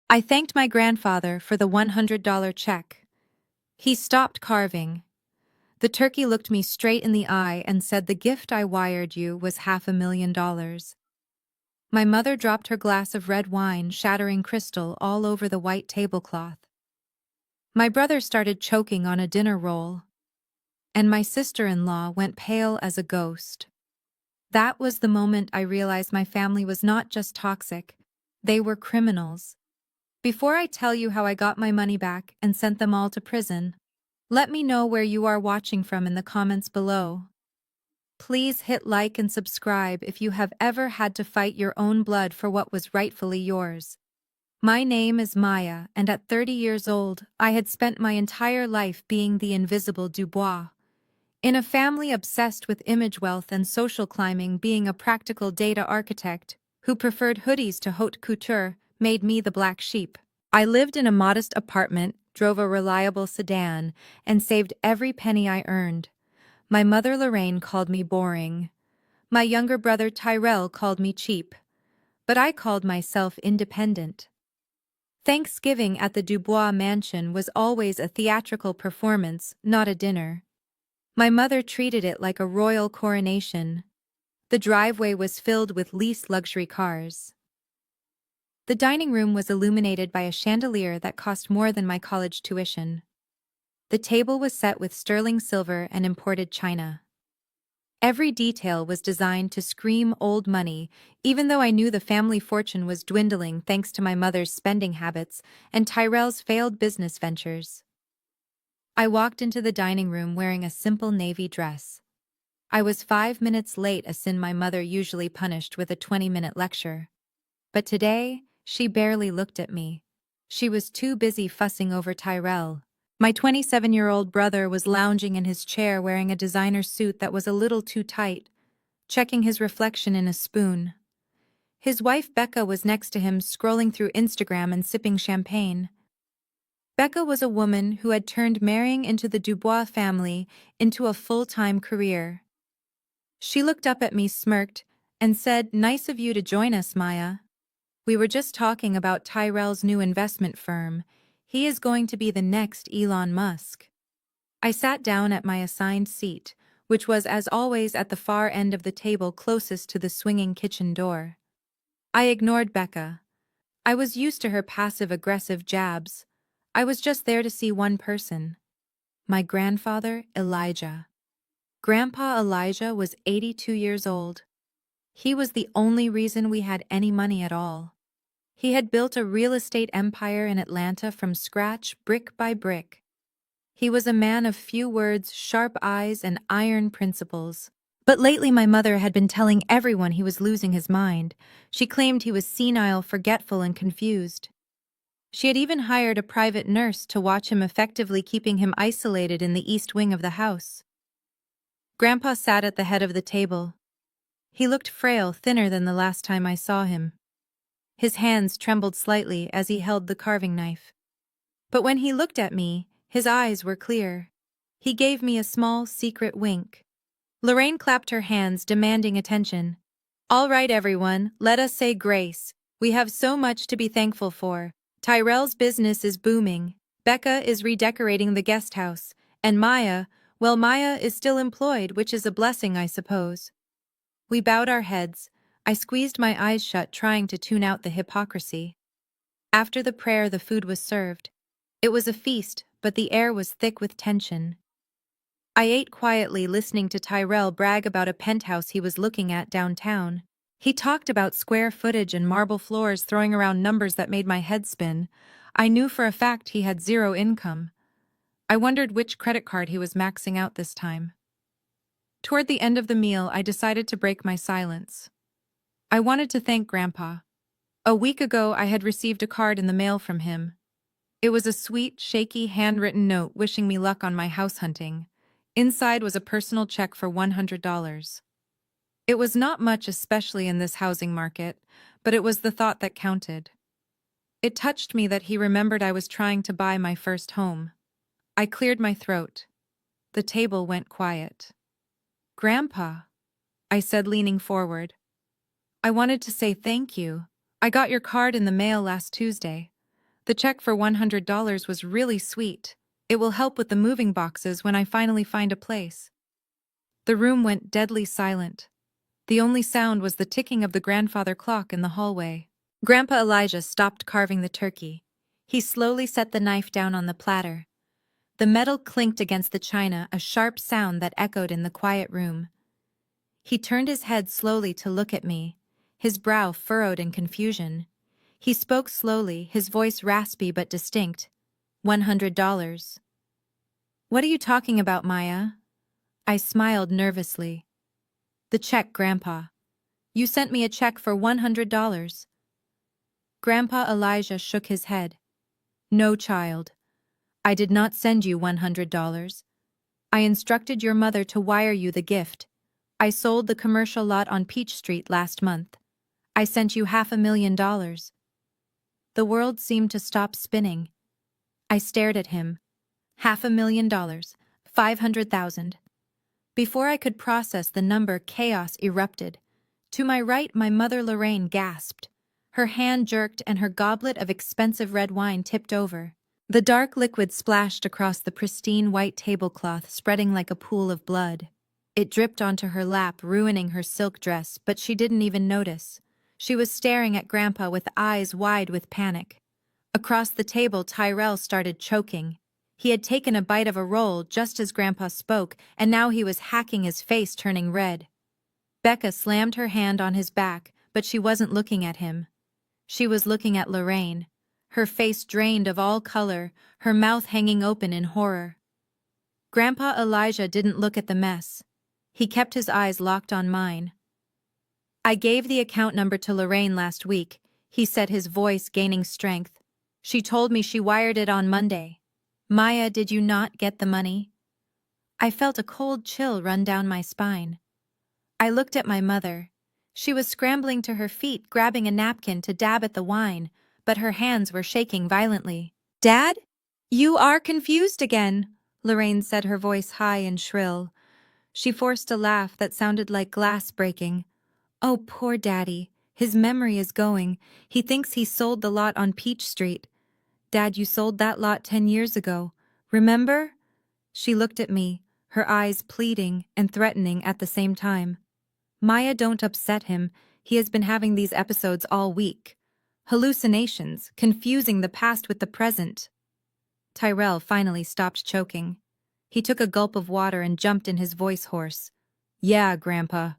I thanked my grandfather for the $100 check. He stopped carving. The turkey looked me straight in the eye and said the gift I wired you was $500,000. My mother dropped her glass of red wine, shattering crystal all over the white tablecloth. My brother started choking on a dinner roll, and my sister-in-law went pale as a ghost. That was the moment I realized my family was not just toxic, they were criminals. Before I tell you how I got my money back and sent them all to prison, let me know where you are watching from in the comments below. Please hit like and subscribe if you have ever had to fight your own blood for what was rightfully yours. My name is Maya, and at 30 years old, I had spent my entire life being the invisible Dubois. In a family obsessed with image wealth and social climbing, being a practical data architect who preferred hoodies to haute couture made me the black sheep. I lived in a modest apartment, drove a reliable sedan, and saved every penny I earned. My mother Lorraine called me boring. My younger brother Tyrell called me cheap. But I called myself independent. Thanksgiving at the Dubois mansion was always a theatrical performance, not a dinner. My mother treated it like a royal coronation. The driveway was filled with leased luxury cars. The dining room was illuminated by a chandelier that cost more than my college tuition. The table was set with sterling silver and imported china. Every detail was designed to scream old money, even though I knew the family fortune was dwindling thanks to my mother's spending habits and Tyrell's failed business ventures. I walked into the dining room wearing a simple navy dress. I was 5 minutes late, a sin my mother usually punished with a 20-minute lecture. But today, she barely looked at me. She was too busy fussing over Tyrell. My 27-year-old brother was lounging in his chair wearing a designer suit that was a little too tight, checking his reflection in a spoon. His wife Becca was next to him, scrolling through Instagram and sipping champagne. Becca was a woman who had turned marrying into the Dubois family into a full-time career. She looked up at me, smirked, and said, "Nice of you to join us, Maya. We were just talking about Tyrell's new investment firm. He is going to be the next Elon Musk." I sat down at my assigned seat, which was as always at the far end of the table closest to the swinging kitchen door. I ignored Becca. I was used to her passive-aggressive jabs. I was just there to see one person. My grandfather, Elijah. Grandpa Elijah was 82 years old. He was the only reason we had any money at all. He had built a real estate empire in Atlanta from scratch, brick by brick. He was a man of few words, sharp eyes, and iron principles. But lately my mother had been telling everyone he was losing his mind. She claimed he was senile, forgetful, and confused. She had even hired a private nurse to watch him, effectively keeping him isolated in the east wing of the house. Grandpa sat at the head of the table. He looked frail, thinner than the last time I saw him. His hands trembled slightly as he held the carving knife. But when he looked at me, his eyes were clear. He gave me a small, secret wink. Lorraine clapped her hands, demanding attention. "All right, everyone, let us say grace. We have so much to be thankful for. Tyrell's business is booming. Becca is redecorating the guest house. And Maya, well, Maya is still employed, which is a blessing, I suppose." We bowed our heads. I squeezed my eyes shut, trying to tune out the hypocrisy. After the prayer, the food was served. It was a feast, but the air was thick with tension. I ate quietly, listening to Tyrell brag about a penthouse he was looking at downtown. He talked about square footage and marble floors, throwing around numbers that made my head spin. I knew for a fact he had zero income. I wondered which credit card he was maxing out this time. Toward the end of the meal, I decided to break my silence. I wanted to thank Grandpa. A week ago, I had received a card in the mail from him. It was a sweet, shaky, handwritten note wishing me luck on my house hunting. Inside was a personal check for $100. It was not much, especially in this housing market, but it was the thought that counted. It touched me that he remembered I was trying to buy my first home. I cleared my throat. The table went quiet. "Grandpa," I said, leaning forward. "I wanted to say thank you. I got your card in the mail last Tuesday. The check for $100 was really sweet. It will help with the moving boxes when I finally find a place. The room went deadly silent. The only sound was the ticking of the grandfather clock in the hallway. Grandpa Elijah stopped carving the turkey. He slowly set the knife down on the platter. The metal clinked against the china, a sharp sound that echoed in the quiet room. He turned his head slowly to look at me, his brow furrowed in confusion. He spoke slowly, his voice raspy but distinct. $100. What are you talking about, Maya? I smiled nervously. The check, Grandpa. You sent me a check for $100. Grandpa Elijah shook his head. No, child. I did not send you $100. I instructed your mother to wire you the gift. I sold the commercial lot on Peach Street last month. I sent you $500,000. The world seemed to stop spinning. I stared at him. $500,000. 500,000. Before I could process the number, chaos erupted. To my right, my mother Lorraine gasped. Her hand jerked and her goblet of expensive red wine tipped over. The dark liquid splashed across the pristine white tablecloth, spreading like a pool of blood. It dripped onto her lap, ruining her silk dress, but she didn't even notice. She was staring at Grandpa with eyes wide with panic. Across the table, Tyrell started choking. He had taken a bite of a roll just as Grandpa spoke, and now he was hacking his face, turning red. Becca slammed her hand on his back, but she wasn't looking at him. She was looking at Lorraine, her face drained of all color, her mouth hanging open in horror. Grandpa Elijah didn't look at the mess. He kept his eyes locked on mine. I gave the account number to Lorraine last week, he said, his voice gaining strength. She told me she wired it on Monday. Maya, did you not get the money? I felt a cold chill run down my spine. I looked at my mother. She was scrambling to her feet, grabbing a napkin to dab at the wine, but her hands were shaking violently. Dad? You are confused again, Lorraine said, her voice high and shrill. She forced a laugh that sounded like glass breaking. Oh, poor Daddy. His memory is going. He thinks he sold the lot on Peach Street. Dad, you sold that lot 10 years ago. Remember? She looked at me, her eyes pleading and threatening at the same time. Maya, don't upset him. He has been having these episodes all week. Hallucinations, confusing the past with the present. Tyrell finally stopped choking. He took a gulp of water and jumped in, his voice hoarse. Yeah, Grandpa.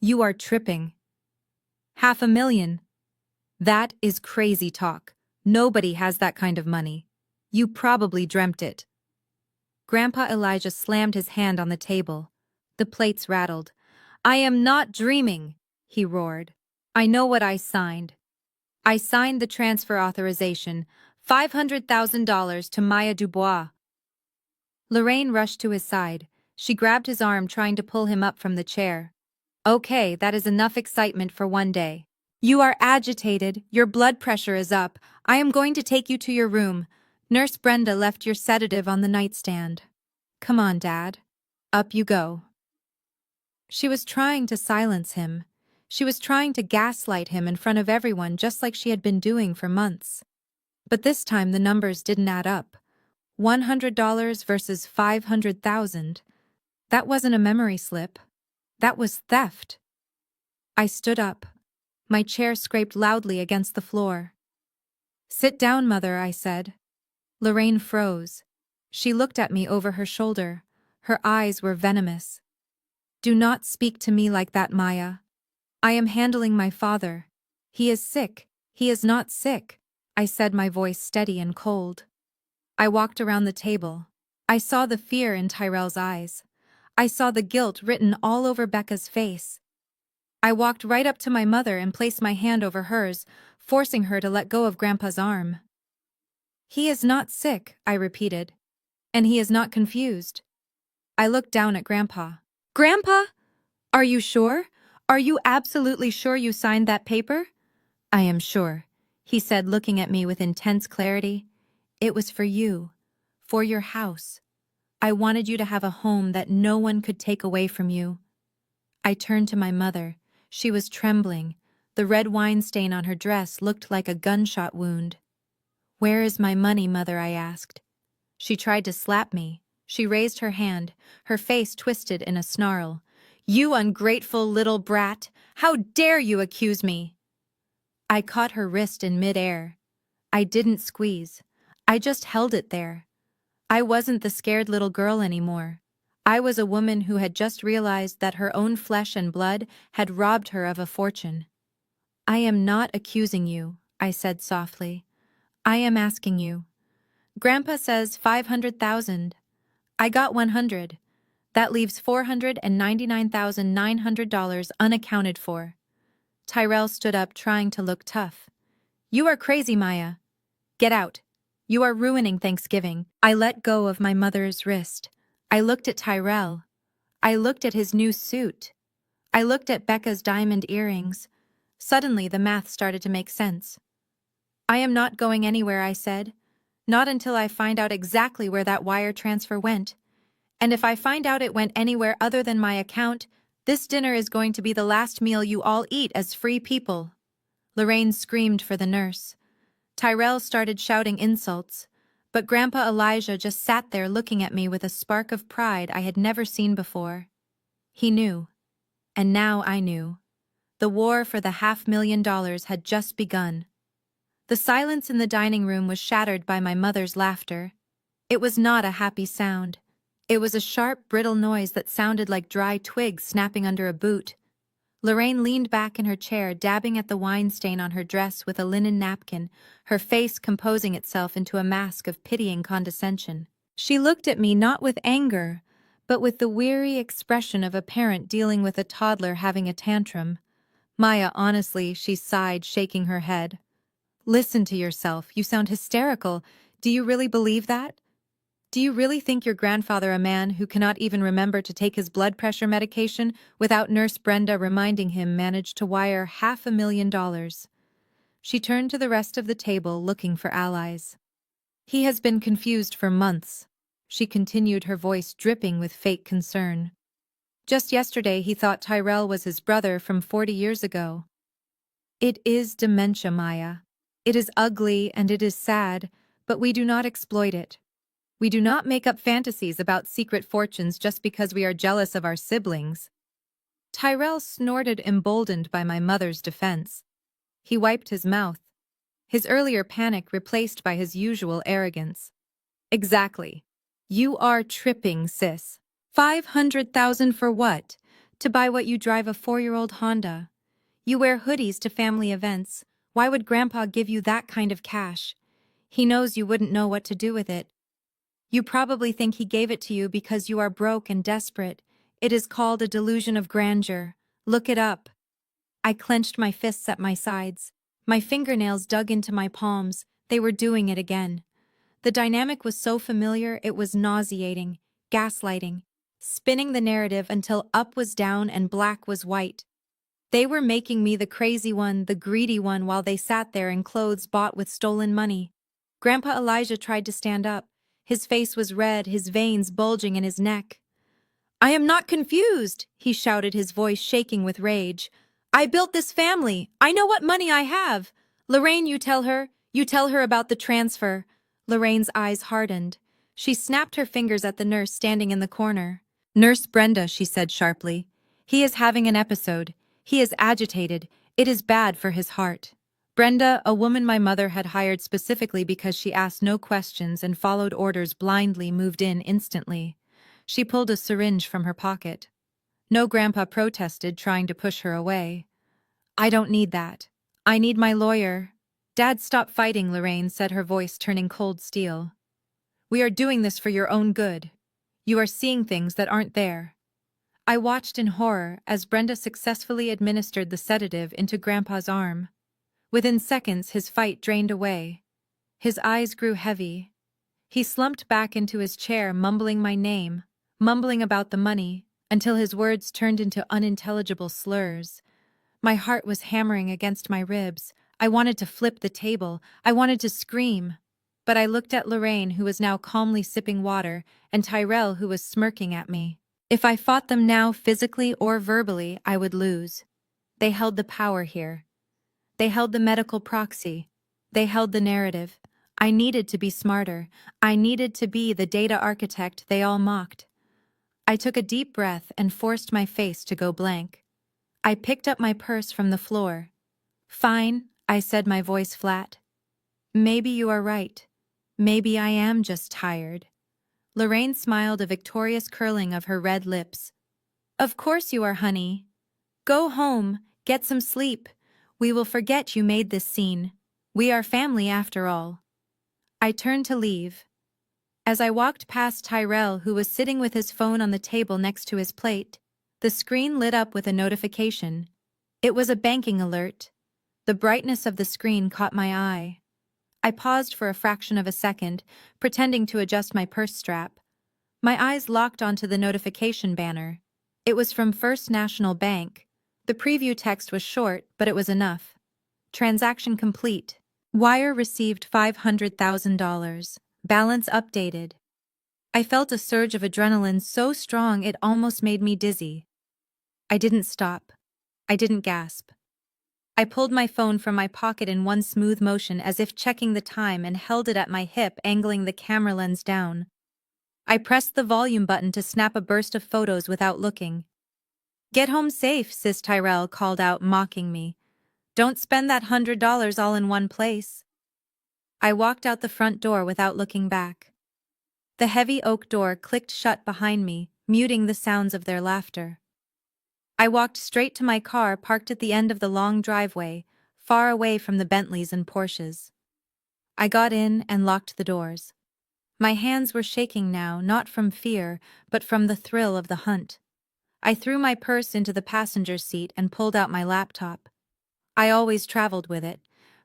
You are tripping. $500,000. That is crazy talk. Nobody has that kind of money. You probably dreamt it. Grandpa Elijah slammed his hand on the table. The plates rattled. I am not dreaming, he roared. I know what I signed. I signed the transfer authorization, $500,000 to Maya Dubois. Lorraine rushed to his side. She grabbed his arm, trying to pull him up from the chair. Okay, that is enough excitement for one day. You are agitated, your blood pressure is up. I am going to take you to your room. Nurse Brenda left your sedative on the nightstand. Come on, Dad. Up you go. She was trying to silence him. She was trying to gaslight him in front of everyone, just like she had been doing for months. But this time the numbers didn't add up. $100 versus $500,000. That wasn't a memory slip. That was theft. I stood up. My chair scraped loudly against the floor. Sit down, Mother, I said. Lorraine froze. She looked at me over her shoulder. Her eyes were venomous. Do not speak to me like that, Maya. I am handling my father. He is sick. He is not sick, I said, my voice steady and cold. I walked around the table. I saw the fear in Tyrell's eyes. I saw the guilt written all over Becca's face. I walked right up to my mother and placed my hand over hers, forcing her to let go of Grandpa's arm. He is not sick, I repeated. And he is not confused. I looked down at Grandpa. Grandpa? Are you sure? Are you absolutely sure you signed that paper? I am sure, he said, looking at me with intense clarity. It was for you. For your house. I wanted you to have a home that no one could take away from you. I turned to my mother. She was trembling. The red wine stain on her dress looked like a gunshot wound. "Where is my money, Mother?" I asked. She tried to slap me. She raised her hand, her face twisted in a snarl. "You ungrateful little brat! How dare you accuse me?" I caught her wrist in midair. I didn't squeeze. I just held it there. I wasn't the scared little girl anymore. I was a woman who had just realized that her own flesh and blood had robbed her of a fortune. "I am not accusing you," I said softly. "I am asking you. Grandpa says 500,000. I got 100. That leaves $499,900 unaccounted for." Tyrell stood up, trying to look tough. "You are crazy, Maya. Get out. You are ruining Thanksgiving." I let go of my mother's wrist. I looked at Tyrell. I looked at his new suit. I looked at Becca's diamond earrings. Suddenly, the math started to make sense. "I am not going anywhere," I said. "Not until I find out exactly where that wire transfer went. And if I find out it went anywhere other than my account, this dinner is going to be the last meal you all eat as free people." Lorraine screamed for the nurse. Tyrell started shouting insults, but Grandpa Elijah just sat there looking at me with a spark of pride I had never seen before. He knew. And now I knew. The war for the $500,000 had just begun. The silence in the dining room was shattered by my mother's laughter. It was not a happy sound. It was a sharp, brittle noise that sounded like dry twigs snapping under a boot. Lorraine leaned back in her chair, dabbing at the wine stain on her dress with a linen napkin, her face composing itself into a mask of pitying condescension. She looked at me not with anger, but with the weary expression of a parent dealing with a toddler having a tantrum. "Maya, honestly," she sighed, shaking her head. "Listen to yourself. You sound hysterical. Do you really believe that? Do you really think your grandfather, a man who cannot even remember to take his blood pressure medication without Nurse Brenda reminding him, managed to wire $500,000? She turned to the rest of the table, looking for allies. "He has been confused for months," she continued, her voice dripping with fake concern. "Just yesterday he thought Tyrell was his brother from 40 years ago. It is dementia, Maya. It is ugly and it is sad, but we do not exploit it. We do not make up fantasies about secret fortunes just because we are jealous of our siblings." Tyrell snorted, emboldened by my mother's defense. He wiped his mouth, his earlier panic replaced by his usual arrogance. "Exactly. You are tripping, sis. 500,000 for what? To buy what you drive, a 4-year-old Honda. You wear hoodies to family events. Why would Grandpa give you that kind of cash? He knows you wouldn't know what to do with it. You probably think he gave it to you because you are broke and desperate. It is called a delusion of grandeur. Look it up." I clenched my fists at my sides. My fingernails dug into my palms. They were doing it again. The dynamic was so familiar it was nauseating, gaslighting, spinning the narrative until up was down and black was white. They were making me the crazy one, the greedy one, while they sat there in clothes bought with stolen money. Grandpa Elijah tried to stand up. His face was red, his veins bulging in his neck. "I am not confused," he shouted, his voice shaking with rage. "I built this family. I know what money I have. Lorraine, you tell her. You tell her about the transfer." Lorraine's eyes hardened. She snapped her fingers at the nurse standing in the corner. "Nurse Brenda," she said sharply. "He is having an episode. He is agitated. It is bad for his heart." Brenda, a woman my mother had hired specifically because she asked no questions and followed orders blindly, moved in instantly. She pulled a syringe from her pocket. No, Grandpa protested, trying to push her away. "I don't need that. I need my lawyer." "Dad, stop fighting," Lorraine said, her voice turning cold steel. "We are doing this for your own good. You are seeing things that aren't there." I watched in horror as Brenda successfully administered the sedative into Grandpa's arm. Within seconds, his fight drained away. His eyes grew heavy. He slumped back into his chair, mumbling my name, mumbling about the money, until his words turned into unintelligible slurs. My heart was hammering against my ribs. I wanted to flip the table. I wanted to scream. But I looked at Lorraine, who was now calmly sipping water, and Tyrell, who was smirking at me. If I fought them now, physically or verbally, I would lose. They held the power here. They held the medical proxy. They held the narrative. I needed to be smarter. I needed to be the data architect they all mocked. I took a deep breath and forced my face to go blank. I picked up my purse from the floor. "Fine," I said, my voice flat. "Maybe you are right. Maybe I am just tired." Lorraine smiled, a victorious curling of her red lips. "Of course you are, honey. Go home, get some sleep. We will forget you made this scene. We are family after all." I turned to leave. As I walked past Tyrell, who was sitting with his phone on the table next to his plate, the screen lit up with a notification. It was a banking alert. The brightness of the screen caught my eye. I paused for a fraction of a second, pretending to adjust my purse strap. My eyes locked onto the notification banner. It was from First National Bank. The preview text was short, but it was enough. "Transaction complete. Wire received $500,000. Balance updated." I felt a surge of adrenaline so strong it almost made me dizzy. I didn't stop. I didn't gasp. I pulled my phone from my pocket in one smooth motion, as if checking the time, and held it at my hip, angling the camera lens down. I pressed the volume button to snap a burst of photos without looking. "Get home safe," Sis Tyrell called out, mocking me. "Don't spend that $100 all in one place." I walked out the front door without looking back. The heavy oak door clicked shut behind me, muting the sounds of their laughter. I walked straight to my car, parked at the end of the long driveway, far away from the Bentleys and Porsches. I got in and locked the doors. My hands were shaking now, not from fear, but from the thrill of the hunt. I threw my purse into the passenger seat and pulled out my laptop. I always traveled with it.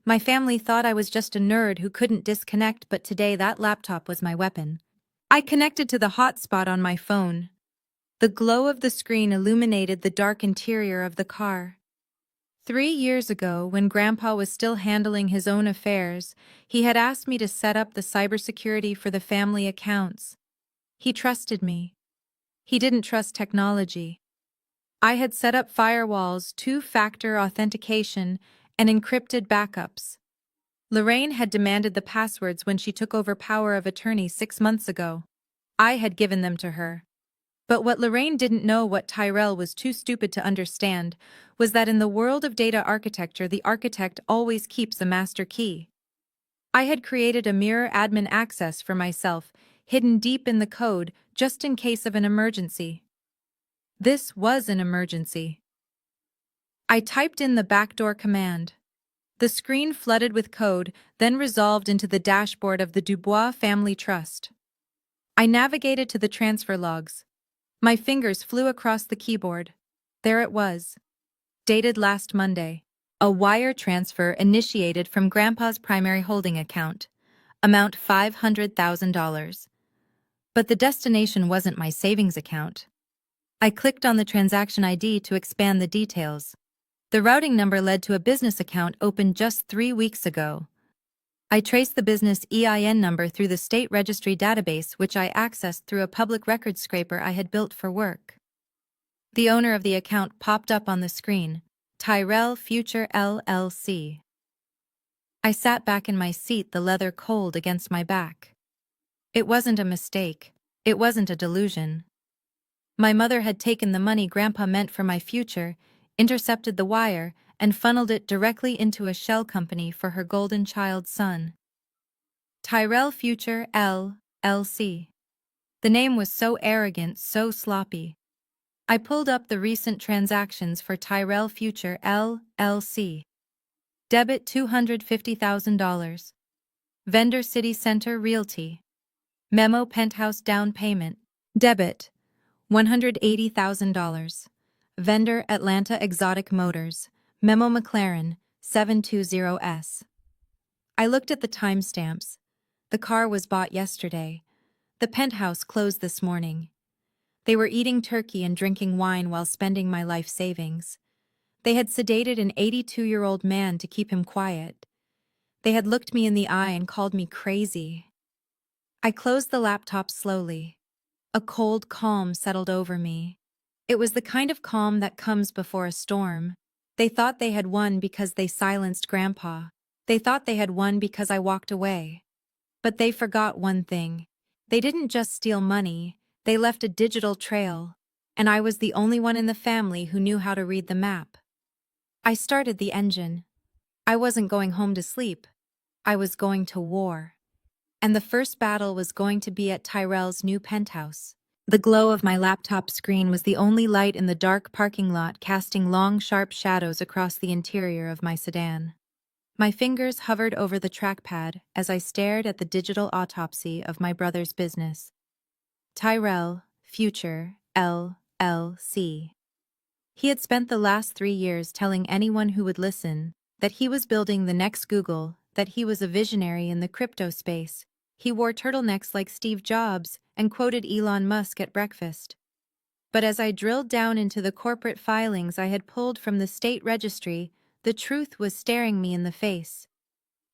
My family thought I was just a nerd who couldn't disconnect, but today that laptop was my weapon. I connected to the hotspot on my phone. The glow of the screen illuminated the dark interior of the car. 3 years ago, when Grandpa was still handling his own affairs, he had asked me to set up the cybersecurity for the family accounts. He trusted me. He didn't trust technology. I had set up firewalls, two-factor authentication, and encrypted backups. Lorraine had demanded the passwords when she took over power of attorney 6 months ago. I had given them to her. But what Lorraine didn't know, what Tyrell was too stupid to understand, was that in the world of data architecture, the architect always keeps a master key. I had created a mirror admin access for myself, hidden deep in the code, just in case of an emergency. This was an emergency. I typed in the backdoor command. The screen flooded with code, then resolved into the dashboard of the Dubois Family Trust. I navigated to the transfer logs. My fingers flew across the keyboard. There it was. Dated last Monday. A wire transfer initiated from Grandpa's primary holding account. Amount $500,000. But the destination wasn't my savings account. I clicked on the transaction ID to expand the details. The routing number led to a business account opened just 3 weeks ago. I traced the business EIN number through the state registry database, which I accessed through a public record scraper I had built for work. The owner of the account popped up on the screen, Tyrell Future LLC. I sat back in my seat, the leather cold against my back. It wasn't a mistake. It wasn't a delusion. My mother had taken the money Grandpa meant for my future, intercepted the wire, and funneled it directly into a shell company for her golden child son. Tyrell Future LLC. The name was so arrogant, so sloppy. I pulled up the recent transactions for Tyrell Future LLC. Debit $250,000. Vendor City Center Realty. Memo Penthouse down payment. Debit $180,000. Vendor Atlanta Exotic Motors. Memo McLaren 720S. I looked at the timestamps. The car was bought yesterday. The penthouse closed this morning. They were eating turkey and drinking wine while spending my life savings. They had sedated an 82-year-old man to keep him quiet. They had looked me in the eye and called me crazy. I closed the laptop slowly. A cold calm settled over me. It was the kind of calm that comes before a storm. They thought they had won because they silenced Grandpa. They thought they had won because I walked away. But they forgot one thing. They didn't just steal money, they left a digital trail, and I was the only one in the family who knew how to read the map. I started the engine. I wasn't going home to sleep. I was going to war. And the first battle was going to be at Tyrell's new penthouse. The glow of my laptop screen was the only light in the dark parking lot, casting long, sharp shadows across the interior of my sedan. My fingers hovered over the trackpad as I stared at the digital autopsy of my brother's business. Tyrell, Future, LLC. He had spent the last 3 years telling anyone who would listen that he was building the next Google, that he was a visionary in the crypto space. He wore turtlenecks like Steve Jobs and quoted Elon Musk at breakfast. But as I drilled down into the corporate filings I had pulled from the state registry, the truth was staring me in the face.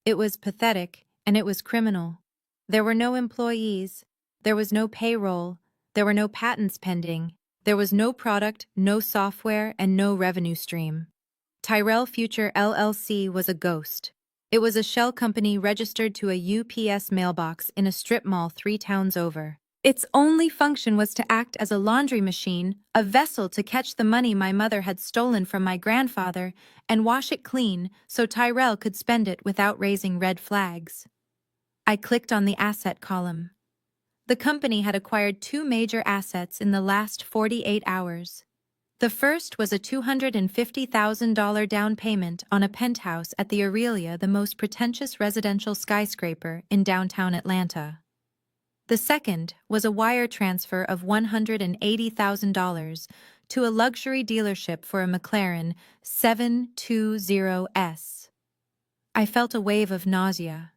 It was pathetic, and it was criminal. There were no employees, there was no payroll, there were no patents pending, there was no product, no software, and no revenue stream. Tyrell Future LLC was a ghost. It was a shell company registered to a UPS mailbox in a strip mall 3 towns over. Its only function was to act as a laundry machine, a vessel to catch the money my mother had stolen from my grandfather and wash it clean so Tyrell could spend it without raising red flags. I clicked on the asset column. The company had acquired 2 major assets in the last 48 hours. The first was a $250,000 down payment on a penthouse at the Aurelia, the most pretentious residential skyscraper in downtown Atlanta. The second was a wire transfer of $180,000 to a luxury dealership for a McLaren 720S. I felt a wave of nausea.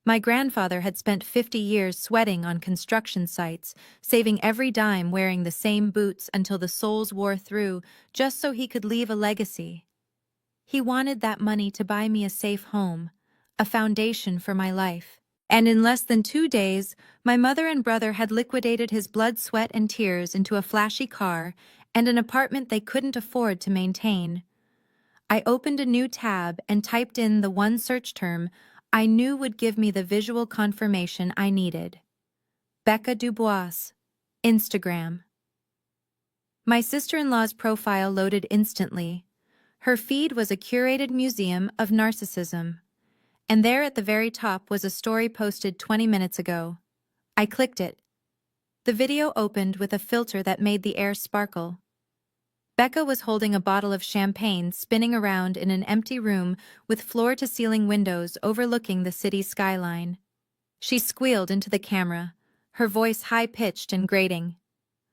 My grandfather had spent 50 years sweating on construction sites, saving every dime, wearing the same boots until the soles wore through, just so he could leave a legacy. He wanted that money to buy me a safe home, a foundation for my life. And in less than 2 days, my mother and brother had liquidated his blood, sweat, and tears into a flashy car and an apartment they couldn't afford to maintain. I opened a new tab and typed in the one search term I knew would give me the visual confirmation I needed. Becca Dubois, Instagram. My sister-in-law's profile loaded instantly. Her feed was a curated museum of narcissism. And there at the very top was a story posted 20 minutes ago. I clicked it. The video opened with a filter that made the air sparkle. Becca was holding a bottle of champagne spinning around in an empty room with floor-to-ceiling windows overlooking the city's skyline. She squealed into the camera, her voice high-pitched and grating.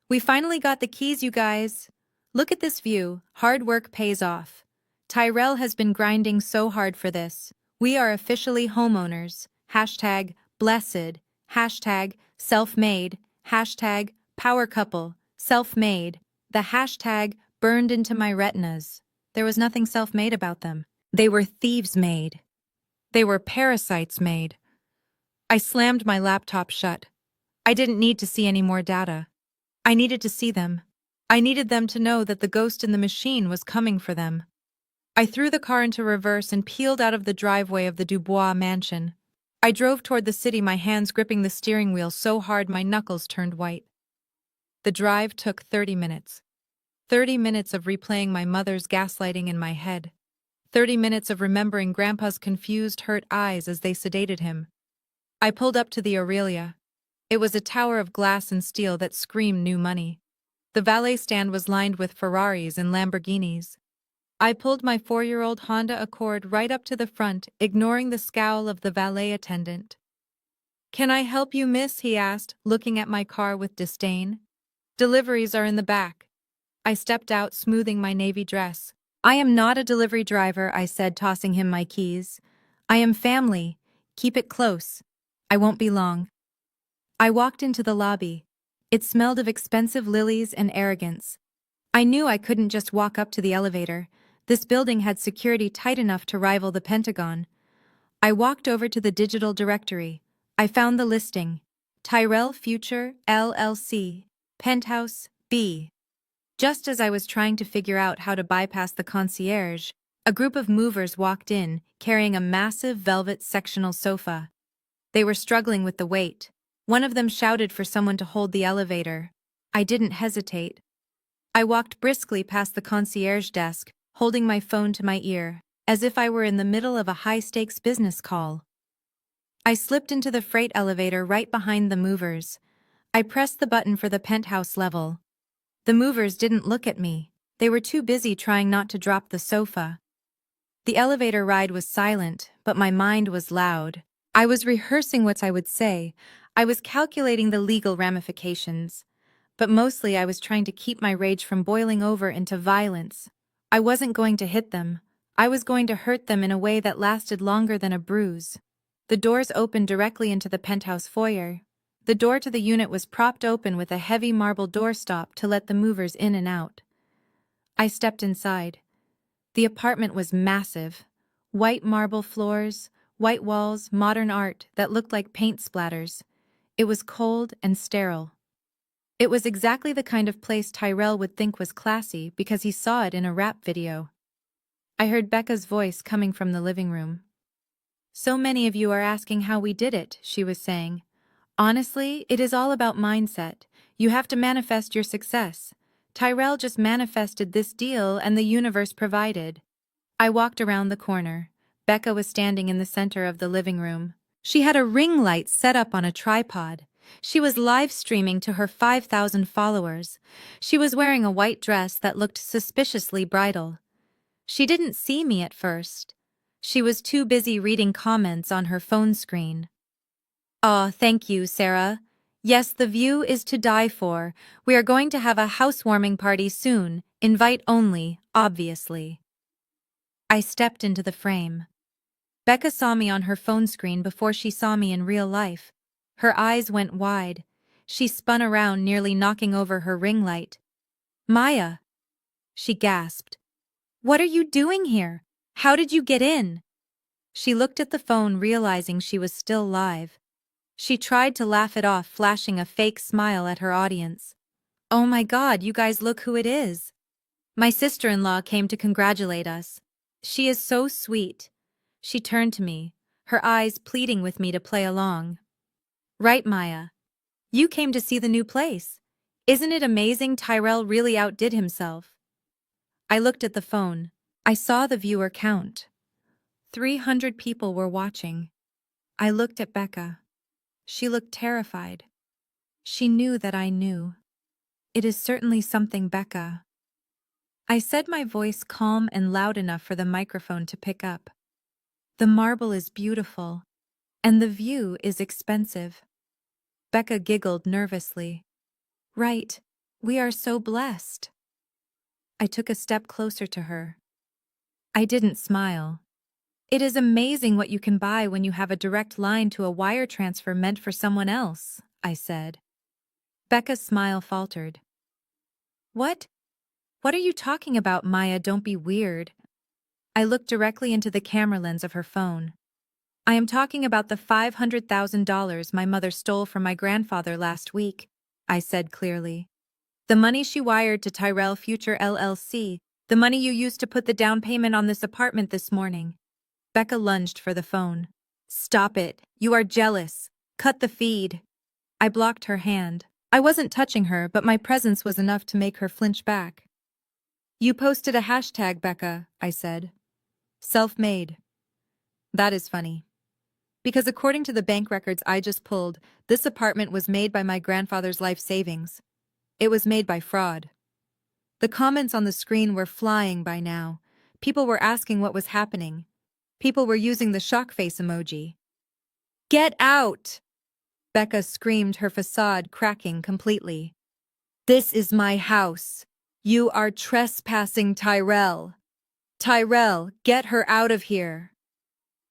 "We finally got the keys, you guys. Look at this view. Hard work pays off. Tyrell has been grinding so hard for this. We are officially homeowners. Hashtag blessed. Hashtag self-made. Hashtag power couple. Self-made. The hashtag burned into my retinas. There was nothing self-made about them. They were thieves-made. They were parasites-made." I slammed my laptop shut. I didn't need to see any more data. I needed to see them. I needed them to know that the ghost in the machine was coming for them. I threw the car into reverse and peeled out of the driveway of the Dubois mansion. I drove toward the city, my hands gripping the steering wheel so hard my knuckles turned white. The drive took 30 minutes. 30 minutes of replaying my mother's gaslighting in my head. 30 minutes of remembering Grandpa's confused, hurt eyes as they sedated him. I pulled up to the Aurelia. It was a tower of glass and steel that screamed new money. The valet stand was lined with Ferraris and Lamborghinis. I pulled my 4-year-old Honda Accord right up to the front, ignoring the scowl of the valet attendant. "Can I help you, miss?" he asked, looking at my car with disdain. "Deliveries are in the back." I stepped out, smoothing my navy dress. "I am not a delivery driver," I said, tossing him my keys. "I am family. Keep it close. I won't be long." I walked into the lobby. It smelled of expensive lilies and arrogance. I knew I couldn't just walk up to the elevator. This building had security tight enough to rival the Pentagon. I walked over to the digital directory. I found the listing. Tyrell Future LLC, Penthouse B. Just as I was trying to figure out how to bypass the concierge, a group of movers walked in, carrying a massive velvet sectional sofa. They were struggling with the weight. One of them shouted for someone to hold the elevator. I didn't hesitate. I walked briskly past the concierge desk, holding my phone to my ear, as if I were in the middle of a high-stakes business call. I slipped into the freight elevator right behind the movers. I pressed the button for the penthouse level. The movers didn't look at me. They were too busy trying not to drop the sofa. The elevator ride was silent, but my mind was loud. I was rehearsing what I would say. I was calculating the legal ramifications. But mostly I was trying to keep my rage from boiling over into violence. I wasn't going to hit them. I was going to hurt them in a way that lasted longer than a bruise. The doors opened directly into the penthouse foyer. The door to the unit was propped open with a heavy marble doorstop to let the movers in and out. I stepped inside. The apartment was massive. White marble floors, white walls, modern art that looked like paint splatters. It was cold and sterile. It was exactly the kind of place Tyrell would think was classy because he saw it in a rap video. I heard Becca's voice coming from the living room. "So many of you are asking how we did it," she was saying. "Honestly, it is all about mindset. You have to manifest your success. Tyrell just manifested this deal and the universe provided." I walked around the corner. Becca was standing in the center of the living room. She had a ring light set up on a tripod. She was live streaming to her 5,000 followers. She was wearing a white dress that looked suspiciously bridal. She didn't see me at first. She was too busy reading comments on her phone screen. "Aw, thank you, Sarah. Yes, the view is to die for. We are going to have a housewarming party soon. Invite only, obviously." I stepped into the frame. Becca saw me on her phone screen before she saw me in real life. Her eyes went wide. She spun around, nearly knocking over her ring light. "Maya!" she gasped. "What are you doing here? How did you get in?" She looked at the phone, realizing she was still live. She tried to laugh it off, flashing a fake smile at her audience. "Oh my God, you guys, look who it is. My sister-in-law came to congratulate us. She is so sweet." She turned to me, her eyes pleading with me to play along. "Right, Maya. You came to see the new place. Isn't it amazing Tyrell really outdid himself?" I looked at the phone. I saw the viewer count. 300 people were watching. I looked at Becca. She looked terrified. She knew that I knew. "It is certainly something, Becca." I said, my voice calm and loud enough for the microphone to pick up. "The marble is beautiful, and the view is expensive." Becca giggled nervously. "Right, we are so blessed." I took a step closer to her. I didn't smile. "It is amazing what you can buy when you have a direct line to a wire transfer meant for someone else," I said. Becca's smile faltered. "What? What are you talking about, Maya? Don't be weird." I looked directly into the camera lens of her phone. "I am talking about the $500,000 my mother stole from my grandfather last week," I said clearly. "The money she wired to Tyrell Future LLC, the money you used to put the down payment on this apartment this morning." Becca lunged for the phone. "Stop it. You are jealous. Cut the feed." I blocked her hand. I wasn't touching her, but my presence was enough to make her flinch back. "You posted a hashtag, Becca," I said. "Self-made." "That is funny. Because according to the bank records I just pulled, this apartment was made by my grandfather's life savings. It was made by fraud." The comments on the screen were flying by now. People were asking what was happening. People were using the shock face emoji. "Get out!" Becca screamed, her facade cracking completely. "This is my house. You are trespassing, Tyrell. Tyrell, get her out of here."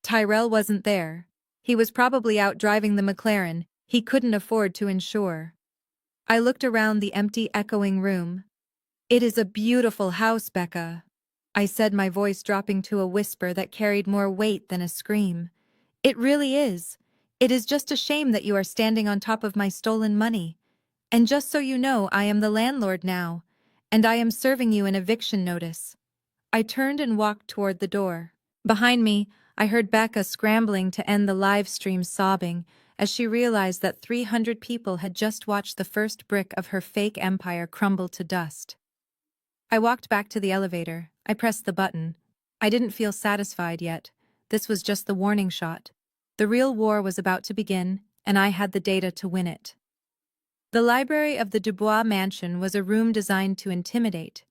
Tyrell wasn't there. He was probably out driving the McLaren he couldn't afford to insure. I looked around the empty, echoing room. "It is a beautiful house, Becca," I said, my voice dropping to a whisper that carried more weight than a scream. "It really is. It is just a shame that you are standing on top of my stolen money. And just so you know, I am the landlord now, and I am serving you an eviction notice." I turned and walked toward the door. Behind me, I heard Becca scrambling to end the live stream, sobbing as she realized that 300 people had just watched the first brick of her fake empire crumble to dust. I walked back to the elevator. I pressed the button. I didn't feel satisfied yet. This was just the warning shot. The real war was about to begin, and I had the data to win it. The library of the Dubois mansion was a room designed to intimidate.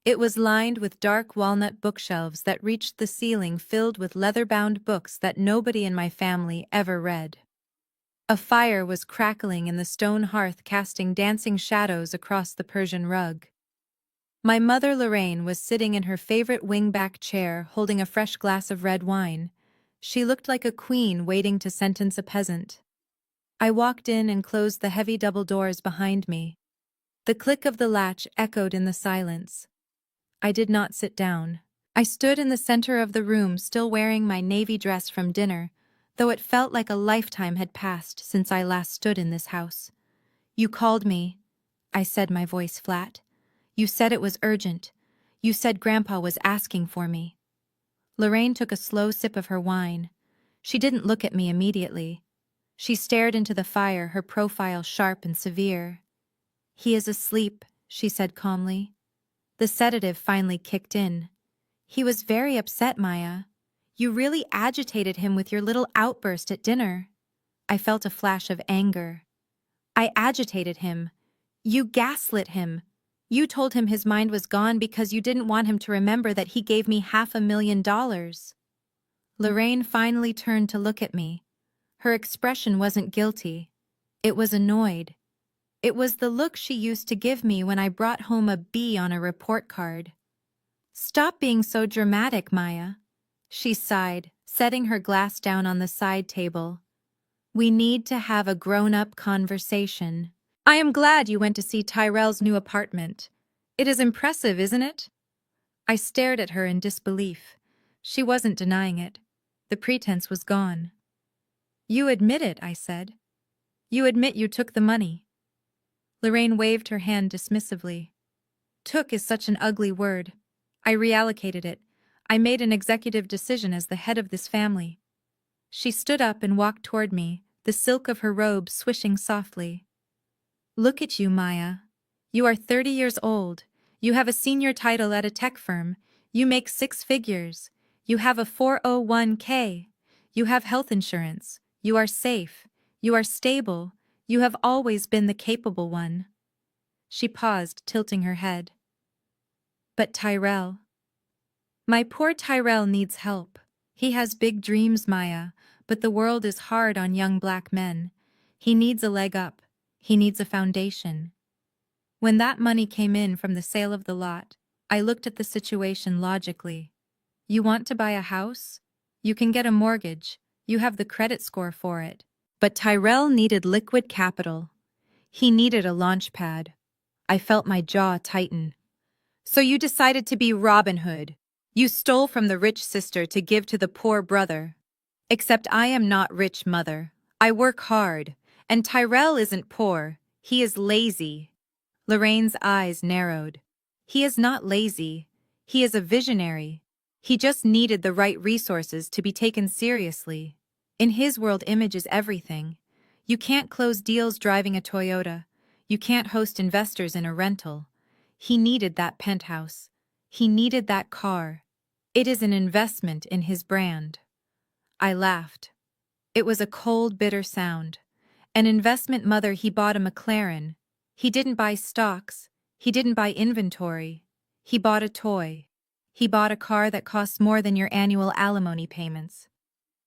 It was lined with dark walnut bookshelves that reached the ceiling, filled with leather-bound books that nobody in my family ever read. A fire was crackling in the stone hearth, casting dancing shadows across the Persian rug. My mother Lorraine was sitting in her favorite wing-back chair, holding a fresh glass of red wine. She looked like a queen waiting to sentence a peasant. I walked in and closed the heavy double doors behind me. The click of the latch echoed in the silence. I did not sit down. I stood in the center of the room, still wearing my navy dress from dinner, though it felt like a lifetime had passed since I last stood in this house. "You called me," I said, my voice flat. "You said it was urgent. You said Grandpa was asking for me." Lorraine took a slow sip of her wine. She didn't look at me immediately. She stared into the fire, her profile sharp and severe. "He is asleep," she said calmly. The sedative finally kicked in. "He was very upset, Maya. You really agitated him with your little outburst at dinner." I felt a flash of anger. "I agitated him. You gaslit him. You told him his mind was gone because you didn't want him to remember that he gave me $500,000. Lorraine finally turned to look at me. Her expression wasn't guilty. It was annoyed. It was the look she used to give me when I brought home a B on a report card. "Stop being so dramatic, Maya," she sighed, setting her glass down on the side table. "We need to have a grown-up conversation. I am glad you went to see Tyrell's new apartment. It is impressive, isn't it?" I stared at her in disbelief. She wasn't denying it. The pretense was gone. "You admit it," I said. "You admit you took the money." Lorraine waved her hand dismissively. "Took is such an ugly word. I reallocated it. I made an executive decision as the head of this family." She stood up and walked toward me, the silk of her robe swishing softly. "Look at you, Maya. You are 30 years old. You have a senior title at a tech firm. You make 6 figures. You have a 401k. You have health insurance. You are safe. You are stable. You have always been the capable one." She paused, tilting her head. "But Tyrell. My poor Tyrell needs help. He has big dreams, Maya, but the world is hard on young black men. He needs a leg up. He needs a foundation." When that money came in from the sale of the lot, I looked at the situation logically. You want to buy a house? You can get a mortgage. You have the credit score for it. But Tyrell needed liquid capital. He needed a launch pad. I felt my jaw tighten. "So you decided to be Robin Hood. You stole from the rich sister to give to the poor brother. Except I am not rich, mother. I work hard. And Tyrell isn't poor. He is lazy." Lorraine's eyes narrowed. "He is not lazy. He is a visionary. He just needed the right resources to be taken seriously. In his world, image is everything. You can't close deals driving a Toyota. You can't host investors in a rental. He needed that penthouse. He needed that car. It is an investment in his brand." I laughed. It was a cold, bitter sound. An investment, mother. He bought a McLaren. He didn't buy stocks. He didn't buy inventory. He bought a toy. He bought a car that costs more than your annual alimony payments.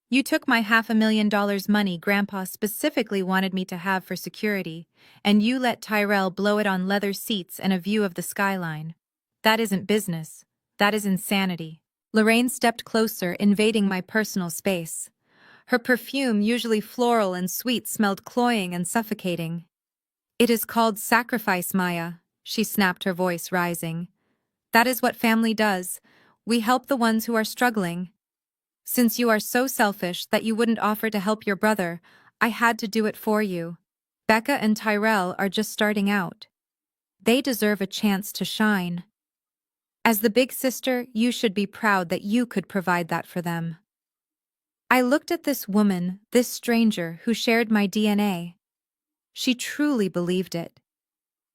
You took my $500,000 money Grandpa specifically wanted me to have for security, and you let Tyrell blow it on leather seats and a view of the skyline. That isn't business. That is insanity." Lorraine stepped closer, invading my personal space. Her perfume, usually floral and sweet, smelled cloying and suffocating. "It is called sacrifice, Maya," she snapped, her voice rising. "That is what family does. We help the ones who are struggling. Since you are so selfish that you wouldn't offer to help your brother, I had to do it for you. Becca and Tyrell are just starting out. They deserve a chance to shine. As the big sister, you should be proud that you could provide that for them." I looked at this woman, this stranger who shared my DNA. She truly believed it.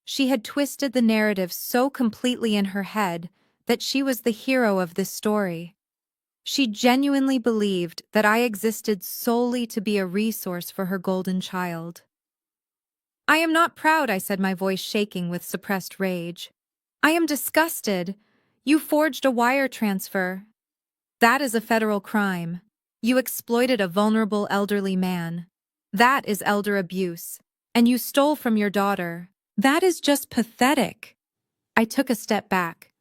She had twisted the narrative so completely in her head that she was the hero of this story. She genuinely believed that I existed solely to be a resource for her golden child. I am not proud, I said, my voice shaking with suppressed rage. I am disgusted. You forged a wire transfer. That is a federal crime. You exploited a vulnerable elderly man. That is elder abuse. And you stole from your daughter. That is just pathetic. I took a step back.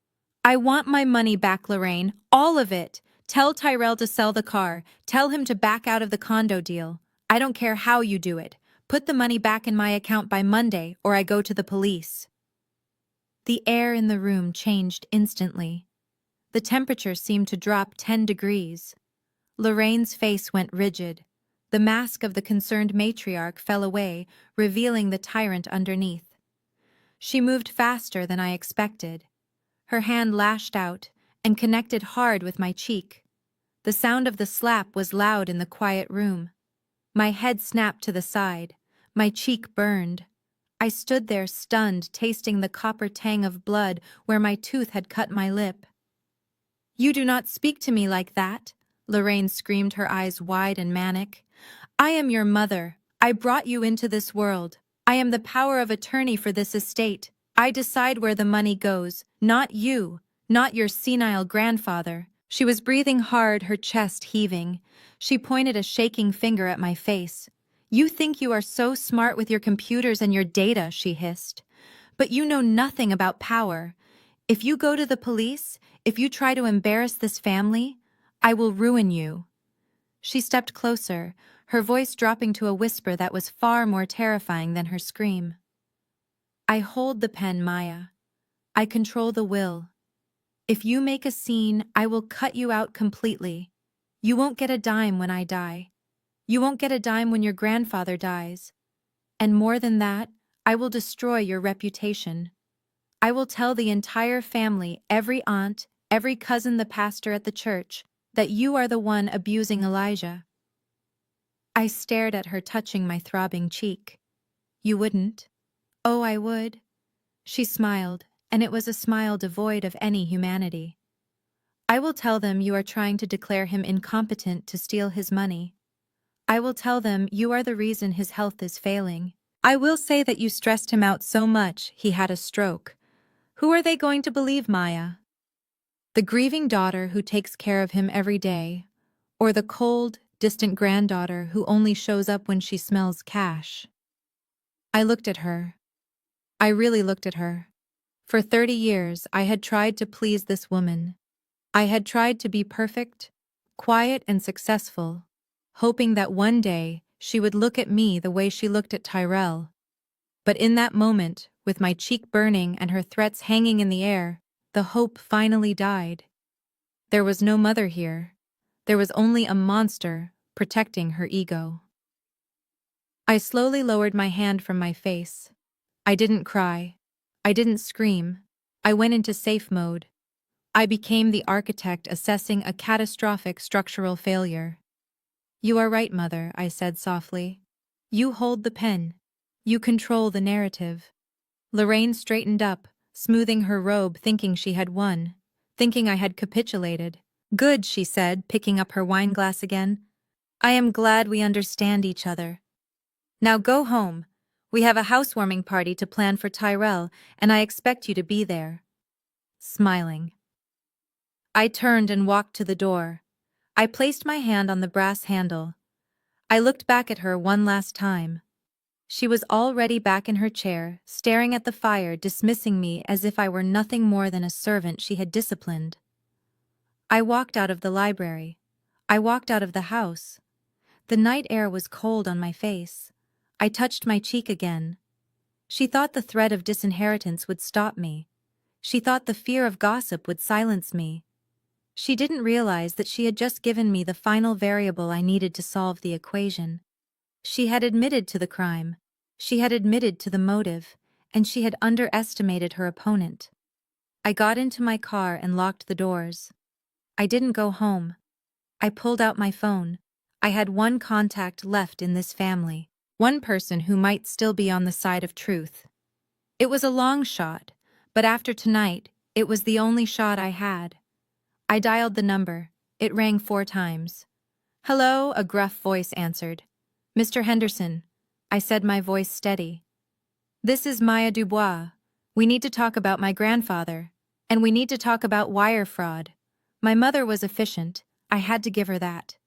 I want my money back, Lorraine. All of it. Tell Tyrell to sell the car. Tell him to back out of the condo deal. I don't care how you do it. Put the money back in my account by Monday, or I go to the police. The air in the room changed instantly. The temperature seemed to drop 10 degrees. Lorraine's face went rigid. The mask of the concerned matriarch fell away, revealing the tyrant underneath. She moved faster than I expected. Her hand lashed out and connected hard with my cheek. The sound of the slap was loud in the quiet room. My head snapped to the side. My cheek burned. I stood there stunned, tasting the copper tang of blood where my tooth had cut my lip. You do not speak to me like that, Lorraine screamed, her eyes wide and manic. I am your mother. I brought you into this world. I am the power of attorney for this estate. I decide where the money goes, not you, not your senile grandfather. She was breathing hard, her chest heaving. She pointed a shaking finger at my face. You think you are so smart with your computers and your data, she hissed. But you know nothing about power. If you go to the police, if you try to embarrass this family, I will ruin you. She stepped closer, her voice dropping to a whisper that was far more terrifying than her scream. I hold the pen, Maya. I control the will. If you make a scene, I will cut you out completely. You won't get a dime when I die. You won't get a dime when your grandfather dies. And more than that, I will destroy your reputation. I will tell the entire family, every aunt, every cousin, the pastor at the church, that you are the one abusing Elijah. I stared at her, touching my throbbing cheek. You wouldn't? Oh, I would. She smiled, and it was a smile devoid of any humanity. I will tell them you are trying to declare him incompetent to steal his money. I will tell them you are the reason his health is failing. I will say that you stressed him out so much he had a stroke. Who are they going to believe, Maya? The grieving daughter who takes care of him every day, or the cold, distant granddaughter who only shows up when she smells cash? I looked at her. I really looked at her. For 30 years, I had tried to please this woman. I had tried to be perfect, quiet and successful, hoping that one day she would look at me the way she looked at Tyrell. But in that moment, with my cheek burning and her threats hanging in the air, the hope finally died. There was no mother here. There was only a monster protecting her ego. I slowly lowered my hand from my face. I didn't cry. I didn't scream. I went into safe mode. I became the architect assessing a catastrophic structural failure. You are right, Mother, I said softly. You hold the pen. You control the narrative. Lorraine straightened up, smoothing her robe, thinking she had won, thinking I had capitulated. Good, she said, picking up her wineglass again. I am glad we understand each other. Now go home. We have a housewarming party to plan for Tyrell, and I expect you to be there. Smiling. I turned and walked to the door. I placed my hand on the brass handle. I looked back at her one last time. She was already back in her chair, staring at the fire, dismissing me as if I were nothing more than a servant she had disciplined. I walked out of the library. I walked out of the house. The night air was cold on my face. I touched my cheek again. She thought the threat of disinheritance would stop me. She thought the fear of gossip would silence me. She didn't realize that she had just given me the final variable I needed to solve the equation. She had admitted to the crime. She had admitted to the motive, and she had underestimated her opponent. I got into my car and locked the doors. I didn't go home. I pulled out my phone. I had one contact left in this family, one person who might still be on the side of truth. It was a long shot, but after tonight, it was the only shot I had. I dialed the number. It rang 4 times. "Hello," a gruff voice answered. "Mr. Henderson," I said, my voice steady. "This is Maya Dubois. We need to talk about my grandfather, and we need to talk about wire fraud. My mother was efficient. I had to give her that."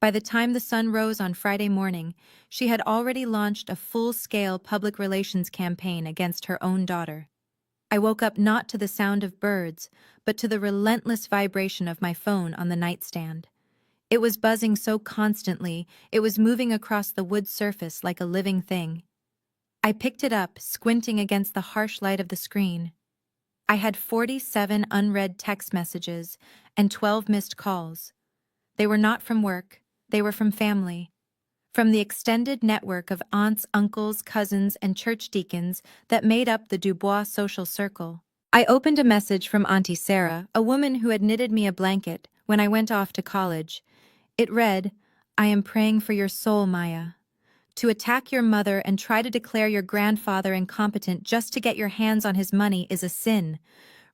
By the time the sun rose on Friday morning, she had already launched a full-scale public relations campaign against her own daughter. I woke up not to the sound of birds, but to the relentless vibration of my phone on the nightstand. It was buzzing so constantly, it was moving across the wood surface like a living thing. I picked it up, squinting against the harsh light of the screen. I had 47 unread text messages and 12 missed calls. They were not from work, they were from family. From the extended network of aunts, uncles, cousins, and church deacons that made up the Dubois social circle. I opened a message from Auntie Sarah, a woman who had knitted me a blanket when I went off to college. It read, "I am praying for your soul, Maya. To attack your mother and try to declare your grandfather incompetent just to get your hands on his money is a sin.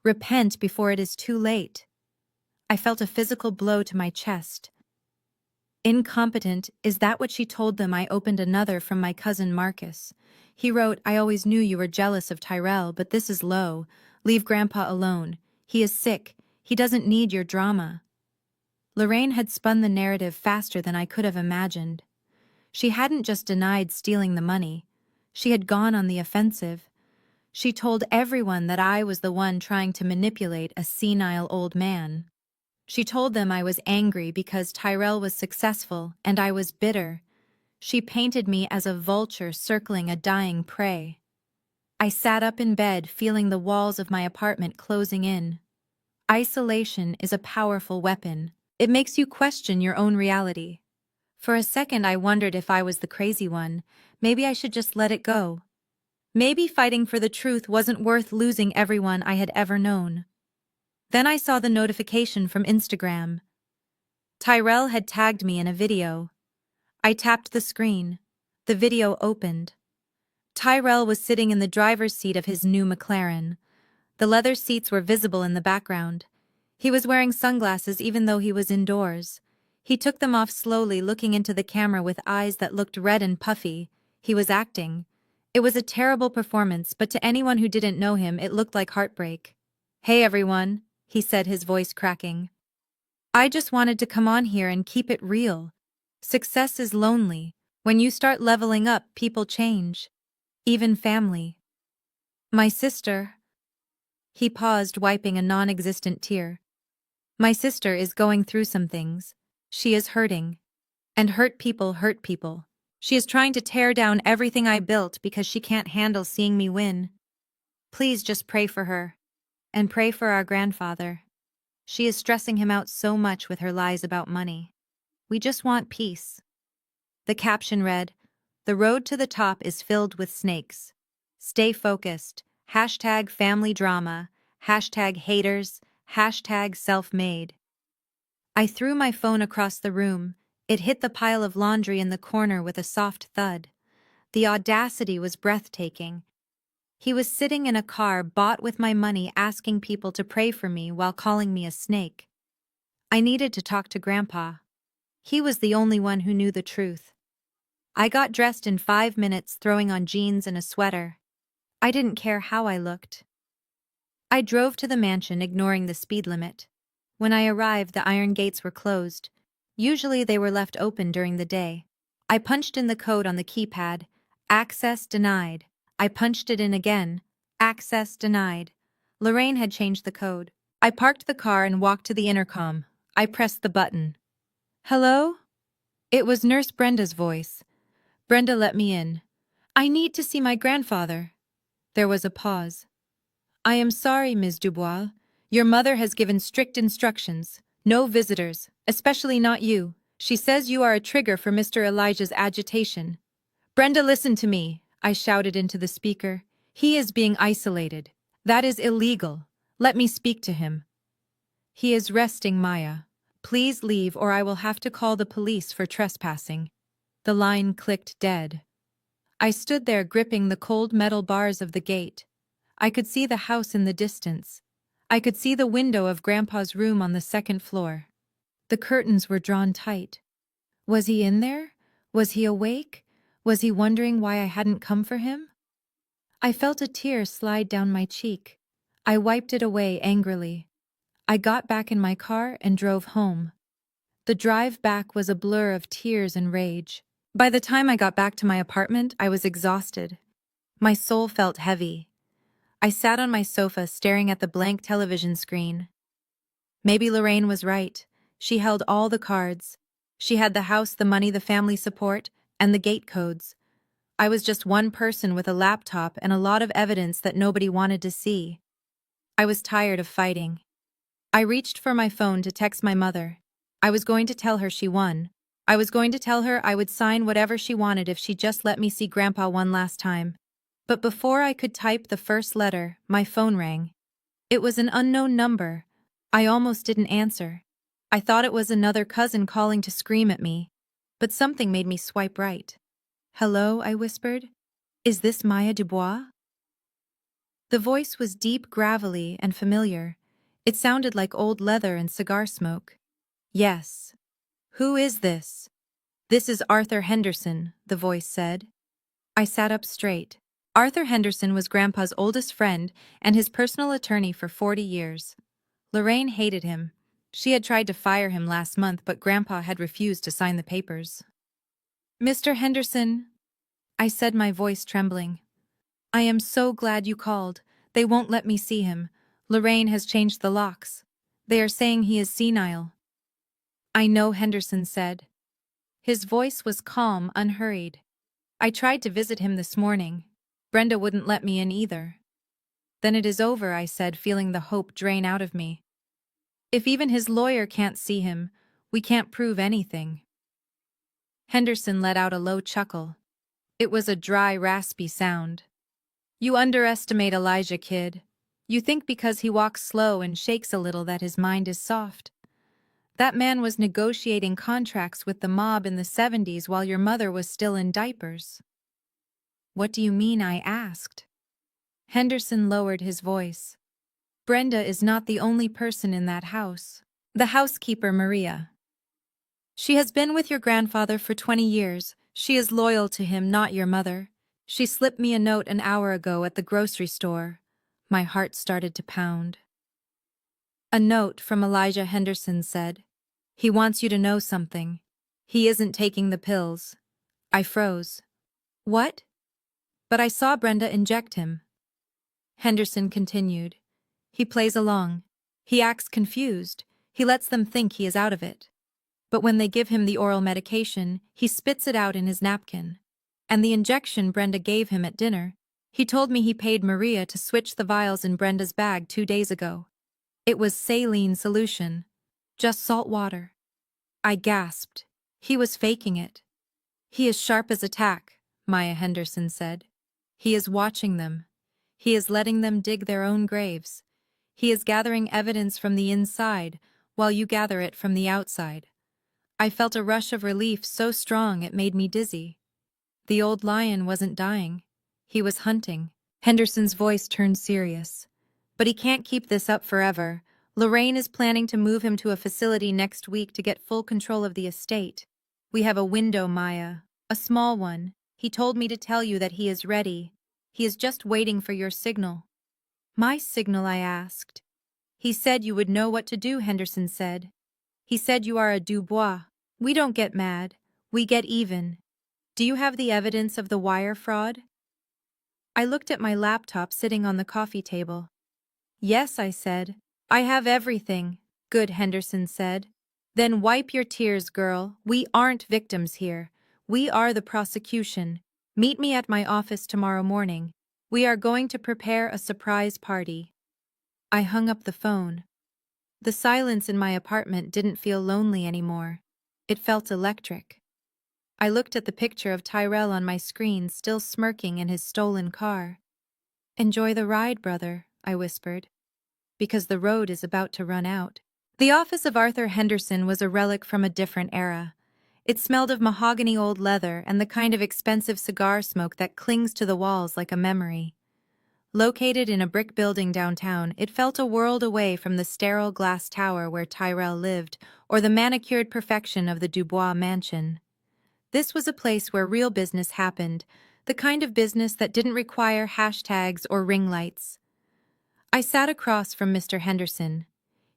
Repent before it is too late." I felt a physical blow to my chest. Incompetent, is that what she told them? I opened another from my cousin Marcus. He wrote, "I always knew you were jealous of Tyrell, but this is low. Leave Grandpa alone. He is sick. He doesn't need your drama." Lorraine had spun the narrative faster than I could have imagined. She hadn't just denied stealing the money. She had gone on the offensive. She told everyone that I was the one trying to manipulate a senile old man. She told them I was angry because Tyrell was successful and I was bitter. She painted me as a vulture circling a dying prey. I sat up in bed, feeling the walls of my apartment closing in. Isolation is a powerful weapon. It makes you question your own reality. For a second I wondered if I was the crazy one. Maybe I should just let it go. Maybe fighting for the truth wasn't worth losing everyone I had ever known. Then I saw the notification from Instagram. Tyrell had tagged me in a video. I tapped the screen. The video opened. Tyrell was sitting in the driver's seat of his new McLaren. The leather seats were visible in the background. He was wearing sunglasses even though he was indoors. He took them off slowly, looking into the camera with eyes that looked red and puffy. He was acting. It was a terrible performance, but to anyone who didn't know him, it looked like heartbreak. "Hey everyone," he said, his voice cracking. "I just wanted to come on here and keep it real. Success is lonely. When you start leveling up, people change. Even family. My sister..." He paused, wiping a non-existent tear. "My sister is going through some things. She is hurting. And hurt people hurt people. She is trying to tear down everything I built because she can't handle seeing me win. Please just pray for her. And pray for our grandfather. She is stressing him out so much with her lies about money. We just want peace." The caption read, "The road to the top is filled with snakes. Stay focused. #familydrama. #haters. #self-made." I threw my phone across the room. It hit the pile of laundry in the corner with a soft thud. The audacity was breathtaking. He was sitting in a car bought with my money, asking people to pray for me while calling me a snake. I needed to talk to Grandpa. He was the only one who knew the truth. I got dressed in 5 minutes, throwing on jeans and a sweater. I didn't care how I looked. I drove to the mansion, ignoring the speed limit. When I arrived, the iron gates were closed. Usually they were left open during the day. I punched in the code on the keypad. Access denied. I punched it in again. Access denied. Lorraine had changed the code. I parked the car and walked to the intercom. I pressed the button. "Hello?" It was Nurse Brenda's voice. "Brenda, let me in. I need to see my grandfather." There was a pause. "I am sorry, Ms. Dubois. Your mother has given strict instructions. No visitors, especially not you. She says you are a trigger for Mr. Elijah's agitation." "Brenda, listen to me," I shouted into the speaker. "He is being isolated. That is illegal. Let me speak to him." "He is resting, Maya. Please leave or I will have to call the police for trespassing. The line clicked dead. I stood there gripping the cold metal bars of the gate. I could see the house in the distance. I could see the window of Grandpa's room on the second floor. The curtains were drawn tight. Was he in there? Was he awake? Was he wondering why I hadn't come for him? I felt a tear slide down my cheek. I wiped it away angrily. I got back in my car and drove home. The drive back was a blur of tears and rage. By the time I got back to my apartment, I was exhausted. My soul felt heavy. I sat on my sofa staring at the blank television screen. Maybe Lorraine was right. She held all the cards. She had the house, the money, the family support, and the gate codes. I was just one person with a laptop and a lot of evidence that nobody wanted to see. I was tired of fighting. I reached for my phone to text my mother. I was going to tell her she won. I was going to tell her I would sign whatever she wanted if she just let me see Grandpa one last time. But before I could type the first letter, my phone rang. It was an unknown number. I almost didn't answer. I thought it was another cousin calling to scream at me. But something made me swipe right. "Hello," I whispered. "Is this Maya Dubois?" The voice was deep, gravelly, and familiar. It sounded like old leather and cigar smoke. "Yes." "Who is this?" "This is Arthur Henderson," the voice said. I sat up straight. Arthur Henderson was Grandpa's oldest friend and his personal attorney for 40 years. Lorraine hated him. She had tried to fire him last month, but Grandpa had refused to sign the papers. "Mr. Henderson," I said, my voice trembling. "I am so glad you called. They won't let me see him. Lorraine has changed the locks. They are saying he is senile." "I know," Henderson said. His voice was calm, unhurried. "I tried to visit him this morning. Brenda wouldn't let me in either." "Then it is over," I said, feeling the hope drain out of me. "If even his lawyer can't see him, we can't prove anything." Henderson let out a low chuckle. It was a dry, raspy sound. "You underestimate Elijah, kid. You think because he walks slow and shakes a little that his mind is soft. That man was negotiating contracts with the mob in the 70s while your mother was still in diapers." "What do you mean?" I asked. Henderson lowered his voice. "Brenda is not the only person in that house. The housekeeper, Maria. She has been with your grandfather for 20 years. She is loyal to him, not your mother. She slipped me a note an hour ago at the grocery store." My heart started to pound. "A note from Elijah," Henderson said. "He wants you to know something. He isn't taking the pills." I froze. "What?" "But I saw Brenda inject him." Henderson continued. "He plays along. He acts confused. He lets them think he is out of it. But when they give him the oral medication, he spits it out in his napkin. And the injection Brenda gave him at dinner, he told me he paid Maria to switch the vials in Brenda's bag 2 days ago. It was saline solution. Just salt water." I gasped. "He was faking it." "He is sharp as a tack," Maya Henderson said. "He is watching them. He is letting them dig their own graves. He is gathering evidence from the inside, while you gather it from the outside." I felt a rush of relief so strong it made me dizzy. The old lion wasn't dying. He was hunting. Henderson's voice turned serious. "But he can't keep this up forever. Lorraine is planning to move him to a facility next week to get full control of the estate. We have a window, Maya. A small one. He told me to tell you that he is ready. He is just waiting for your signal." "My signal?" I asked. "He said you would know what to do," Henderson said. "He said you are a Dubois. We don't get mad. We get even. Do you have the evidence of the wire fraud?" I looked at my laptop sitting on the coffee table. "Yes," I said. "I have everything." "Good," Henderson said. "Then wipe your tears, girl. We aren't victims here. We are the prosecution. Meet me at my office tomorrow morning. We are going to prepare a surprise party." I hung up the phone. The silence in my apartment didn't feel lonely anymore. It felt electric. I looked at the picture of Tyrell on my screen, still smirking in his stolen car. "Enjoy the ride, brother," I whispered, "because the road is about to run out." The office of Arthur Henderson was a relic from a different era. It smelled of mahogany old leather and the kind of expensive cigar smoke that clings to the walls like a memory. Located in a brick building downtown, it felt a world away from the sterile glass tower where Tyrell lived or the manicured perfection of the Dubois mansion. This was a place where real business happened, the kind of business that didn't require hashtags or ring lights. I sat across from Mr. Henderson.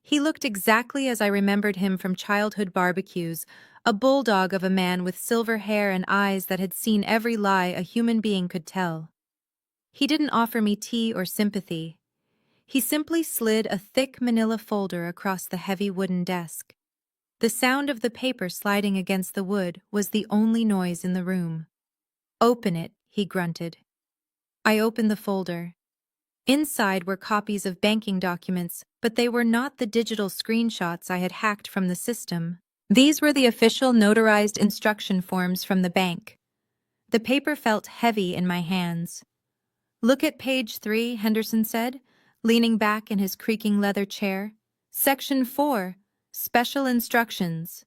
He looked exactly as I remembered him from childhood barbecues, a bulldog of a man with silver hair and eyes that had seen every lie a human being could tell. He didn't offer me tea or sympathy. He simply slid a thick manila folder across the heavy wooden desk. The sound of the paper sliding against the wood was the only noise in the room. "Open it," he grunted. I opened the folder. Inside were copies of banking documents, but they were not the digital screenshots I had hacked from the system. These were the official notarized instruction forms from the bank. The paper felt heavy in my hands. "Look at page 3, Henderson said, leaning back in his creaking leather chair. Section 4, Special Instructions."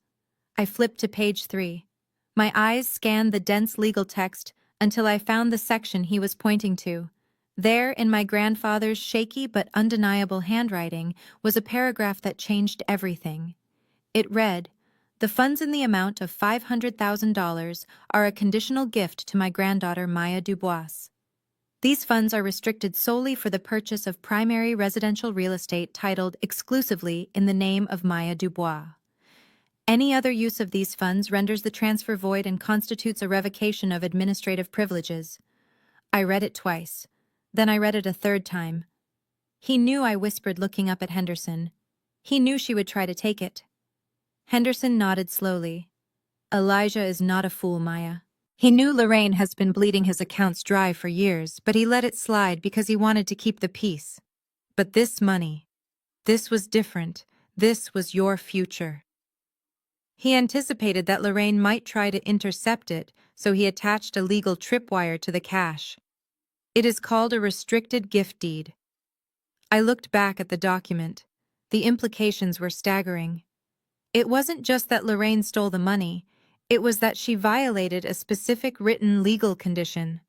I flipped to page 3. My eyes scanned the dense legal text until I found the section he was pointing to. There, in my grandfather's shaky but undeniable handwriting, was a paragraph that changed everything. It read, "The funds in the amount of $500,000 are a conditional gift to my granddaughter Maya Dubois. These funds are restricted solely for the purchase of primary residential real estate titled exclusively in the name of Maya Dubois. Any other use of these funds renders the transfer void and constitutes a revocation of administrative privileges." I read it twice. Then I read it a third time. He knew, I whispered, looking up at Henderson. He knew she would try to take it. Henderson nodded slowly. "Elijah is not a fool, Maya. He knew Lorraine has been bleeding his accounts dry for years, but he let it slide because he wanted to keep the peace. But this money, this was different. This was your future." He anticipated that Lorraine might try to intercept it, so he attached a legal tripwire to the cash. "It is called a restricted gift deed." I looked back at the document. The implications were staggering. It wasn't just that Lorraine stole the money, it was that she violated a specific written legal condition.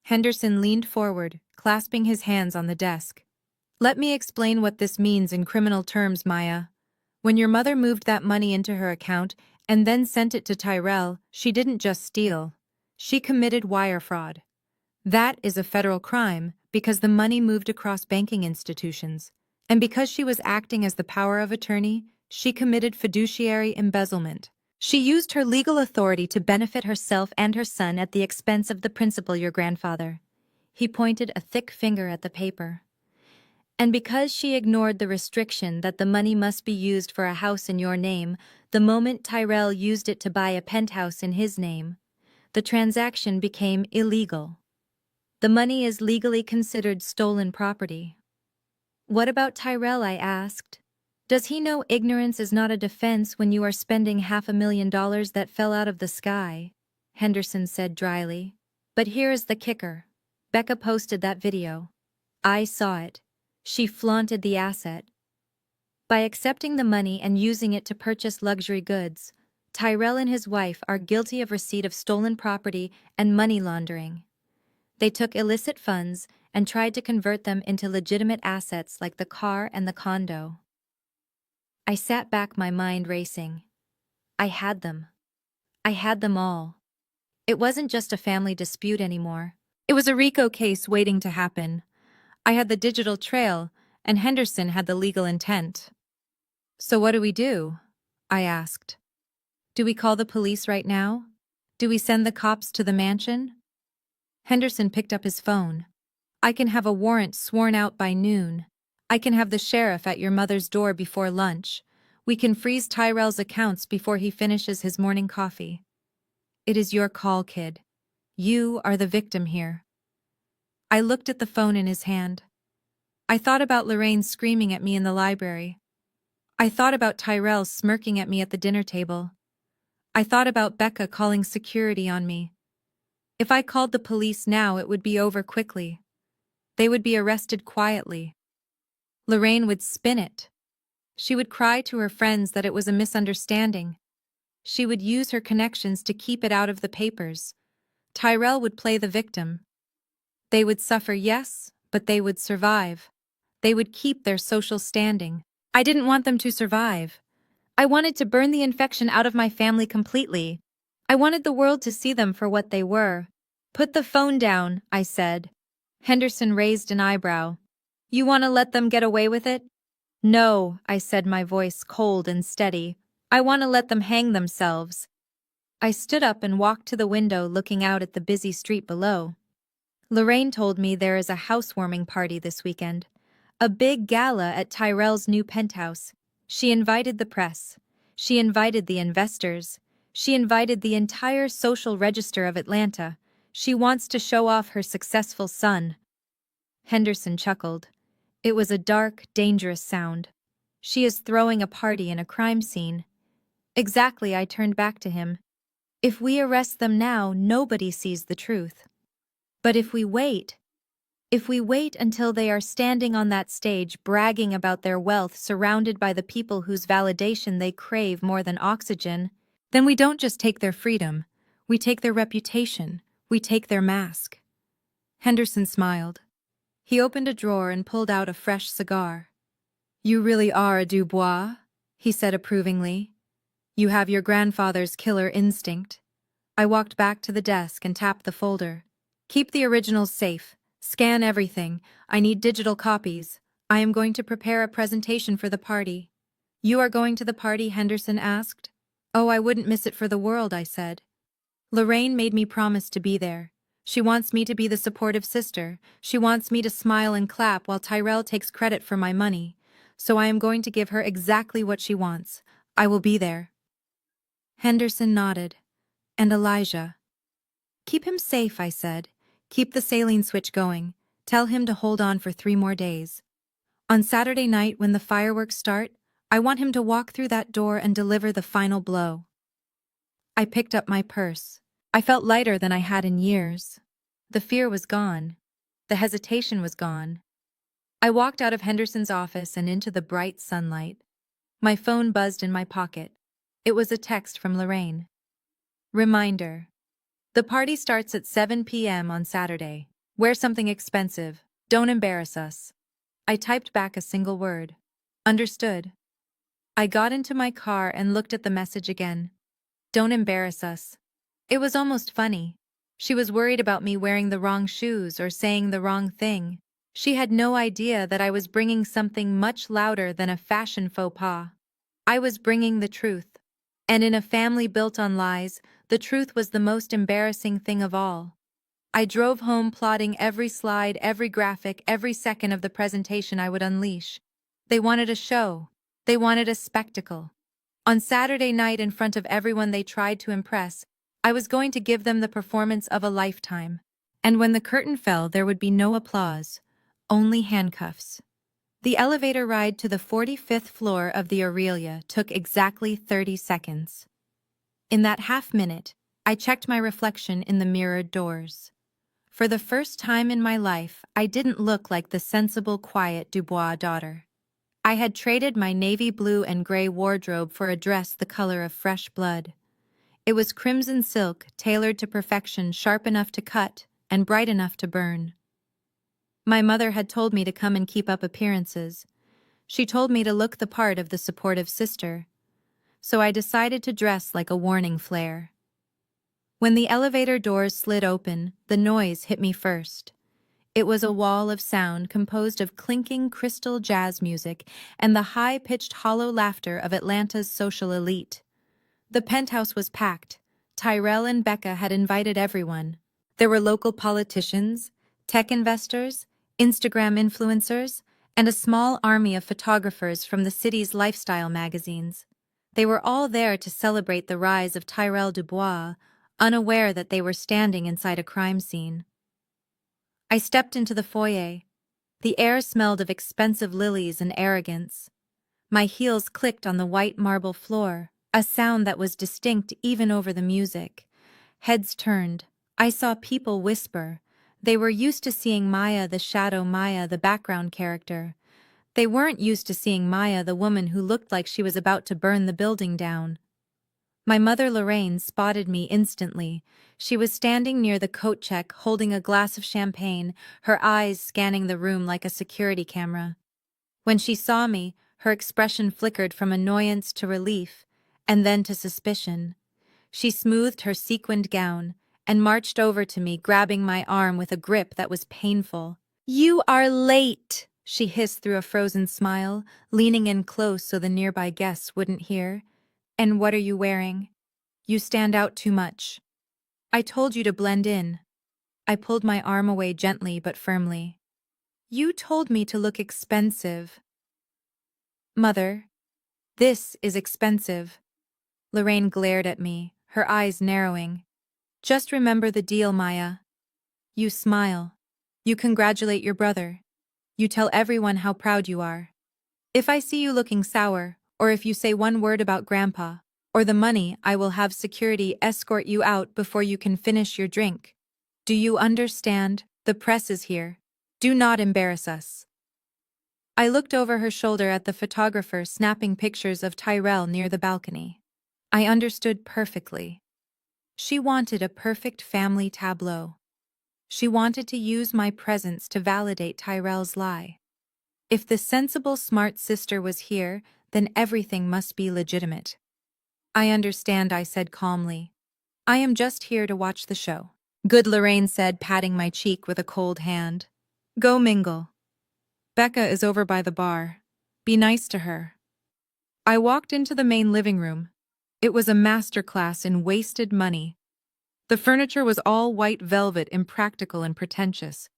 Henderson leaned forward, clasping his hands on the desk. "Let me explain what this means in criminal terms, Maya. When your mother moved that money into her account and then sent it to Tyrell, she didn't just steal. She committed wire fraud. That is a federal crime because the money moved across banking institutions. And because she was acting as the power of attorney, she committed fiduciary embezzlement. She used her legal authority to benefit herself and her son at the expense of the principal, your grandfather." He pointed a thick finger at the paper. "And because she ignored the restriction that the money must be used for a house in your name, the moment Tyrell used it to buy a penthouse in his name, the transaction became illegal. The money is legally considered stolen property." "What about Tyrell?" I asked. "Does he know ignorance is not a defense when you are spending $500,000 that fell out of the sky?" Henderson said dryly. "But here is the kicker. Becca posted that video. I saw it. She flaunted the asset. By accepting the money and using it to purchase luxury goods, Tyrell and his wife are guilty of receipt of stolen property and money laundering. They took illicit funds and tried to convert them into legitimate assets like the car and the condo." I sat back, my mind racing. I had them. I had them all. It wasn't just a family dispute anymore. It was a RICO case waiting to happen. I had the digital trail, and Henderson had the legal intent. "So what do we do?" I asked. "Do we call the police right now? Do we send the cops to the mansion?" Henderson picked up his phone. "I can have a warrant sworn out by noon. I can have the sheriff at your mother's door before lunch. We can freeze Tyrell's accounts before he finishes his morning coffee. It is your call, kid. You are the victim here." I looked at the phone in his hand. I thought about Lorraine screaming at me in the library. I thought about Tyrell smirking at me at the dinner table. I thought about Becca calling security on me. If I called the police now, it would be over quickly. They would be arrested quietly. Lorraine would spin it. She would cry to her friends that it was a misunderstanding. She would use her connections to keep it out of the papers. Tyrell would play the victim. They would suffer, yes, but they would survive. They would keep their social standing. I didn't want them to survive. I wanted to burn the infection out of my family completely. I wanted the world to see them for what they were. Put the phone down, I said. Henderson raised an eyebrow. You want to let them get away with it? No, I said, my voice cold and steady. I want to let them hang themselves. I stood up and walked to the window looking out at the busy street below. Lorraine told me there is a housewarming party this weekend. A big gala at Tyrell's new penthouse. She invited the press. She invited the investors. She invited the entire social register of Atlanta. She wants to show off her successful son. Henderson chuckled. It was a dark, dangerous sound. She is throwing a party in a crime scene. Exactly, I turned back to him. If we arrest them now, nobody sees the truth. But if we wait until they are standing on that stage bragging about their wealth surrounded by the people whose validation they crave more than oxygen, then we don't just take their freedom, we take their reputation, we take their mask. Henderson smiled. He opened a drawer and pulled out a fresh cigar. You really are a Dubois, he said approvingly. You have your grandfather's killer instinct. I walked back to the desk and tapped the folder. Keep the originals safe. Scan everything. I need digital copies. I am going to prepare a presentation for the party. You are going to the party? Henderson asked. Oh, I wouldn't miss it for the world, I said. Lorraine made me promise to be there. She wants me to be the supportive sister. She wants me to smile and clap while Tyrell takes credit for my money. So I am going to give her exactly what she wants. I will be there. Henderson nodded. And Elijah? Keep him safe, I said. Keep the saline switch going. Tell him to hold on for 3 more days. On Saturday night, when the fireworks start, I want him to walk through that door and deliver the final blow. I picked up my purse. I felt lighter than I had in years. The fear was gone. The hesitation was gone. I walked out of Henderson's office and into the bright sunlight. My phone buzzed in my pocket. It was a text from Lorraine. Reminder. The party starts at 7 p.m. on Saturday. Wear something expensive. Don't embarrass us. I typed back a single word. Understood. I got into my car and looked at the message again. Don't embarrass us. It was almost funny. She was worried about me wearing the wrong shoes or saying the wrong thing. She had no idea that I was bringing something much louder than a fashion faux pas. I was bringing the truth. And in a family built on lies, the truth was the most embarrassing thing of all. I drove home plotting every slide, every graphic, every second of the presentation I would unleash. They wanted a show. They wanted a spectacle. On Saturday night, in front of everyone they tried to impress, I was going to give them the performance of a lifetime. And when the curtain fell, there would be no applause, only handcuffs. The elevator ride to the 45th floor of the Aurelia took exactly 30 seconds. In that half-minute, I checked my reflection in the mirrored doors. For the first time in my life, I didn't look like the sensible, quiet Dubois daughter. I had traded my navy blue and gray wardrobe for a dress the color of fresh blood. It was crimson silk, tailored to perfection, sharp enough to cut and bright enough to burn. My mother had told me to come and keep up appearances. She told me to look the part of the supportive sister. So I decided to dress like a warning flare. When the elevator doors slid open, the noise hit me first. It was a wall of sound composed of clinking crystal jazz music and the high-pitched hollow laughter of Atlanta's social elite. The penthouse was packed. Tyrell and Becca had invited everyone. There were local politicians, tech investors, Instagram influencers, and a small army of photographers from the city's lifestyle magazines. They were all there to celebrate the rise of Tyrell Dubois, unaware that they were standing inside a crime scene. I stepped into the foyer. The air smelled of expensive lilies and arrogance. My heels clicked on the white marble floor, a sound that was distinct even over the music. Heads turned. I saw people whisper. They were used to seeing Maya, the shadow Maya, the background character. They weren't used to seeing Maya, the woman who looked like she was about to burn the building down. My mother Lorraine spotted me instantly. She was standing near the coat check holding a glass of champagne, her eyes scanning the room like a security camera. When she saw me, her expression flickered from annoyance to relief, and then to suspicion. She smoothed her sequined gown and marched over to me, grabbing my arm with a grip that was painful. "You are late," she hissed through a frozen smile, leaning in close so the nearby guests wouldn't hear. "And what are you wearing? You stand out too much. I told you to blend in." I pulled my arm away gently but firmly. "You told me to look expensive." "Mother, this is expensive." Lorraine glared at me, her eyes narrowing. "Just remember the deal, Maya. You smile. You congratulate your brother. You tell everyone how proud you are. If I see you looking sour, or if you say one word about Grandpa, or the money, I will have security escort you out before you can finish your drink. Do you understand? The press is here. Do not embarrass us." I looked over her shoulder at the photographer snapping pictures of Tyrell near the balcony. I understood perfectly. She wanted a perfect family tableau. She wanted to use my presence to validate Tyrell's lie. If the sensible, smart sister was here, then everything must be legitimate. "I understand," I said calmly. "I am just here to watch the show." "Good," Lorraine said, patting my cheek with a cold hand. "Go mingle. Becca is over by the bar. Be nice to her." I walked into the main living room. It was a masterclass in wasted money. The furniture was all white velvet, impractical and pretentious.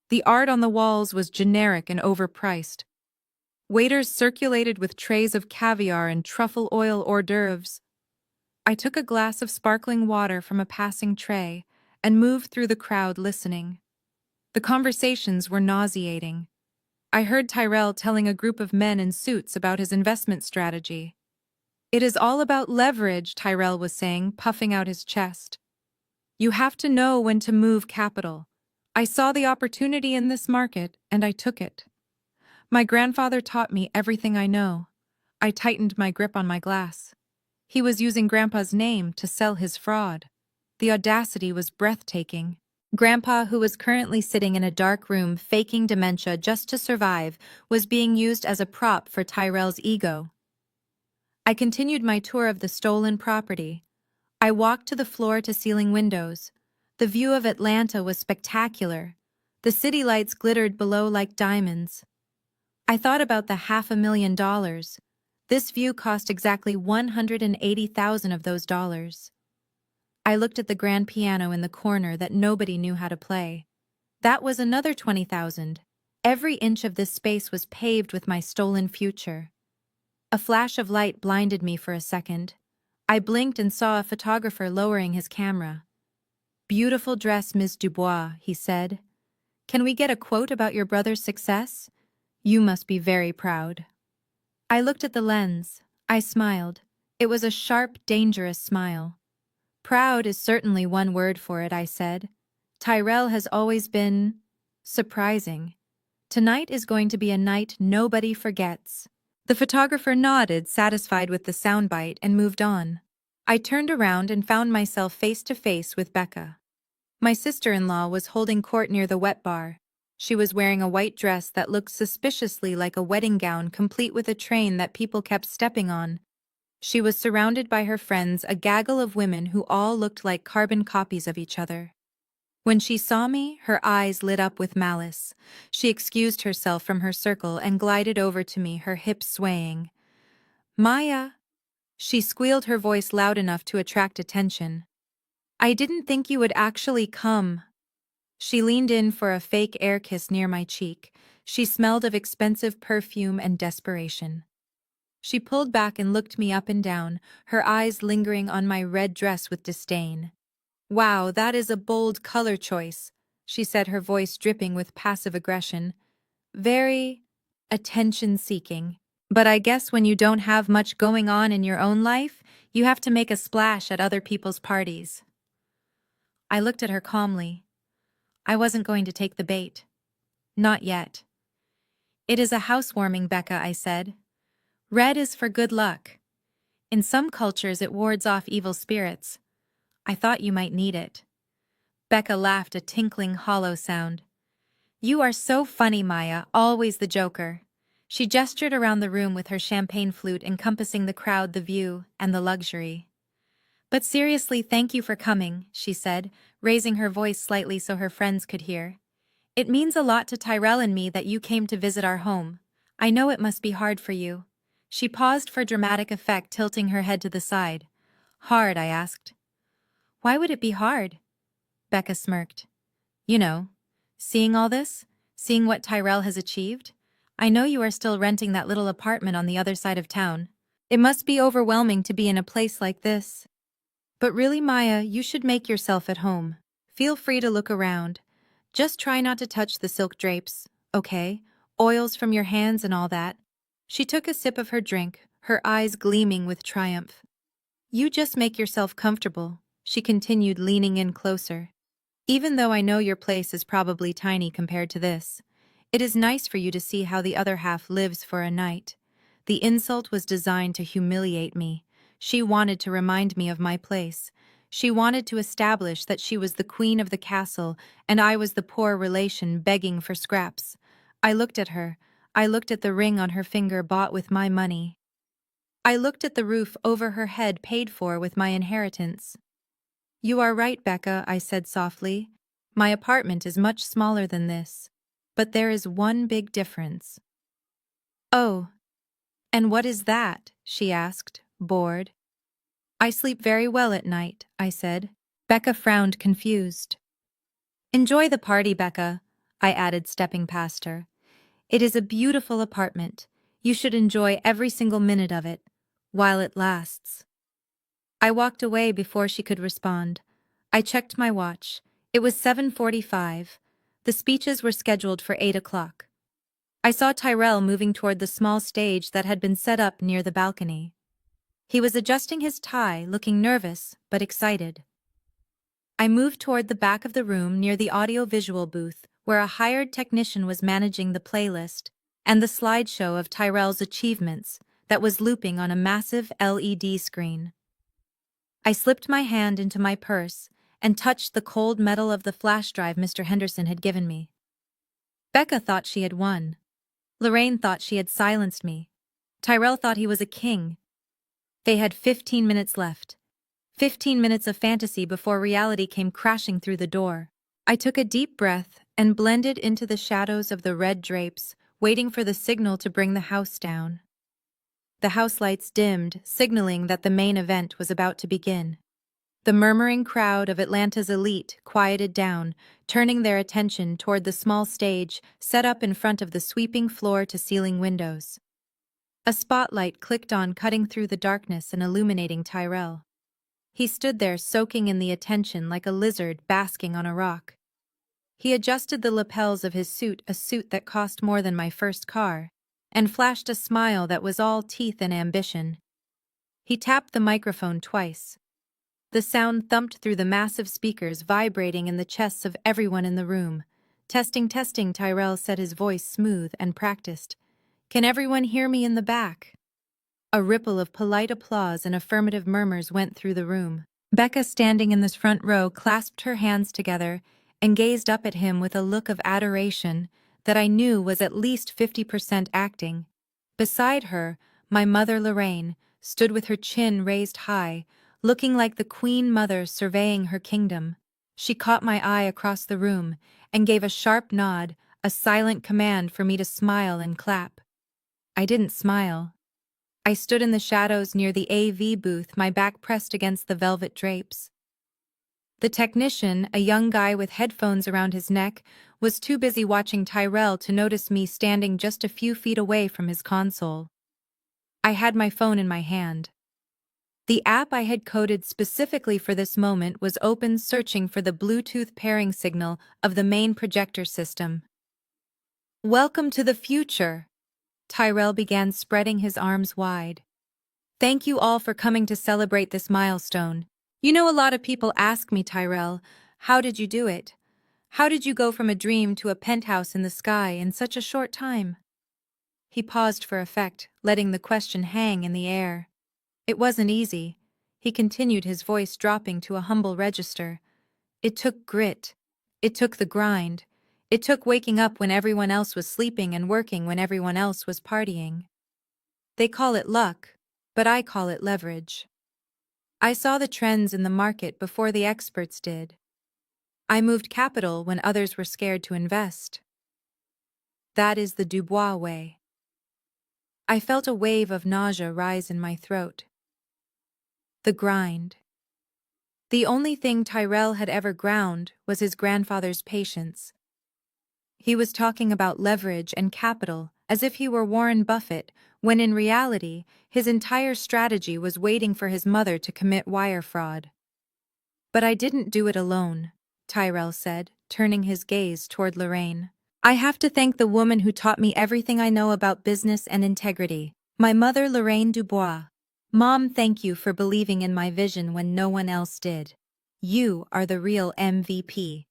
The art on the walls was generic and overpriced. Waiters circulated with trays of caviar and truffle oil hors d'oeuvres. I took a glass of sparkling water from a passing tray and moved through the crowd listening. The conversations were nauseating. I heard Tyrell telling a group of men in suits about his investment strategy. "It is all about leverage," Tyrell was saying, puffing out his chest. "You have to know when to move capital. I saw the opportunity in this market, and I took it. My grandfather taught me everything I know." I tightened my grip on my glass. He was using Grandpa's name to sell his fraud. The audacity was breathtaking. Grandpa, who was currently sitting in a dark room faking dementia just to survive, was being used as a prop for Tyrell's ego. I continued my tour of the stolen property. I walked to the floor-to-ceiling windows. The view of Atlanta was spectacular. The city lights glittered below like diamonds. I thought about the $500,000. This view cost exactly $180,000 of those dollars. I looked at the grand piano in the corner that nobody knew how to play. That was another $20,000. Every inch of this space was paved with my stolen future. A flash of light blinded me for a second. I blinked and saw a photographer lowering his camera. "Beautiful dress, Miss Dubois," he said. "Can we get a quote about your brother's success? You must be very proud." I looked at the lens. I smiled. It was a sharp, dangerous smile. "Proud is certainly one word for it," I said. "Tyrell has always been surprising. Tonight is going to be a night nobody forgets." The photographer nodded, satisfied with the soundbite, and moved on. I turned around and found myself face to face with Becca. My sister-in-law was holding court near the wet bar. She was wearing a white dress that looked suspiciously like a wedding gown, complete with a train that people kept stepping on. She was surrounded by her friends, a gaggle of women who all looked like carbon copies of each other. When she saw me, her eyes lit up with malice. She excused herself from her circle and glided over to me, her hips swaying. "Maya!" She squealed, her voice loud enough to attract attention. "I didn't think you would actually come." She leaned in for a fake air kiss near my cheek. She smelled of expensive perfume and desperation. She pulled back and looked me up and down, her eyes lingering on my red dress with disdain. "Wow, that is a bold color choice," she said, her voice dripping with passive aggression. "Very attention-seeking. But I guess when you don't have much going on in your own life, you have to make a splash at other people's parties." I looked at her calmly. I wasn't going to take the bait. Not yet. It is a housewarming, Becca, I said. Red is for good luck. In some cultures it wards off evil spirits. I thought you might need it. Becca laughed a tinkling, hollow sound. You are so funny, Maya, always the joker. She gestured around the room with her champagne flute encompassing the crowd, the view, and the luxury. But seriously, thank you for coming, she said, raising her voice slightly so her friends could hear. It means a lot to Tyrell and me that you came to visit our home. I know it must be hard for you. She paused for dramatic effect, tilting her head to the side. Hard, I asked. Why would it be hard? Becca smirked. You know, seeing all this, seeing what Tyrell has achieved. I know you are still renting that little apartment on the other side of town. It must be overwhelming to be in a place like this. But really, Maya, you should make yourself at home. Feel free to look around. Just try not to touch the silk drapes, okay? Oils from your hands and all that. She took a sip of her drink, her eyes gleaming with triumph. You just make yourself comfortable, she continued, leaning in closer. Even though I know your place is probably tiny compared to this, it is nice for you to see how the other half lives for a night. The insult was designed to humiliate me. She wanted to remind me of my place. She wanted to establish that she was the queen of the castle and I was the poor relation begging for scraps. I looked at her. I looked at the ring on her finger bought with my money. I looked at the roof over her head paid for with my inheritance. You are right, Becca, I said softly. My apartment is much smaller than this. But there is one big difference. Oh, and what is that? She asked, bored. I sleep very well at night, I said. Becca frowned, confused. Enjoy the party, Becca, I added, stepping past her. It is a beautiful apartment. You should enjoy every single minute of it, while it lasts. I walked away before she could respond. I checked my watch. It was 7:45. The speeches were scheduled for 8 o'clock. I saw Tyrell moving toward the small stage that had been set up near the balcony. He was adjusting his tie, looking nervous but excited. I moved toward the back of the room near the audio-visual booth, where a hired technician was managing the playlist and the slideshow of Tyrell's achievements that was looping on a massive LED screen. I slipped my hand into my purse and touched the cold metal of the flash drive Mr. Henderson had given me. Becca thought she had won. Lorraine thought she had silenced me. Tyrell thought he was a king. They had 15 minutes left. 15 minutes of fantasy before reality came crashing through the door. I took a deep breath and blended into the shadows of the red drapes, waiting for the signal to bring the house down. The house lights dimmed, signaling that the main event was about to begin. The murmuring crowd of Atlanta's elite quieted down, turning their attention toward the small stage set up in front of the sweeping floor-to-ceiling windows. A spotlight clicked on, cutting through the darkness and illuminating Tyrell. He stood there soaking in the attention like a lizard basking on a rock. He adjusted the lapels of his suit, a suit that cost more than my first car, and flashed a smile that was all teeth and ambition. He tapped the microphone twice. The sound thumped through the massive speakers, vibrating in the chests of everyone in the room. Testing, testing, Tyrell said, his voice smooth and practiced. Can everyone hear me in the back? A ripple of polite applause and affirmative murmurs went through the room. Becca, standing in this front row, clasped her hands together and gazed up at him with a look of adoration that I knew was at least 50% acting. Beside her, my mother Lorraine stood with her chin raised high, looking like the Queen Mother surveying her kingdom. She caught my eye across the room and gave a sharp nod, a silent command for me to smile and clap. I didn't smile. I stood in the shadows near the AV booth, my back pressed against the velvet drapes. The technician, a young guy with headphones around his neck, was too busy watching Tyrell to notice me standing just a few feet away from his console. I had my phone in my hand. The app I had coded specifically for this moment was open, searching for the Bluetooth pairing signal of the main projector system. Welcome to the future, Tyrell began, spreading his arms wide. Thank you all for coming to celebrate this milestone. You know, a lot of people ask me, Tyrell, how did you do it? How did you go from a dream to a penthouse in the sky in such a short time? He paused for effect, letting the question hang in the air. It wasn't easy. He continued, his voice dropping to a humble register. It took grit. It took the grind. It took waking up when everyone else was sleeping and working when everyone else was partying. They call it luck, but I call it leverage. I saw the trends in the market before the experts did. I moved capital when others were scared to invest. That is the Dubois way. I felt a wave of nausea rise in my throat. The grind. The only thing Tyrell had ever ground was his grandfather's patience. He was talking about leverage and capital as if he were Warren Buffett, when in reality, his entire strategy was waiting for his mother to commit wire fraud. But I didn't do it alone, Tyrell said, turning his gaze toward Lorraine. I have to thank the woman who taught me everything I know about business and integrity, my mother, Lorraine Dubois. Mom, thank you for believing in my vision when no one else did. You are the real MVP.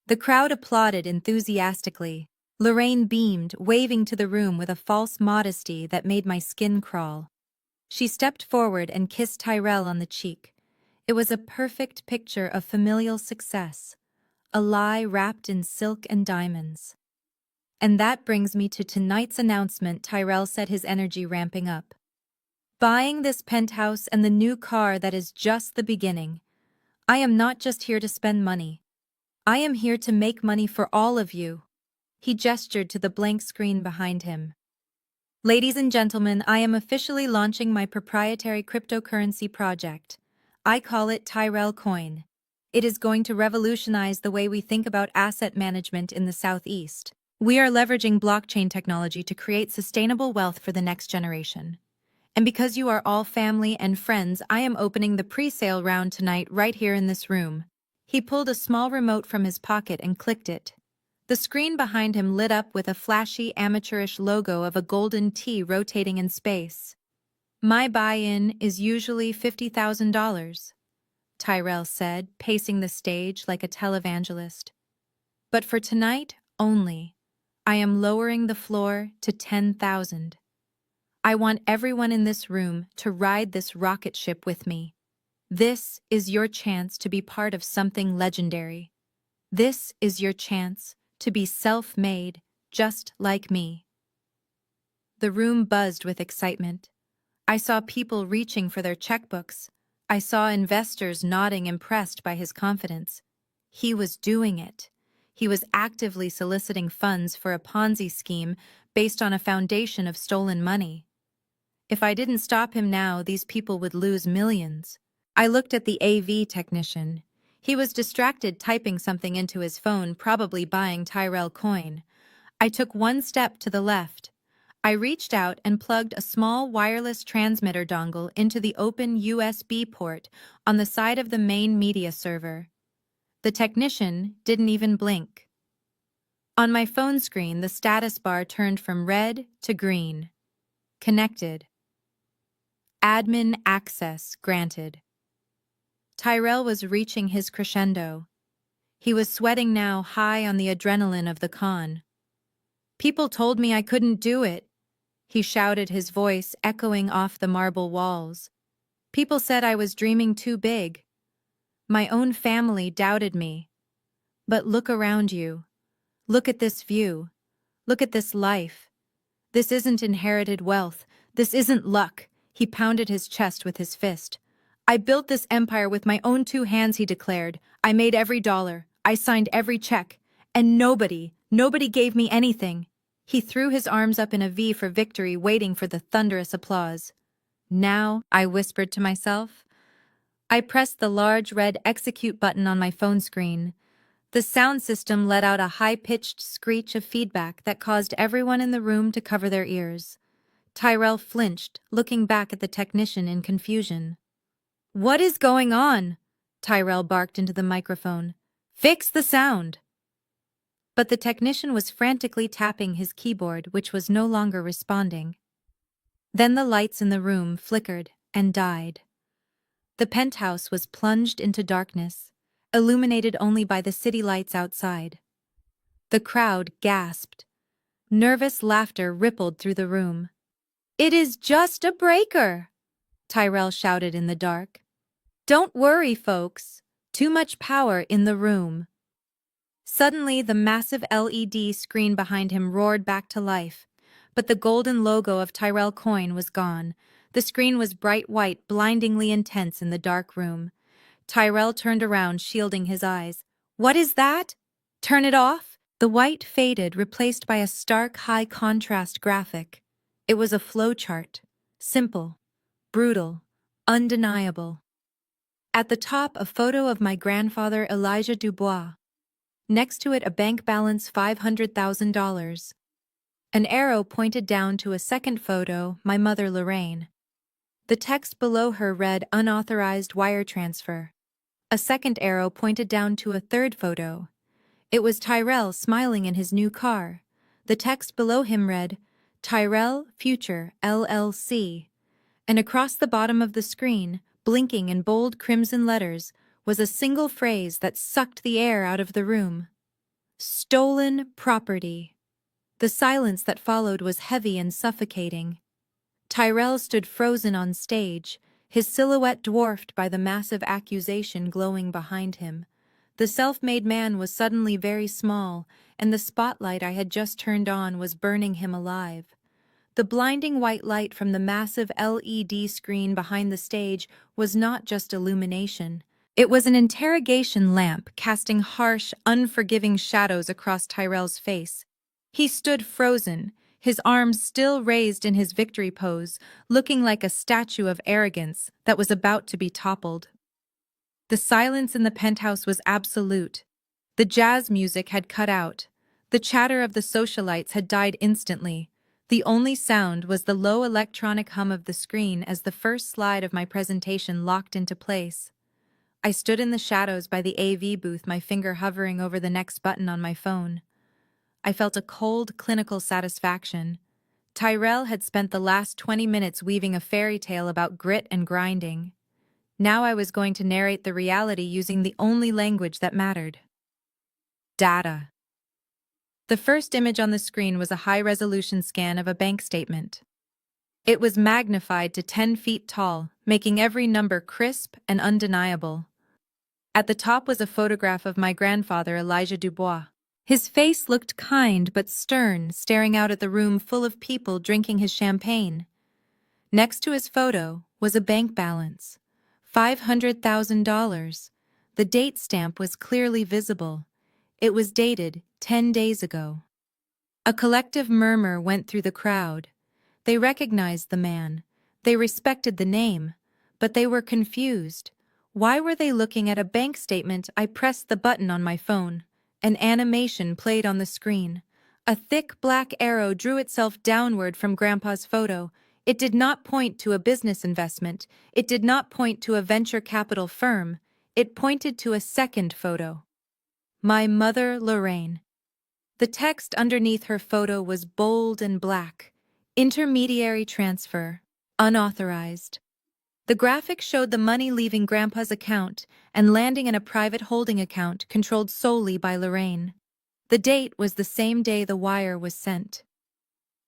The crowd applauded enthusiastically. Lorraine beamed, waving to the room with a false modesty that made my skin crawl. She stepped forward and kissed Tyrell on the cheek. It was a perfect picture of familial success, a lie wrapped in silk and diamonds. And that brings me to tonight's announcement. Tyrell said, his energy ramping up. Buying this penthouse and the new car, that is just the beginning. I am not just here to spend money. I am here to make money for all of you. He gestured to the blank screen behind him. Ladies and gentlemen, I am officially launching my proprietary cryptocurrency project. I call it Tyrell Coin. It is going to revolutionize the way we think about asset management in the Southeast. We are leveraging blockchain technology to create sustainable wealth for the next generation. And because you are all family and friends, I am opening the pre-sale round tonight right here in this room. He pulled a small remote from his pocket and clicked it. The screen behind him lit up with a flashy, amateurish logo of a golden T rotating in space. My buy-in is usually $50,000, Tyrell said, pacing the stage like a televangelist. But for tonight only, I am lowering the floor to 10,000. I want everyone in this room to ride this rocket ship with me. This is your chance to be part of something legendary. This is your chance to be self-made, just like me. The room buzzed with excitement. I saw people reaching for their checkbooks. I saw investors nodding, impressed by his confidence. He was doing it. He was actively soliciting funds for a Ponzi scheme based on a foundation of stolen money. If I didn't stop him now, these people would lose millions. I looked at the AV technician. He was distracted typing something into his phone, probably buying Tyrell Coin. I took one step to the left. I reached out and plugged a small wireless transmitter dongle into the open USB port on the side of the main media server. The technician didn't even blink. On my phone screen, the status bar turned from red to green. Connected. Admin access granted. Tyrell was reaching his crescendo. He was sweating now, high on the adrenaline of the con. People told me I couldn't do it, he shouted, his voice echoing off the marble walls. People said I was dreaming too big. My own family doubted me. But look around you. Look at this view. Look at this life. This isn't inherited wealth. This isn't luck. He pounded his chest with his fist. I built this empire with my own 2 hands, he declared. I made every dollar. I signed every check. And nobody gave me anything. He threw his arms up in a V for victory, waiting for the thunderous applause. Now, I whispered to myself. I pressed the large red execute button on my phone screen. The sound system let out a high-pitched screech of feedback that caused everyone in the room to cover their ears. Tyrell flinched, looking back at the technician in confusion. What is going on? Tyrell barked into the microphone. Fix the sound! But the technician was frantically tapping his keyboard, which was no longer responding. Then the lights in the room flickered and died. The penthouse was plunged into darkness, illuminated only by the city lights outside. The crowd gasped. Nervous laughter rippled through the room. "It is just a breaker," Tyrell shouted in the dark. "Don't worry, folks. Too much power in the room." Suddenly, the massive LED screen behind him roared back to life, but the golden logo of Tyrell Coin was gone. The screen was bright white, blindingly intense in the dark room. Tyrell turned around, shielding his eyes. "What is that? Turn it off?" The white faded, replaced by a stark, high-contrast graphic. It was a flowchart. Simple, brutal, undeniable. At the top, a photo of my grandfather Elijah Dubois. Next to it, a bank balance $500,000. An arrow pointed down to a second photo, my mother Lorraine. The text below her read unauthorized wire transfer. A second arrow pointed down to a third photo. It was Tyrell smiling in his new car. The text below him read, Tyrell Future LLC. And across the bottom of the screen, blinking in bold crimson letters, was a single phrase that sucked the air out of the room. Stolen property. The silence that followed was heavy and suffocating. Tyrell stood frozen on stage, his silhouette dwarfed by the massive accusation glowing behind him. The self-made man was suddenly very small, and the spotlight I had just turned on was burning him alive. The blinding white light from the massive LED screen behind the stage was not just illumination. It was an interrogation lamp casting harsh, unforgiving shadows across Tyrell's face. He stood frozen, his arms still raised in his victory pose, looking like a statue of arrogance that was about to be toppled. The silence in the penthouse was absolute. The jazz music had cut out. The chatter of the socialites had died instantly. The only sound was the low electronic hum of the screen as the first slide of my presentation locked into place. I stood in the shadows by the AV booth, my finger hovering over the next button on my phone. I felt a cold, clinical satisfaction. Tyrell had spent the last 20 minutes weaving a fairy tale about grit and grinding. Now I was going to narrate the reality using the only language that mattered. Data. The first image on the screen was a high-resolution scan of a bank statement. It was magnified to 10 feet tall, making every number crisp and undeniable. At the top was a photograph of my grandfather Elijah Dubois. His face looked kind but stern, staring out at the room full of people drinking his champagne. Next to his photo was a bank balance. $500,000. The date stamp was clearly visible. It was dated 10 days ago. A collective murmur went through the crowd. They recognized the man. They respected the name. But they were confused. Why were they looking at a bank statement? I pressed the button on my phone. An animation played on the screen. A thick black arrow drew itself downward from Grandpa's photo. It did not point to a business investment. It did not point to a venture capital firm. It pointed to a second photo. My mother, Lorraine. The text underneath her photo was bold and black. Intermediary transfer. Unauthorized. The graphic showed the money leaving Grandpa's account and landing in a private holding account controlled solely by Lorraine. The date was the same day the wire was sent.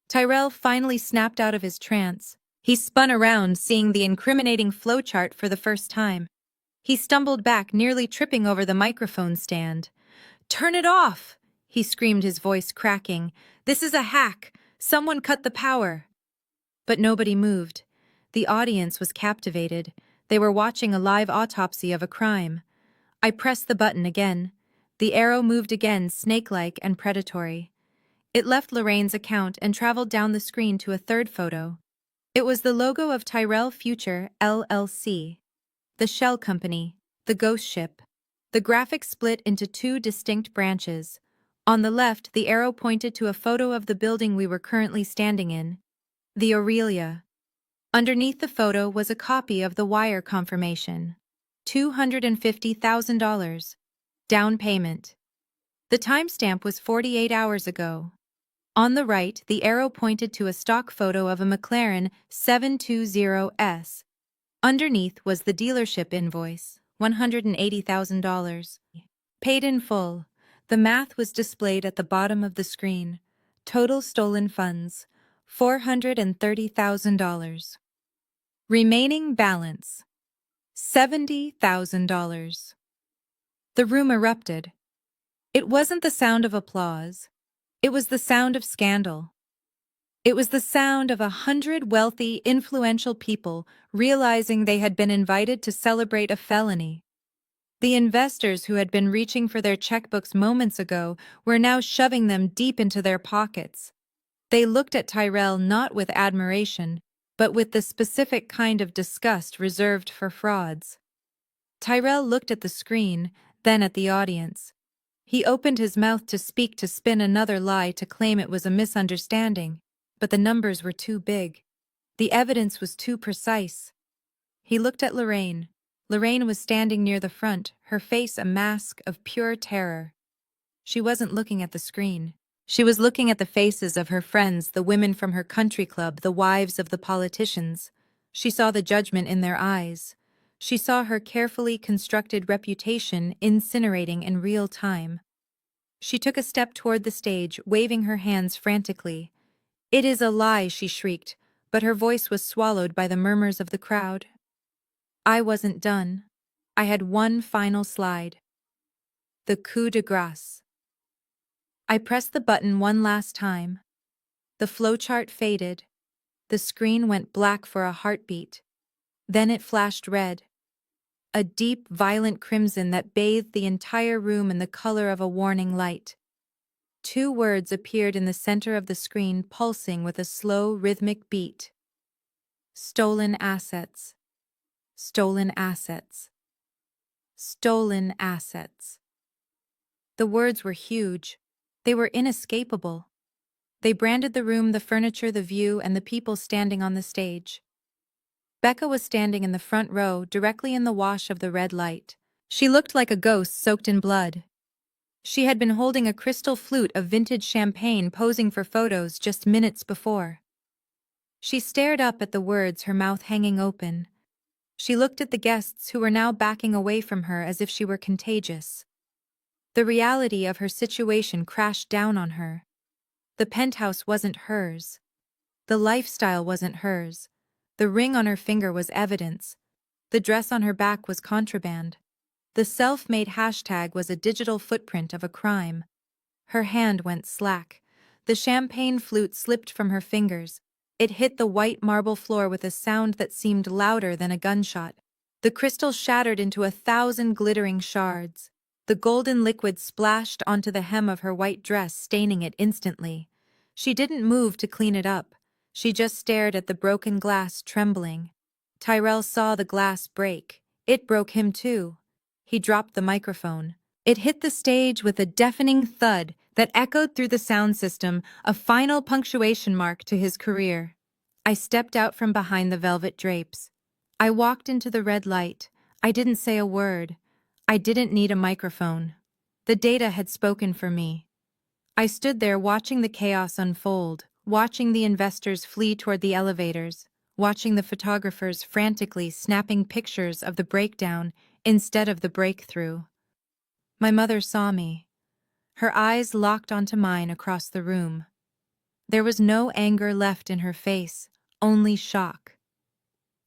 Tyrell finally snapped out of his trance. He spun around, seeing the incriminating flowchart for the first time. He stumbled back, nearly tripping over the microphone stand. "Turn it off!" he screamed, his voice cracking. "This is a hack! Someone cut the power!" But nobody moved. The audience was captivated. They were watching a live autopsy of a crime. I pressed the button again. The arrow moved again, snake-like and predatory. It left Lorraine's account and traveled down the screen to a third photo. It was the logo of Tyrell Future LLC, the shell company, the ghost ship. The graphic split into two distinct branches. On the left, the arrow pointed to a photo of the building we were currently standing in, the Aurelia. Underneath the photo was a copy of the wire confirmation. $250,000. Down payment. The timestamp was 48 hours ago. On the right, the arrow pointed to a stock photo of a McLaren 720S. Underneath was the dealership invoice, $180,000. Paid in full. The math was displayed at the bottom of the screen. Total stolen funds, $430,000. Remaining balance, $70,000. The room erupted. It wasn't the sound of applause. It was the sound of scandal. It was the sound of 100 wealthy, influential people realizing they had been invited to celebrate a felony. The investors who had been reaching for their checkbooks moments ago were now shoving them deep into their pockets. They looked at Tyrell not with admiration, but with the specific kind of disgust reserved for frauds. Tyrell looked at the screen, then at the audience. He opened his mouth to speak, to spin another lie, to claim it was a misunderstanding, but the numbers were too big. The evidence was too precise. He looked at Lorraine. Lorraine was standing near the front, her face a mask of pure terror. She wasn't looking at the screen. She was looking at the faces of her friends, the women from her country club, the wives of the politicians. She saw the judgment in their eyes. She saw her carefully constructed reputation incinerating in real time. She took a step toward the stage, waving her hands frantically. "It is a lie," she shrieked, but her voice was swallowed by the murmurs of the crowd. I wasn't done. I had one final slide. The coup de grace. I pressed the button one last time. The flowchart faded. The screen went black for a heartbeat. Then it flashed red. A deep, violent crimson that bathed the entire room in the color of a warning light. Two words appeared in the center of the screen, pulsing with a slow, rhythmic beat. Stolen assets. Stolen assets. Stolen assets. The words were huge. They were inescapable. They branded the room, the furniture, the view, and the people standing on the stage. Becca was standing in the front row, directly in the wash of the red light. She looked like a ghost soaked in blood. She had been holding a crystal flute of vintage champagne, posing for photos just minutes before. She stared up at the words, her mouth hanging open. She looked at the guests who were now backing away from her as if she were contagious. The reality of her situation crashed down on her. The penthouse wasn't hers. The lifestyle wasn't hers. The ring on her finger was evidence. The dress on her back was contraband. The self-made hashtag was a digital footprint of a crime. Her hand went slack. The champagne flute slipped from her fingers. It hit the white marble floor with a sound that seemed louder than a gunshot. The crystal shattered into 1,000 glittering shards. The golden liquid splashed onto the hem of her white dress, staining it instantly. She didn't move to clean it up. She just stared at the broken glass, trembling. Tyrell saw the glass break. It broke him too. He dropped the microphone. It hit the stage with a deafening thud that echoed through the sound system, a final punctuation mark to his career. I stepped out from behind the velvet drapes. I walked into the red light. I didn't say a word. I didn't need a microphone. The data had spoken for me. I stood there watching the chaos unfold, watching the investors flee toward the elevators, watching the photographers frantically snapping pictures of the breakdown instead of the breakthrough. My mother saw me. Her eyes locked onto mine across the room. There was no anger left in her face, only shock.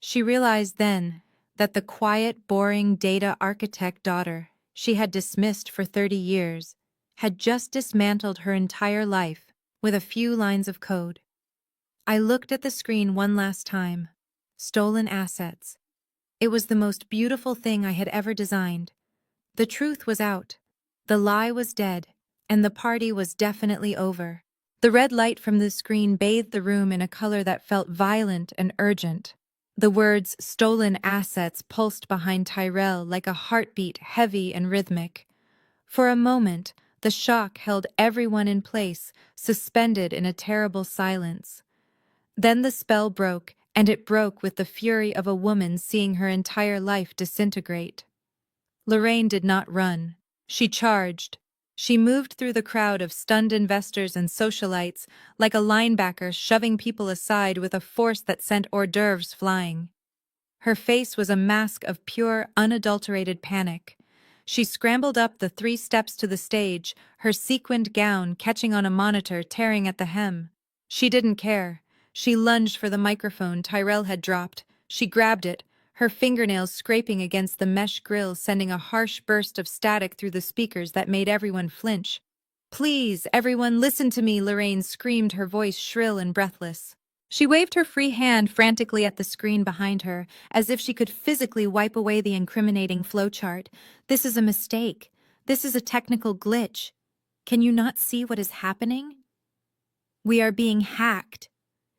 She realized then that the quiet, boring data architect daughter she had dismissed for 30 years had just dismantled her entire life with a few lines of code. I looked at the screen one last time. Stolen assets. It was the most beautiful thing I had ever designed. The truth was out. The lie was dead, and the party was definitely over. The red light from the screen bathed the room in a color that felt violent and urgent. The words "stolen assets" pulsed behind Tyrell like a heartbeat, heavy and rhythmic. For a moment, the shock held everyone in place, suspended in a terrible silence. Then the spell broke, and it broke with the fury of a woman seeing her entire life disintegrate. Lorraine did not run. She charged. She moved through the crowd of stunned investors and socialites like a linebacker shoving people aside with a force that sent hors d'oeuvres flying. Her face was a mask of pure, unadulterated panic. She scrambled up the 3 steps to the stage, her sequined gown catching on a monitor tearing at the hem. She didn't care. She lunged for the microphone Tyrell had dropped. She grabbed it, her fingernails scraping against the mesh grill, sending a harsh burst of static through the speakers that made everyone flinch. "Please, everyone, listen to me," Lorraine screamed, her voice shrill and breathless. She waved her free hand frantically at the screen behind her, as if she could physically wipe away the incriminating flowchart. "This is a mistake. This is a technical glitch. Can you not see what is happening? We are being hacked."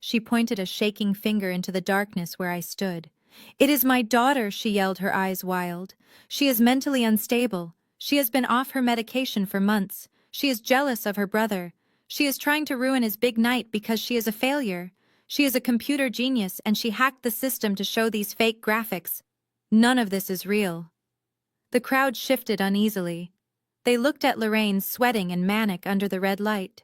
She pointed a shaking finger into the darkness where I stood. "It is my daughter," she yelled, her eyes wild. "She is mentally unstable. She has been off her medication for months. She is jealous of her brother. She is trying to ruin his big night because she is a failure. She is a computer genius and she hacked the system to show these fake graphics. None of this is real." The crowd shifted uneasily. They looked at Lorraine, sweating and manic under the red light.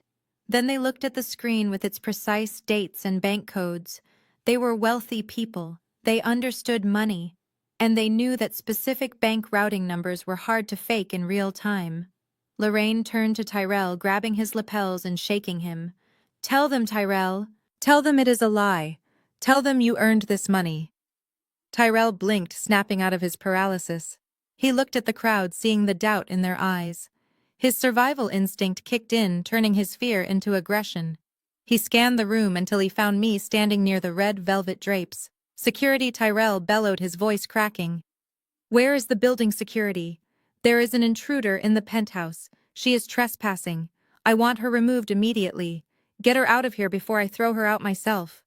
Then they looked at the screen with its precise dates and bank codes. They were wealthy people. They understood money. And they knew that specific bank routing numbers were hard to fake in real time. Lorraine turned to Tyrell, grabbing his lapels and shaking him. "Tell them, Tyrell. Tell them it is a lie. Tell them you earned this money." Tyrell blinked, snapping out of his paralysis. He looked at the crowd, seeing the doubt in their eyes. His survival instinct kicked in, turning his fear into aggression. He scanned the room until he found me standing near the red velvet drapes. "Security," Tyrell bellowed, his voice cracking. "Where is the building security? There is an intruder in the penthouse. She is trespassing. I want her removed immediately. Get her out of here before I throw her out myself."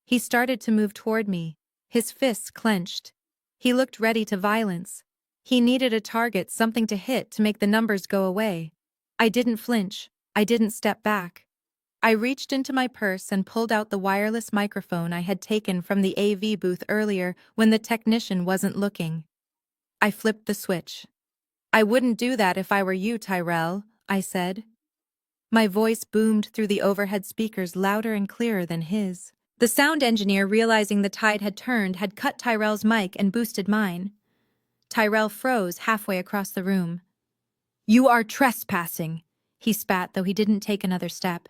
He started to move toward me, his fists clenched. He looked ready to violence. He needed a target, something to hit to make the numbers go away. I didn't flinch. I didn't step back. I reached into my purse and pulled out the wireless microphone I had taken from the AV booth earlier when the technician wasn't looking. I flipped the switch. "I wouldn't do that if I were you, Tyrell," I said. My voice boomed through the overhead speakers, louder and clearer than his. The sound engineer, realizing the tide had turned, had cut Tyrell's mic and boosted mine. Tyrell froze halfway across the room. "You are trespassing," he spat, though he didn't take another step.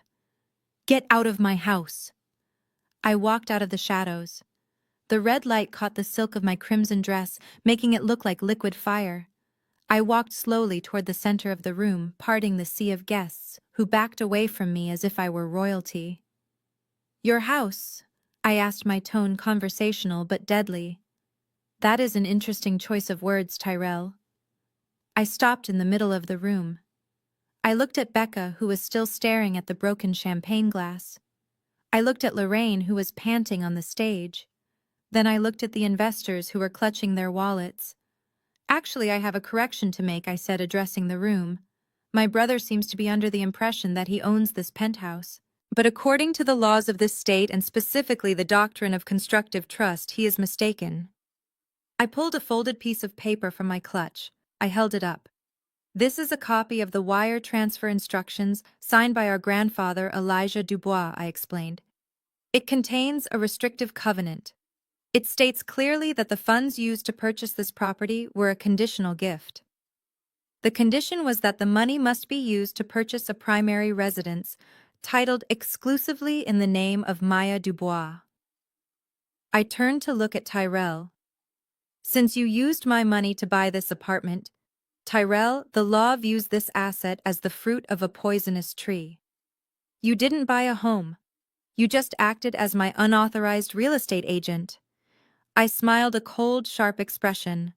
"Get out of my house." I walked out of the shadows. The red light caught the silk of my crimson dress, making it look like liquid fire. I walked slowly toward the center of the room, parting the sea of guests, who backed away from me as if I were royalty. "Your house?" I asked, my tone conversational but deadly. "That is an interesting choice of words, Tyrell." I stopped in the middle of the room. I looked at Becca, who was still staring at the broken champagne glass. I looked at Lorraine, who was panting on the stage. Then I looked at the investors who were clutching their wallets. "Actually, I have a correction to make," I said, addressing the room. "My brother seems to be under the impression that he owns this penthouse. But according to the laws of this state, and specifically the doctrine of constructive trust, he is mistaken." I pulled a folded piece of paper from my clutch. I held it up. "This is a copy of the wire transfer instructions signed by our grandfather Elijah Dubois," I explained. "It contains a restrictive covenant. It states clearly that the funds used to purchase this property were a conditional gift. The condition was that the money must be used to purchase a primary residence, titled exclusively in the name of Maya Dubois." I turned to look at Tyrell. "Since you used my money to buy this apartment, Tyrell, the law views this asset as the fruit of a poisonous tree. You didn't buy a home. You just acted as my unauthorized real estate agent." I smiled, a cold, sharp expression.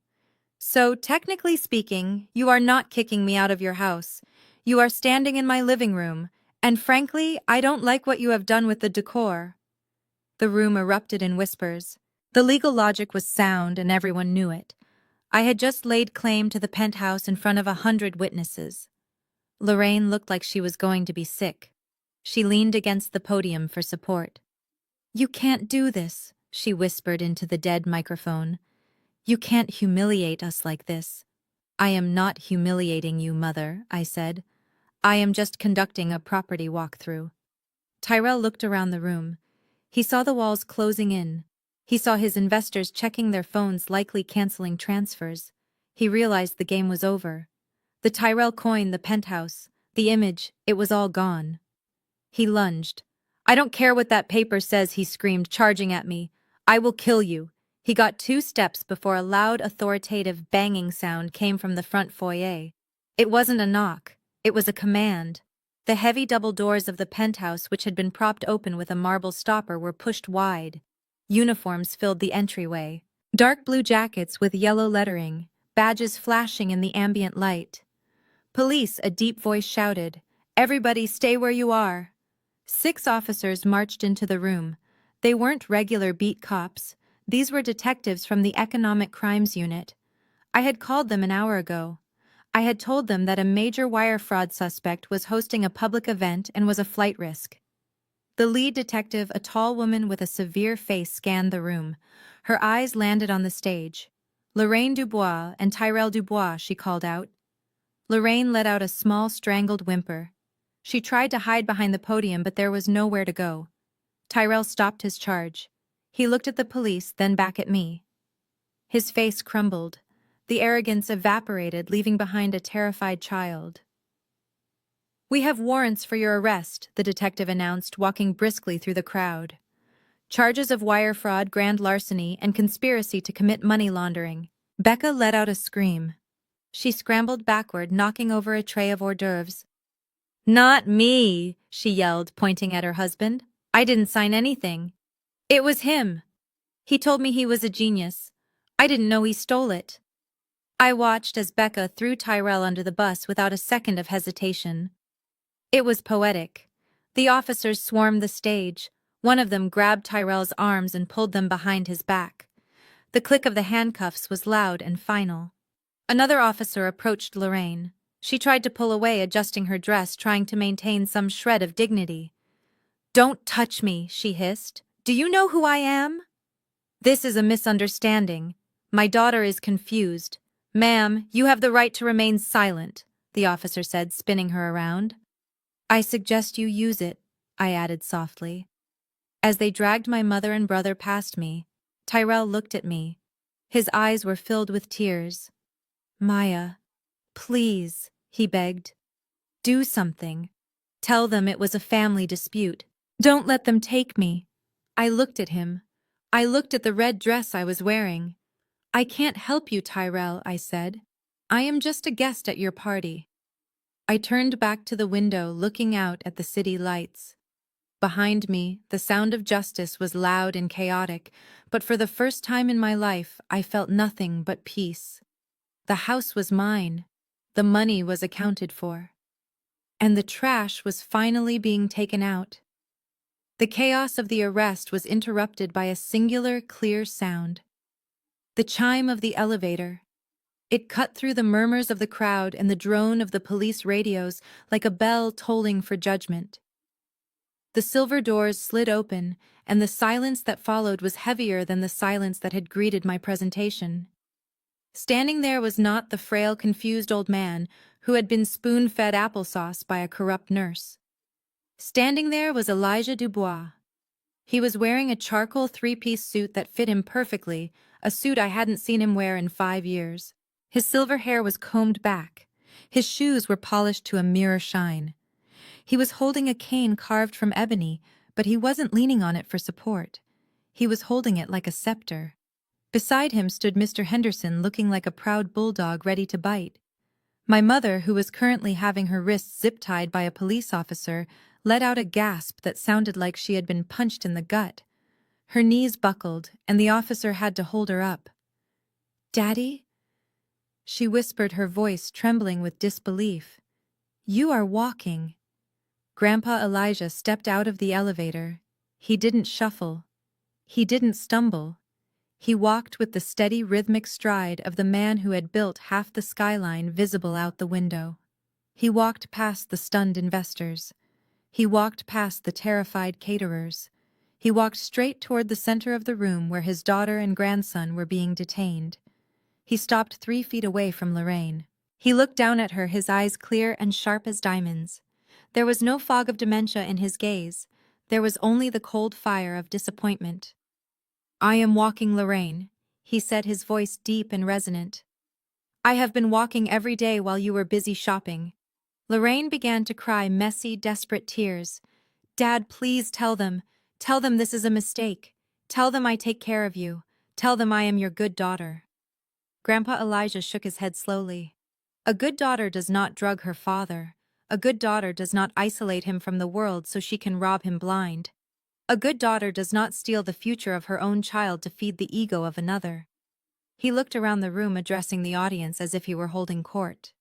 "So, technically speaking, you are not kicking me out of your house. You are standing in my living room, and frankly, I don't like what you have done with the decor." The room erupted in whispers. The legal logic was sound, and everyone knew it. I had just laid claim to the penthouse in front of 100 witnesses. Lorraine looked like she was going to be sick. She leaned against the podium for support. "You can't do this," she whispered into the dead microphone. "You can't humiliate us like this." "I am not humiliating you, Mother," I said. "I am just conducting a property walkthrough." Tyrell looked around the room. He saw the walls closing in. He saw his investors checking their phones, likely canceling transfers. He realized the game was over. The Tyrell coin, the penthouse, the image, it was all gone. He lunged. "I don't care what that paper says," he screamed, charging at me. "I will kill you." He got 2 steps before a loud, authoritative banging sound came from the front foyer. It wasn't a knock. It was a command. The heavy double doors of the penthouse, which had been propped open with a marble stopper, were pushed wide. Uniforms filled the entryway. Dark blue jackets with yellow lettering, badges flashing in the ambient light. "Police," a deep voice shouted. "Everybody stay where you are." 6 officers marched into the room. They weren't regular beat cops. These were detectives from the Economic Crimes Unit. I had called them an hour ago. I had told them that a major wire fraud suspect was hosting a public event and was a flight risk. The lead detective, a tall woman with a severe face, scanned the room. Her eyes landed on the stage. "Lorraine Dubois and Tyrell Dubois," she called out. Lorraine let out a small, strangled whimper. She tried to hide behind the podium, but there was nowhere to go. Tyrell stopped his charge. He looked at the police, then back at me. His face crumbled. The arrogance evaporated, leaving behind a terrified child. "We have warrants for your arrest," the detective announced, walking briskly through the crowd. "Charges of wire fraud, grand larceny, and conspiracy to commit money laundering." Becca let out a scream. She scrambled backward, knocking over a tray of hors d'oeuvres. "Not me," she yelled, pointing at her husband. "I didn't sign anything. It was him. He told me he was a genius. I didn't know he stole it." I watched as Becca threw Tyrell under the bus without a second of hesitation. It was poetic. The officers swarmed the stage. One of them grabbed Tyrell's arms and pulled them behind his back. The click of the handcuffs was loud and final. Another officer approached Lorraine. She tried to pull away, adjusting her dress, trying to maintain some shred of dignity. "Don't touch me," she hissed. "Do you know who I am?" "This is a misunderstanding. My daughter is confused." "Ma'am, you have the right to remain silent," the officer said, spinning her around. "I suggest you use it," I added softly. As they dragged my mother and brother past me, Tyrell looked at me. His eyes were filled with tears. "Maya, please," he begged. "Do something. Tell them it was a family dispute. Don't let them take me." I looked at him. I looked at the red dress I was wearing. "I can't help you, Tyrell," I said. "I am just a guest at your party." I turned back to the window, looking out at the city lights. Behind me, the sound of justice was loud and chaotic, but for the first time in my life, I felt nothing but peace. The house was mine. The money was accounted for. And the trash was finally being taken out. The chaos of the arrest was interrupted by a singular, clear sound. The chime of the elevator. It cut through the murmurs of the crowd and the drone of the police radios like a bell tolling for judgment. The silver doors slid open, and the silence that followed was heavier than the silence that had greeted my presentation. Standing there was not the frail, confused old man who had been spoon-fed applesauce by a corrupt nurse. Standing there was Elijah Dubois. He was wearing a charcoal 3-piece suit that fit him perfectly, a suit I hadn't seen him wear in 5 years. His silver hair was combed back. His shoes were polished to a mirror shine. He was holding a cane carved from ebony, but he wasn't leaning on it for support. He was holding it like a scepter. Beside him stood Mr. Henderson, looking like a proud bulldog ready to bite. My mother, who was currently having her wrists zip-tied by a police officer, let out a gasp that sounded like she had been punched in the gut. Her knees buckled, and the officer had to hold her up. "Daddy?" she whispered, her voice trembling with disbelief. "You are walking." Grandpa Elijah stepped out of the elevator. He didn't shuffle. He didn't stumble. He walked with the steady, rhythmic stride of the man who had built half the skyline visible out the window. He walked past the stunned investors. He walked past the terrified caterers. He walked straight toward the center of the room where his daughter and grandson were being detained. He stopped 3 feet away from Lorraine. He looked down at her, his eyes clear and sharp as diamonds. There was no fog of dementia in his gaze. There was only the cold fire of disappointment. "I am walking, Lorraine," he said, his voice deep and resonant. I have been walking every day while you were busy shopping. Lorraine began to cry messy, desperate tears. Dad, please tell them. Tell them this is a mistake. Tell them I take care of you. Tell them I am your good daughter. Grandpa Elijah shook his head slowly. A good daughter does not drug her father. A good daughter does not isolate him from the world so she can rob him blind. A good daughter does not steal the future of her own child to feed the ego of another. He looked around the room, addressing the audience as if he were holding court.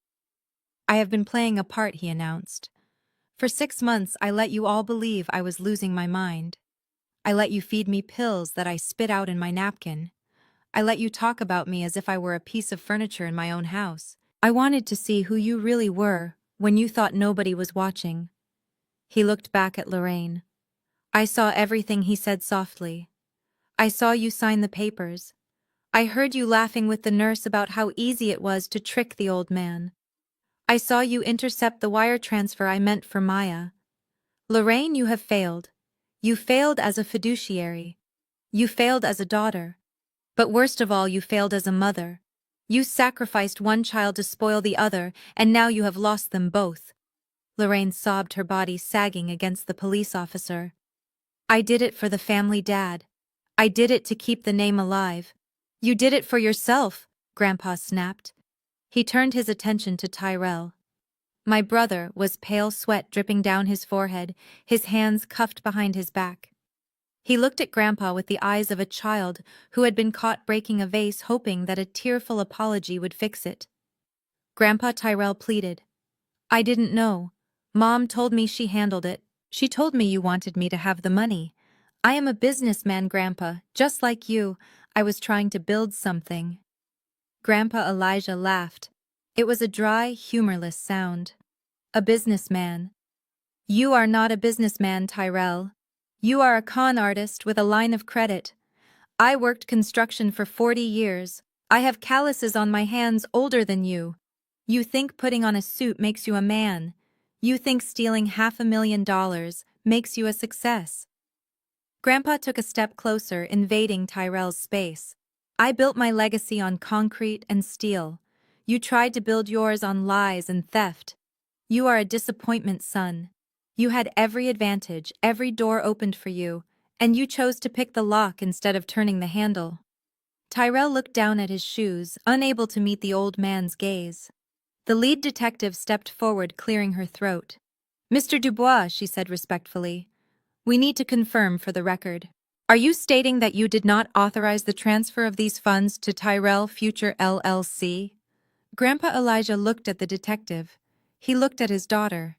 I have been playing a part, he announced. For 6 months I let you all believe I was losing my mind. I let you feed me pills that I spit out in my napkin. I let you talk about me as if I were a piece of furniture in my own house. I wanted to see who you really were when you thought nobody was watching. He looked back at Lorraine. I saw everything, he said softly. I saw you sign the papers. I heard you laughing with the nurse about how easy it was to trick the old man. I saw you intercept the wire transfer I meant for Maya. Lorraine, you have failed. You failed as a fiduciary. You failed as a daughter. But worst of all, you failed as a mother. You sacrificed one child to spoil the other, and now you have lost them both. Lorraine sobbed, her body sagging against the police officer. I did it for the family, Dad. I did it to keep the name alive. You did it for yourself, Grandpa snapped. He turned his attention to Tyrell. My brother was pale, sweat dripping down his forehead, his hands cuffed behind his back. He looked at Grandpa with the eyes of a child who had been caught breaking a vase, hoping that a tearful apology would fix it. Grandpa, Tyrell pleaded. I didn't know. Mom told me she handled it. She told me you wanted me to have the money. I am a businessman, Grandpa, just like you. I was trying to build something. Grandpa Elijah laughed. It was a dry, humorless sound. A businessman. You are not a businessman, Tyrell. You are a con artist with a line of credit. I worked construction for 40 years. I have calluses on my hands older than you. You think putting on a suit makes you a man. You think stealing $500,000 makes you a success. Grandpa took a step closer, invading Tyrell's space. I built my legacy on concrete and steel. You tried to build yours on lies and theft. You are a disappointment, son. You had every advantage, every door opened for you, and you chose to pick the lock instead of turning the handle. Tyrell looked down at his shoes, unable to meet the old man's gaze. The lead detective stepped forward, clearing her throat. Mr. Dubois, she said respectfully, we need to confirm for the record. Are you stating that you did not authorize the transfer of these funds to Tyrell Future LLC? Grandpa Elijah looked at the detective. He looked at his daughter.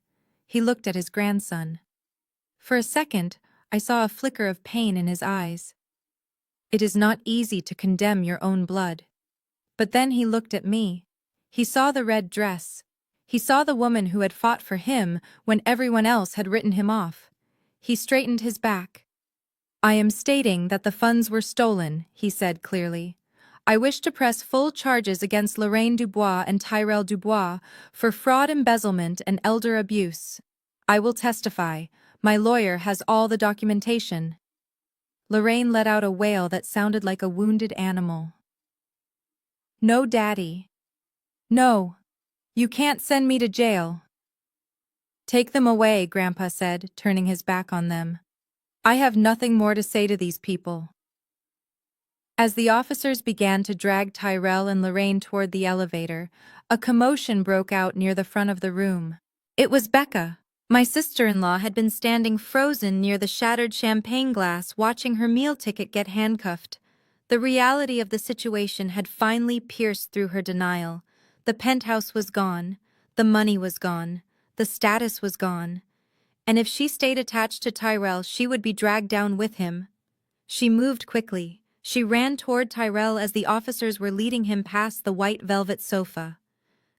He looked at his grandson. For a second, I saw a flicker of pain in his eyes. It is not easy to condemn your own blood. But then he looked at me. He saw the red dress. He saw the woman who had fought for him when everyone else had written him off. He straightened his back. I am stating that the funds were stolen, he said clearly. I wish to press full charges against Lorraine Dubois and Tyrell Dubois for fraud, embezzlement, and elder abuse. I will testify. My lawyer has all the documentation. Lorraine let out a wail that sounded like a wounded animal. No, Daddy. No. You can't send me to jail. Take them away, Grandpa said, turning his back on them. I have nothing more to say to these people. As the officers began to drag Tyrell and Lorraine toward the elevator, a commotion broke out near the front of the room. It was Becca. My sister-in-law had been standing frozen near the shattered champagne glass, watching her meal ticket get handcuffed. The reality of the situation had finally pierced through her denial. The penthouse was gone. The money was gone. The status was gone. And if she stayed attached to Tyrell, she would be dragged down with him. She moved quickly. She ran toward Tyrell as the officers were leading him past the white velvet sofa.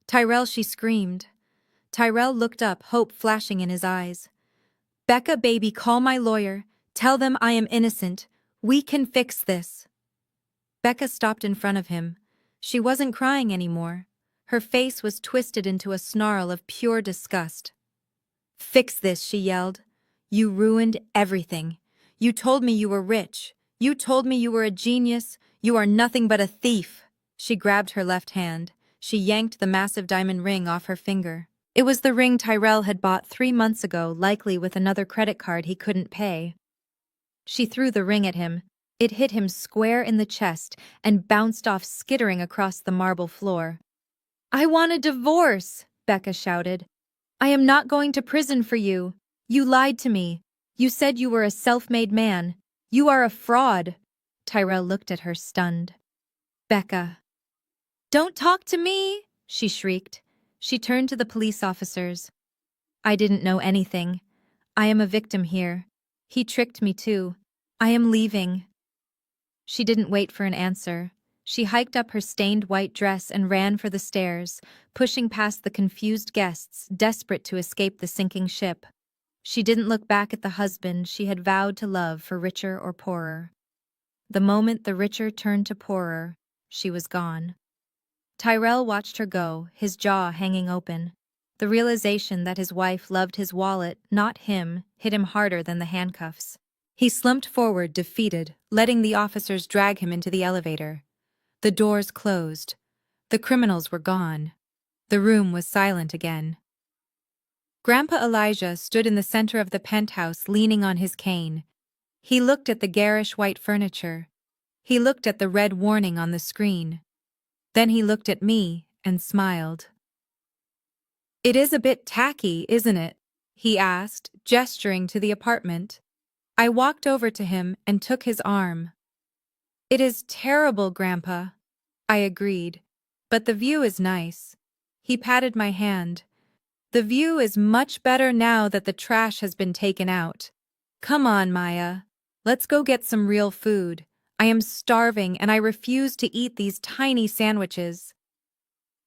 Tyrell, she screamed. Tyrell looked up, hope flashing in his eyes. Becca, baby, call my lawyer. Tell them I am innocent. We can fix this. Becca stopped in front of him. She wasn't crying anymore. Her face was twisted into a snarl of pure disgust. Fix this, she yelled. You ruined everything. You told me you were rich. You told me you were a genius. You are nothing but a thief. She grabbed her left hand. She yanked the massive diamond ring off her finger. It was the ring Tyrell had bought 3 months ago, likely with another credit card he couldn't pay. She threw the ring at him. It hit him square in the chest and bounced off, skittering across the marble floor. "I want a divorce!" Becca shouted. "I am not going to prison for you. You lied to me. You said you were a self-made man. You are a fraud." Tyrell looked at her, stunned. "Becca." "Don't talk to me!" she shrieked. She turned to the police officers. "I didn't know anything. I am a victim here. He tricked me too. I am leaving." She didn't wait for an answer. She hiked up her stained white dress and ran for the stairs, pushing past the confused guests, desperate to escape the sinking ship. She didn't look back at the husband she had vowed to love, for richer or poorer. The moment the richer turned to poorer, she was gone. Tyrell watched her go, his jaw hanging open. The realization that his wife loved his wallet, not him, hit him harder than the handcuffs. He slumped forward, defeated, letting the officers drag him into the elevator. The doors closed. The criminals were gone. The room was silent again. Grandpa Elijah stood in the center of the penthouse, leaning on his cane. He looked at the garish white furniture. He looked at the red warning on the screen. Then he looked at me and smiled. "It is a bit tacky, isn't it?" he asked, gesturing to the apartment. I walked over to him and took his arm. "It is terrible, Grandpa," I agreed, "but the view is nice." He patted my hand. "The view is much better now that the trash has been taken out. Come on, Maya. Let's go get some real food. I am starving and I refuse to eat these tiny sandwiches."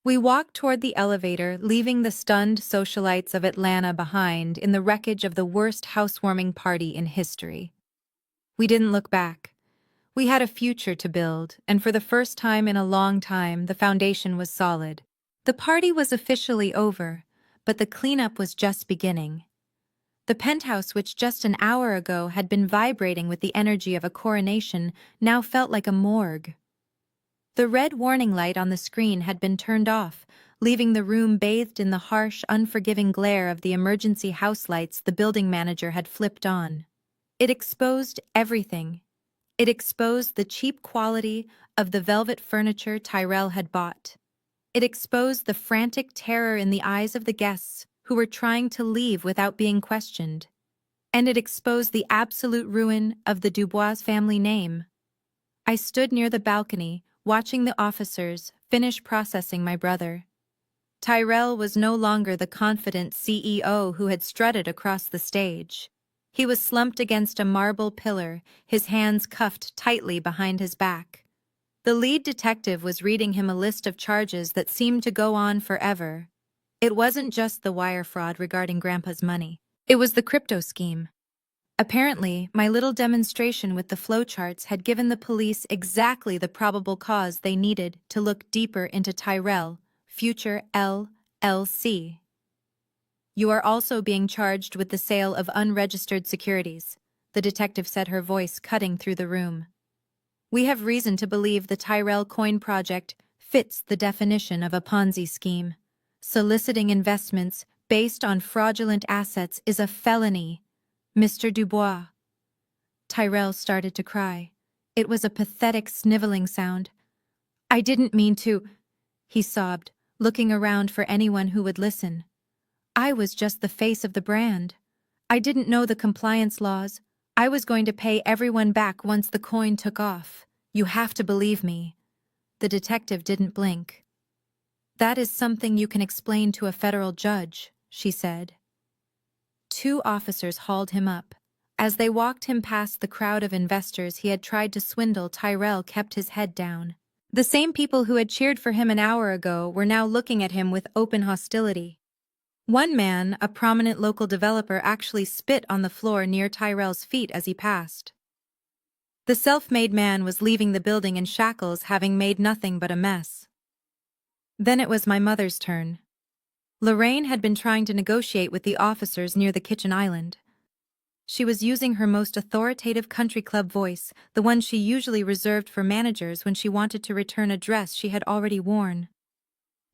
We walked toward the elevator, leaving the stunned socialites of Atlanta behind in the wreckage of the worst housewarming party in history. We didn't look back. We had a future to build, and for the first time in a long time, the foundation was solid. The party was officially over, but the cleanup was just beginning. The penthouse, which just an hour ago had been vibrating with the energy of a coronation, now felt like a morgue. The red warning light on the screen had been turned off, leaving the room bathed in the harsh, unforgiving glare of the emergency house lights the building manager had flipped on. It exposed everything. It exposed the cheap quality of the velvet furniture Tyrell had bought. It exposed the frantic terror in the eyes of the guests who were trying to leave without being questioned. And it exposed the absolute ruin of the Dubois family name. I stood near the balcony, watching the officers finish processing my brother. Tyrell was no longer the confident CEO who had strutted across the stage. He was slumped against a marble pillar, his hands cuffed tightly behind his back. The lead detective was reading him a list of charges that seemed to go on forever. It wasn't just the wire fraud regarding Grandpa's money. It was the crypto scheme. Apparently, my little demonstration with the flowcharts had given the police exactly the probable cause they needed to look deeper into Tyrell, future LLC. "You are also being charged with the sale of unregistered securities," the detective said, her voice cutting through the room. "We have reason to believe the Tyrell coin project fits the definition of a Ponzi scheme. Soliciting investments based on fraudulent assets is a felony, Mr. Dubois." Tyrell started to cry. It was a pathetic sniveling sound. "I didn't mean to," he sobbed, looking around for anyone who would listen. "I was just the face of the brand. I didn't know the compliance laws. I was going to pay everyone back once the coin took off. You have to believe me." The detective didn't blink. "That is something you can explain to a federal judge," she said. 2 officers hauled him up. As they walked him past the crowd of investors he had tried to swindle, Tyrell kept his head down. The same people who had cheered for him an hour ago were now looking at him with open hostility. One man, a prominent local developer, actually spit on the floor near Tyrell's feet as he passed. The self-made man was leaving the building in shackles, having made nothing but a mess. Then it was my mother's turn. Lorraine had been trying to negotiate with the officers near the kitchen island. She was using her most authoritative country club voice, the one she usually reserved for managers when she wanted to return a dress she had already worn.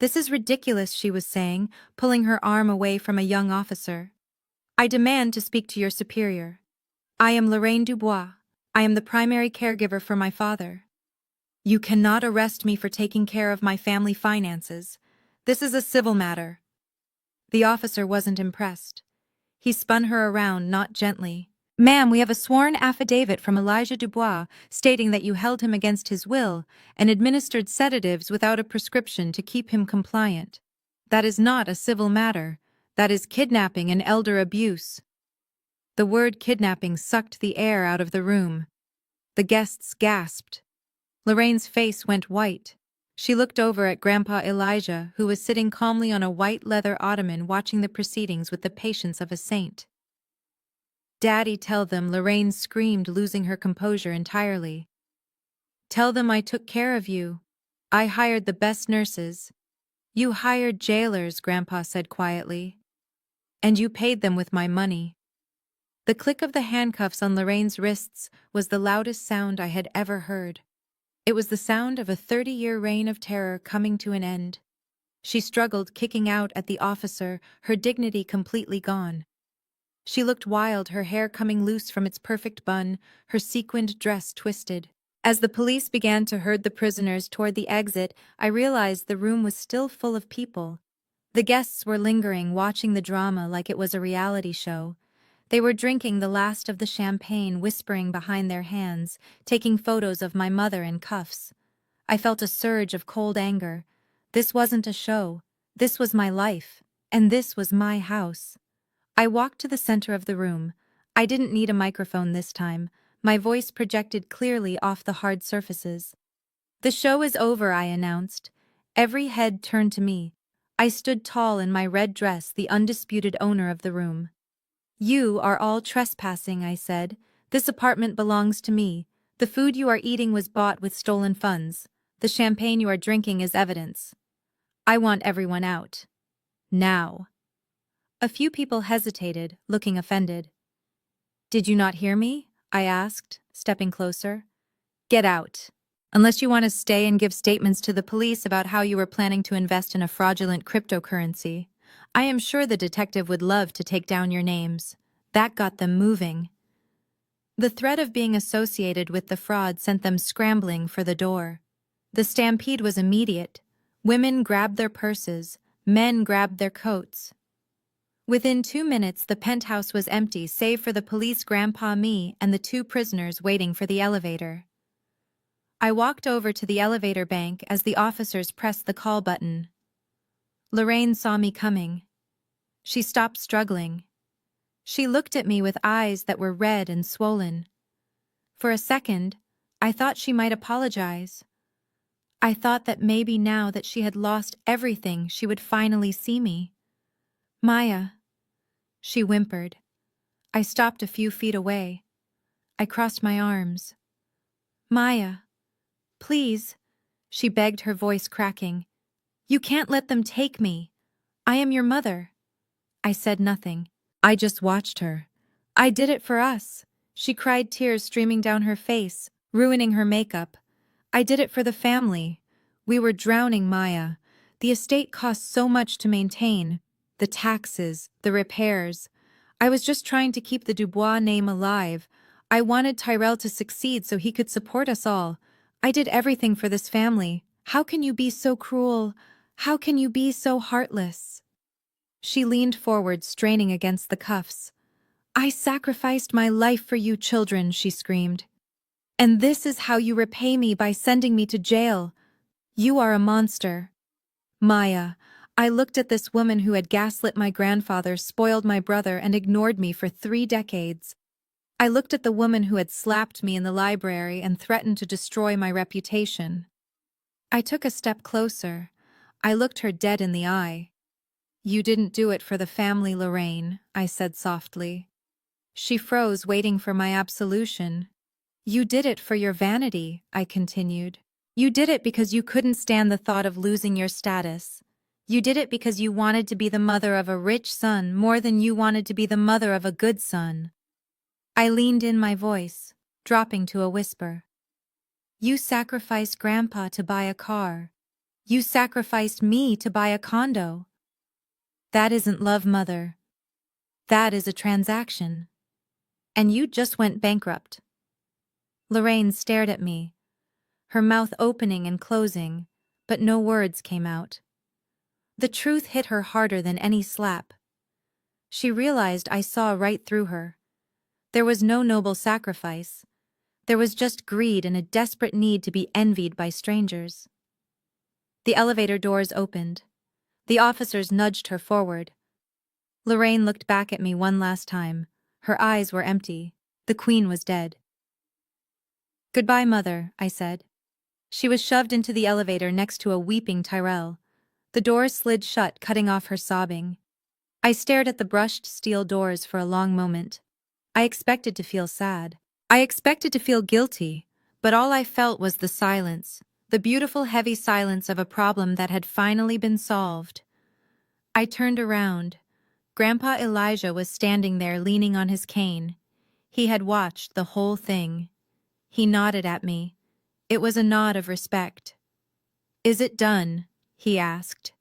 "This is ridiculous," she was saying, pulling her arm away from a young officer. "I demand to speak to your superior. I am Lorraine Dubois. I am the primary caregiver for my father. You cannot arrest me for taking care of my family finances. This is a civil matter." The officer wasn't impressed. He spun her around, not gently. "Ma'am, we have a sworn affidavit from Elijah Dubois stating that you held him against his will and administered sedatives without a prescription to keep him compliant. That is not a civil matter. That is kidnapping and elder abuse." The word kidnapping sucked the air out of the room. The guests gasped. Lorraine's face went white. She looked over at Grandpa Elijah, who was sitting calmly on a white leather ottoman watching the proceedings with the patience of a saint. "Daddy, tell them," Lorraine screamed, losing her composure entirely. "Tell them I took care of you. I hired the best nurses." "You hired jailers," Grandpa said quietly. "And you paid them with my money." The click of the handcuffs on Lorraine's wrists was the loudest sound I had ever heard. It was the sound of a 30-year reign of terror coming to an end. She struggled, kicking out at the officer, her dignity completely gone. She looked wild, her hair coming loose from its perfect bun, her sequined dress twisted. As the police began to herd the prisoners toward the exit, I realized the room was still full of people. The guests were lingering, watching the drama like it was a reality show. They were drinking the last of the champagne, whispering behind their hands, taking photos of my mother in cuffs. I felt a surge of cold anger. This wasn't a show. This was my life. And this was my house. I walked to the center of the room. I didn't need a microphone this time. My voice projected clearly off the hard surfaces. "The show is over," I announced. Every head turned to me. I stood tall in my red dress, the undisputed owner of the room. "You are all trespassing," I said. "This apartment belongs to me. The food you are eating was bought with stolen funds. The champagne you are drinking is evidence. I want everyone out. Now." A few people hesitated, looking offended. "Did you not hear me?" I asked, stepping closer. "Get out. Unless you want to stay and give statements to the police about how you were planning to invest in a fraudulent cryptocurrency. I am sure the detective would love to take down your names." That got them moving. The threat of being associated with the fraud sent them scrambling for the door. The stampede was immediate. Women grabbed their purses, men grabbed their coats. Within 2 minutes, the penthouse was empty, save for the police, Grandpa, me, and the 2 prisoners waiting for the elevator. I walked over to the elevator bank as the officers pressed the call button. Lorraine saw me coming. She stopped struggling. She looked at me with eyes that were red and swollen. For a second, I thought she might apologize. I thought that maybe now that she had lost everything, she would finally see me. "Maya," she whimpered. I stopped a few feet away. I crossed my arms. "Maya, please," she begged, her voice cracking. "You can't let them take me. I am your mother." I said nothing. I just watched her. "I did it for us," she cried, tears streaming down her face, ruining her makeup. "I did it for the family. We were drowning, Maya. The estate cost so much to maintain. The taxes, the repairs. I was just trying to keep the Dubois name alive. I wanted Tyrell to succeed so he could support us all. I did everything for this family. How can you be so cruel? How can you be so heartless?" She leaned forward, straining against the cuffs. "I sacrificed my life for you children," she screamed. "And this is how you repay me, by sending me to jail. You are a monster." "Maya," I looked at this woman who had gaslit my grandfather, spoiled my brother, and ignored me for 3 decades. I looked at the woman who had slapped me in the library and threatened to destroy my reputation. I took a step closer. I looked her dead in the eye. "You didn't do it for the family, Lorraine," I said softly. She froze, waiting for my absolution. "You did it for your vanity," I continued. "You did it because you couldn't stand the thought of losing your status. You did it because you wanted to be the mother of a rich son more than you wanted to be the mother of a good son." I leaned in, my voice dropping to a whisper. "You sacrificed Grandpa to buy a car. You sacrificed me to buy a condo. That isn't love, Mother. That is a transaction. And you just went bankrupt. Lorraine stared at me, her mouth opening and closing, but no words came out. The truth hit her harder than any slap. She realized I saw right through her. There was no noble sacrifice. There was just greed and a desperate need to be envied by strangers. The elevator doors opened. The officers nudged her forward. Lorraine looked back at me one last time. Her eyes were empty. The Queen was dead. "Goodbye, Mother," I said. She was shoved into the elevator next to a weeping Tyrell. The doors slid shut, cutting off her sobbing. I stared at the brushed steel doors for a long moment. I expected to feel sad. I expected to feel guilty, but all I felt was the silence, the beautiful heavy silence of a problem that had finally been solved. I turned around. Grandpa Elijah was standing there leaning on his cane. He had watched the whole thing. He nodded at me. It was a nod of respect. "Is it done?" he asked.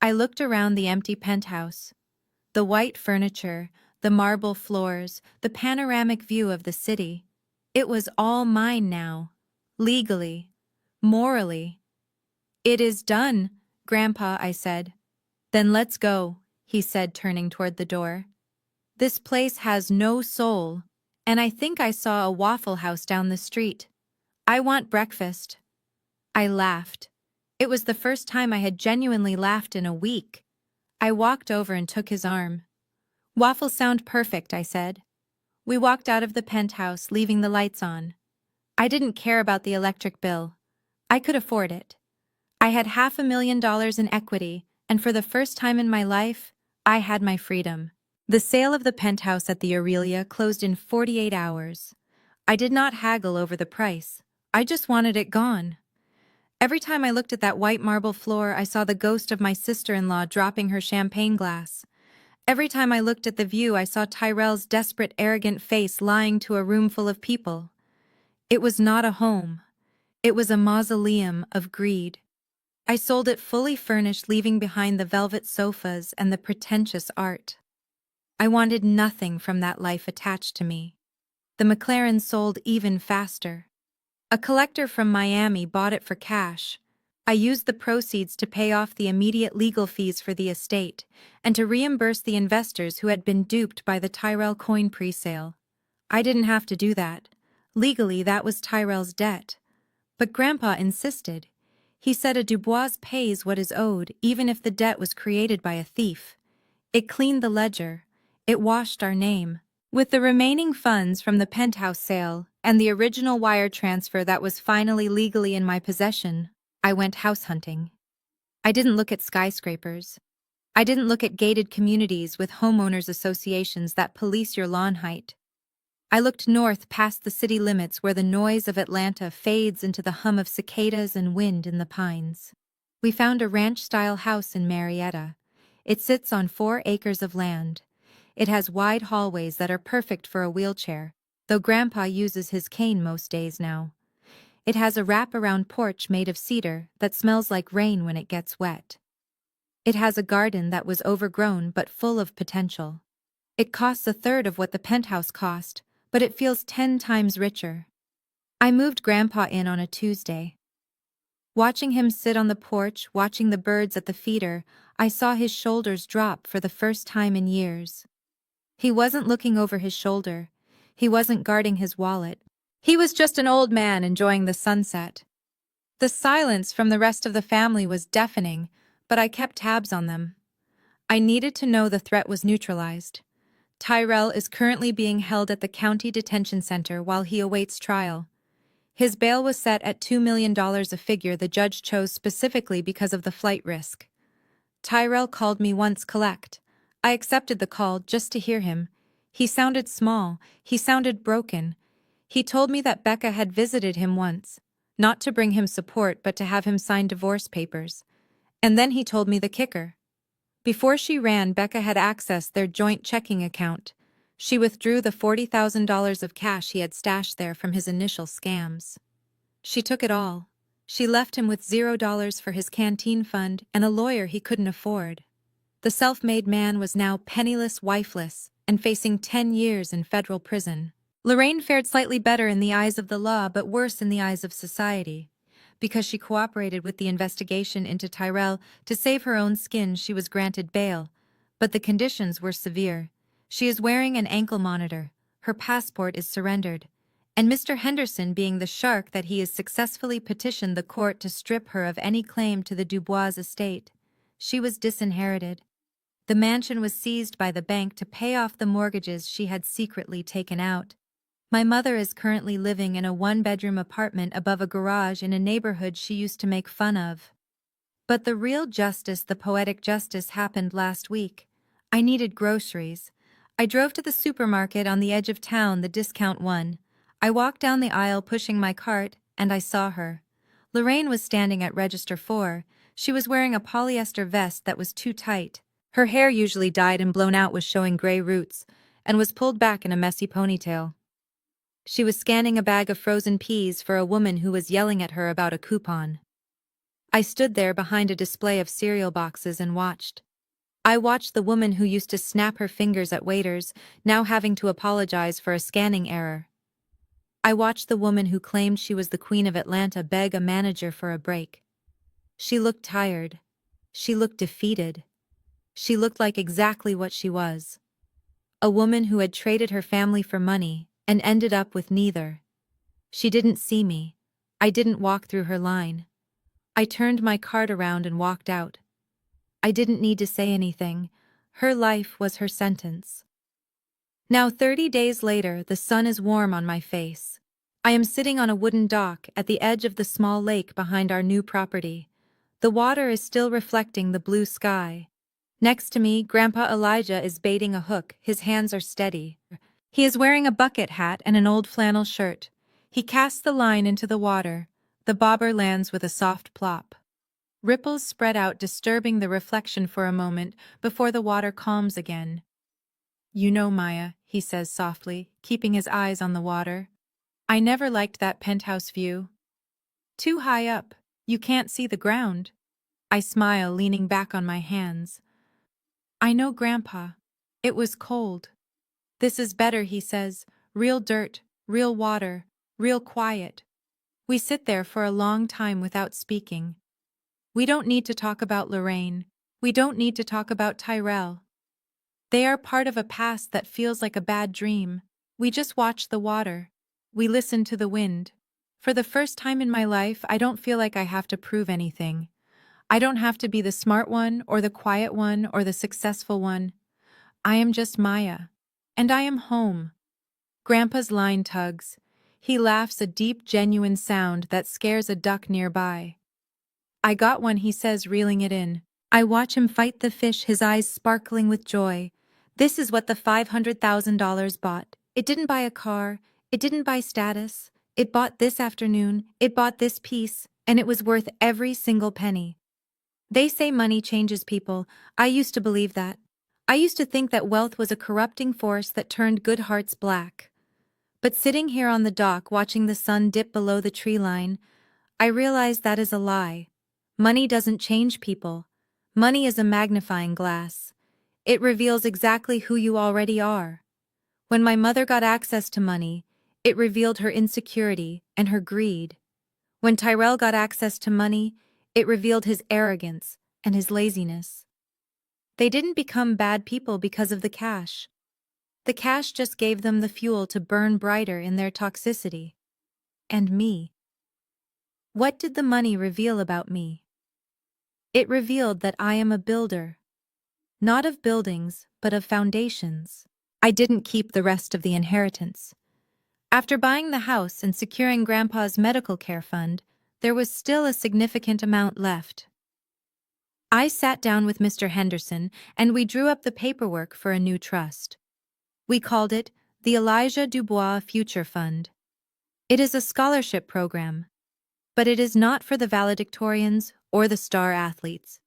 I looked around the empty penthouse. The white furniture, the marble floors, the panoramic view of the city. It was all mine now. Legally. Morally. "It is done, Grandpa," I said. "Then let's go," he said, turning toward the door. "This place has no soul, and I think I saw a Waffle House down the street. I want breakfast." I laughed. It was the first time I had genuinely laughed in a week. I walked over and took his arm. "Waffles sound perfect," I said. We walked out of the penthouse, leaving the lights on. I didn't care about the electric bill. I could afford it. I had $500,000 in equity, and for the first time in my life, I had my freedom. The sale of the penthouse at the Aurelia closed in 48 hours. I did not haggle over the price. I just wanted it gone. Every time I looked at that white marble floor, I saw the ghost of my sister-in-law dropping her champagne glass. Every time I looked at the view, I saw Tyrell's desperate, arrogant face lying to a room full of people. It was not a home. It was a mausoleum of greed. I sold it fully furnished, leaving behind the velvet sofas and the pretentious art. I wanted nothing from that life attached to me. The McLaren sold even faster. A collector from Miami bought it for cash. I used the proceeds to pay off the immediate legal fees for the estate and to reimburse the investors who had been duped by the Tyrell coin presale. I didn't have to do that. Legally, that was Tyrell's debt. But Grandpa insisted. He said a Dubois pays what is owed, even if the debt was created by a thief. It cleaned the ledger. It washed our name. With the remaining funds from the penthouse sale and the original wire transfer that was finally legally in my possession, I went house hunting. I didn't look at skyscrapers. I didn't look at gated communities with homeowners associations that police your lawn height. I looked north past the city limits where the noise of Atlanta fades into the hum of cicadas and wind in the pines. We found a ranch-style house in Marietta. It sits on 4 acres of land. It has wide hallways that are perfect for a wheelchair, though Grandpa uses his cane most days now. It has a wrap-around porch made of cedar that smells like rain when it gets wet. It has a garden that was overgrown but full of potential. It costs a third of what the penthouse cost, but it feels 10 times richer. I moved Grandpa in on a Tuesday. Watching him sit on the porch, watching the birds at the feeder, I saw his shoulders drop for the first time in years. He wasn't looking over his shoulder. He wasn't guarding his wallet. He was just an old man enjoying the sunset. The silence from the rest of the family was deafening, but I kept tabs on them. I needed to know the threat was neutralized. Tyrell is currently being held at the county detention center while he awaits trial. His bail was set at $2 million, a figure the judge chose specifically because of the flight risk. Tyrell called me once collect. I accepted the call just to hear him. He sounded small. He sounded broken. He told me that Becca had visited him once, not to bring him support but to have him sign divorce papers. And then he told me the kicker. Before she ran, Becca had accessed their joint checking account. She withdrew the $40,000 of cash he had stashed there from his initial scams. She took it all. She left him with $0 for his canteen fund and a lawyer he couldn't afford. The self-made man was now penniless, wifeless, and facing 10 years in federal prison. Lorraine fared slightly better in the eyes of the law but worse in the eyes of society. Because she cooperated with the investigation into Tyrell, to save her own skin she was granted bail. But the conditions were severe. She is wearing an ankle monitor, her passport is surrendered, and Mr. Henderson, being the shark that he is, successfully petitioned the court to strip her of any claim to the Dubois estate. She was disinherited. The mansion was seized by the bank to pay off the mortgages she had secretly taken out. My mother is currently living in a one-bedroom apartment above a garage in a neighborhood she used to make fun of. But the real justice, the poetic justice, happened last week. I needed groceries. I drove to the supermarket on the edge of town, the discount one. I walked down the aisle pushing my cart, and I saw her. Lorraine was standing at register 4. She was wearing a polyester vest that was too tight. Her hair, usually dyed and blown out, was showing gray roots, and was pulled back in a messy ponytail. She was scanning a bag of frozen peas for a woman who was yelling at her about a coupon. I stood there behind a display of cereal boxes and watched. I watched the woman who used to snap her fingers at waiters, now having to apologize for a scanning error. I watched the woman who claimed she was the Queen of Atlanta beg a manager for a break. She looked tired. She looked defeated. She looked like exactly what she was. A woman who had traded her family for money and ended up with neither. She didn't see me. I didn't walk through her line. I turned my cart around and walked out. I didn't need to say anything. Her life was her sentence. Now 30 days later, the sun is warm on my face. I am sitting on a wooden dock at the edge of the small lake behind our new property. The water is still reflecting the blue sky. Next to me, Grandpa Elijah is baiting a hook. His hands are steady. He is wearing a bucket hat and an old flannel shirt. He casts the line into the water. The bobber lands with a soft plop. Ripples spread out, disturbing the reflection for a moment before the water calms again. "You know, Maya," he says softly, keeping his eyes on the water, "I never liked that penthouse view. Too high up, you can't see the ground." I smile, leaning back on my hands. "I know, Grandpa. It was cold. This is better," he says. "Real dirt, real water, real quiet." We sit there for a long time without speaking. We don't need to talk about Lorraine. We don't need to talk about Tyrell. They are part of a past that feels like a bad dream. We just watch the water. We listen to the wind. For the first time in my life, I don't feel like I have to prove anything. I don't have to be the smart one or the quiet one or the successful one. I am just Maya. And I am home. Grandpa's line tugs. He laughs, a deep, genuine sound that scares a duck nearby. "I got one," he says, reeling it in. I watch him fight the fish, his eyes sparkling with joy. This is what the $500,000 bought. It didn't buy a car. It didn't buy status. It bought this afternoon. It bought this peace, and it was worth every single penny. They say money changes people. I used to believe that. I used to think that wealth was a corrupting force that turned good hearts black. But sitting here on the dock watching the sun dip below the tree line, I realize that is a lie. Money doesn't change people. Money is a magnifying glass. It reveals exactly who you already are. When my mother got access to money, it revealed her insecurity and her greed. When Tyrell got access to money, it revealed his arrogance and his laziness. They didn't become bad people because of the cash. The cash just gave them the fuel to burn brighter in their toxicity. And me. What did the money reveal about me? It revealed that I am a builder. Not of buildings, but of foundations. I didn't keep the rest of the inheritance. After buying the house and securing Grandpa's medical care fund, there was still a significant amount left. I sat down with Mr. Henderson and we drew up the paperwork for a new trust. We called it the Elijah Dubois Future Fund. It is a scholarship program, but it is not for the valedictorians or the star athletes.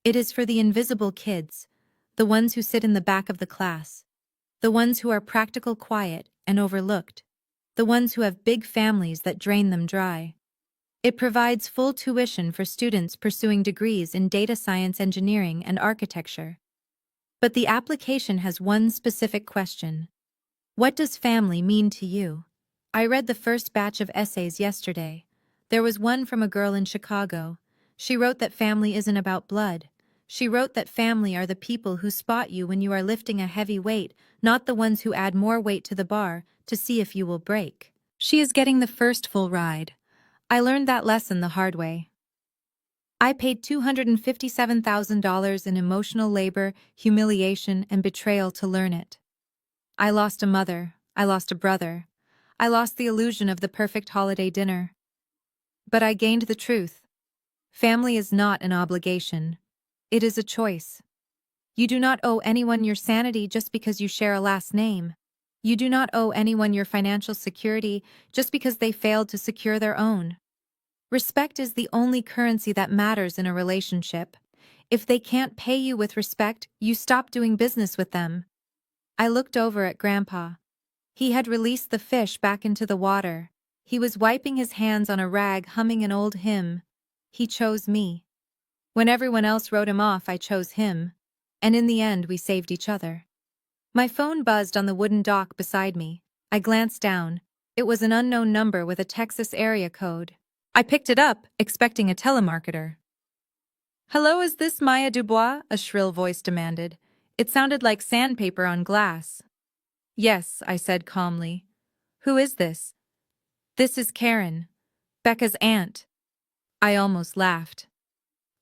It is for the invisible kids, the ones who sit in the back of the class, the ones who are practical, quiet, and overlooked, the ones who have big families that drain them dry. It provides full tuition for students pursuing degrees in data science engineering and architecture. But the application has one specific question. What does family mean to you? I read the first batch of essays yesterday. There was one from a girl in Chicago. She wrote that family isn't about blood. She wrote that family are the people who spot you when you are lifting a heavy weight, not the ones who add more weight to the bar to see if you will break. She is getting the first full ride. I learned that lesson the hard way. I paid $257,000 in emotional labor, humiliation, and betrayal to learn it. I lost a mother. I lost a brother. I lost the illusion of the perfect holiday dinner. But I gained the truth. Family is not an obligation. It is a choice. You do not owe anyone your sanity just because you share a last name. You do not owe anyone your financial security just because they failed to secure their own. Respect is the only currency that matters in a relationship. If they can't pay you with respect, you stop doing business with them. I looked over at Grandpa. He had released the fish back into the water. He was wiping his hands on a rag, humming an old hymn. He chose me. When everyone else wrote him off, I chose him. And in the end, we saved each other. My phone buzzed on the wooden dock beside me. I glanced down. It was an unknown number with a Texas area code. I picked it up, expecting a telemarketer. "Hello, is this Maya Dubois?" a shrill voice demanded. It sounded like sandpaper on glass. "Yes," I said calmly. "Who is this?" "This is Karen, Becca's aunt." I almost laughed.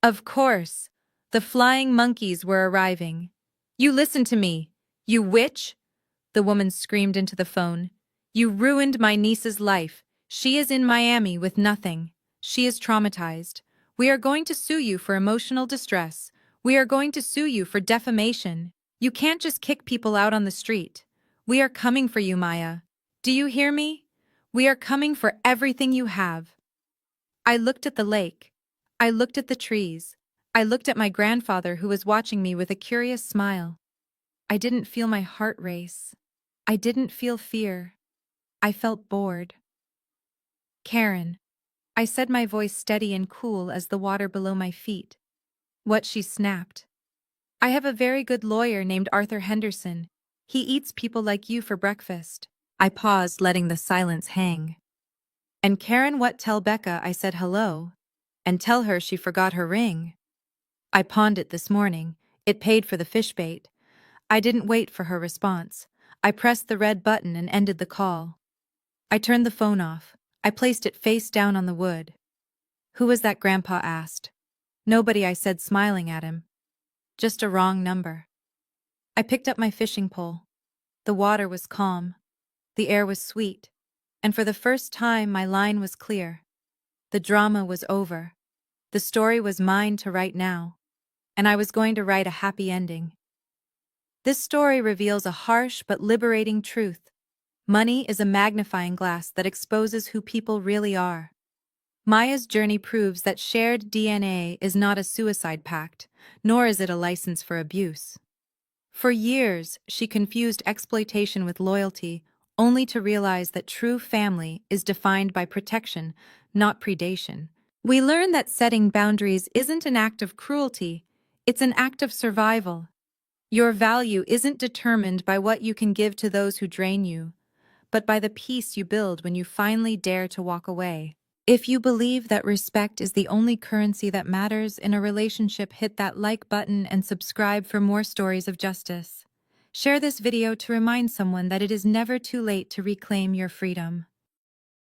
Of course, the flying monkeys were arriving. "You listen to me, you witch!" the woman screamed into the phone. "You ruined my niece's life. She is in Miami with nothing. She is traumatized. We are going to sue you for emotional distress. We are going to sue you for defamation. You can't just kick people out on the street. We are coming for you, Maya. Do you hear me? We are coming for everything you have." I looked at the lake. I looked at the trees. I looked at my grandfather who was watching me with a curious smile. I didn't feel my heart race. I didn't feel fear. I felt bored. "Karen," I said, my voice steady and cool as the water below my feet. What? She snapped. "I have a very good lawyer named Arthur Henderson. He eats people like you for breakfast." I paused, letting the silence hang. "And Karen, what? Tell Becca I said hello. And tell her she forgot her ring." "I pawned it this morning. It paid for the fish bait." I didn't wait for her response. I pressed the red button and ended the call. I turned the phone off. I placed it face down on the wood. "Who was that?" Grandpa asked. "Nobody," I said, smiling at him. "Just a wrong number." I picked up my fishing pole. The water was calm. The air was sweet. And for the first time, my line was clear. The drama was over. The story was mine to write now. And I was going to write a happy ending. This story reveals a harsh but liberating truth. Money is a magnifying glass that exposes who people really are. Maya's journey proves that shared DNA is not a suicide pact, nor is it a license for abuse. For years, she confused exploitation with loyalty, only to realize that true family is defined by protection, not predation. We learn that setting boundaries isn't an act of cruelty, it's an act of survival. Your value isn't determined by what you can give to those who drain you, but by the peace you build when you finally dare to walk away. If you believe that respect is the only currency that matters in a relationship, hit that like button and subscribe for more stories of justice. Share this video to remind someone that it is never too late to reclaim your freedom.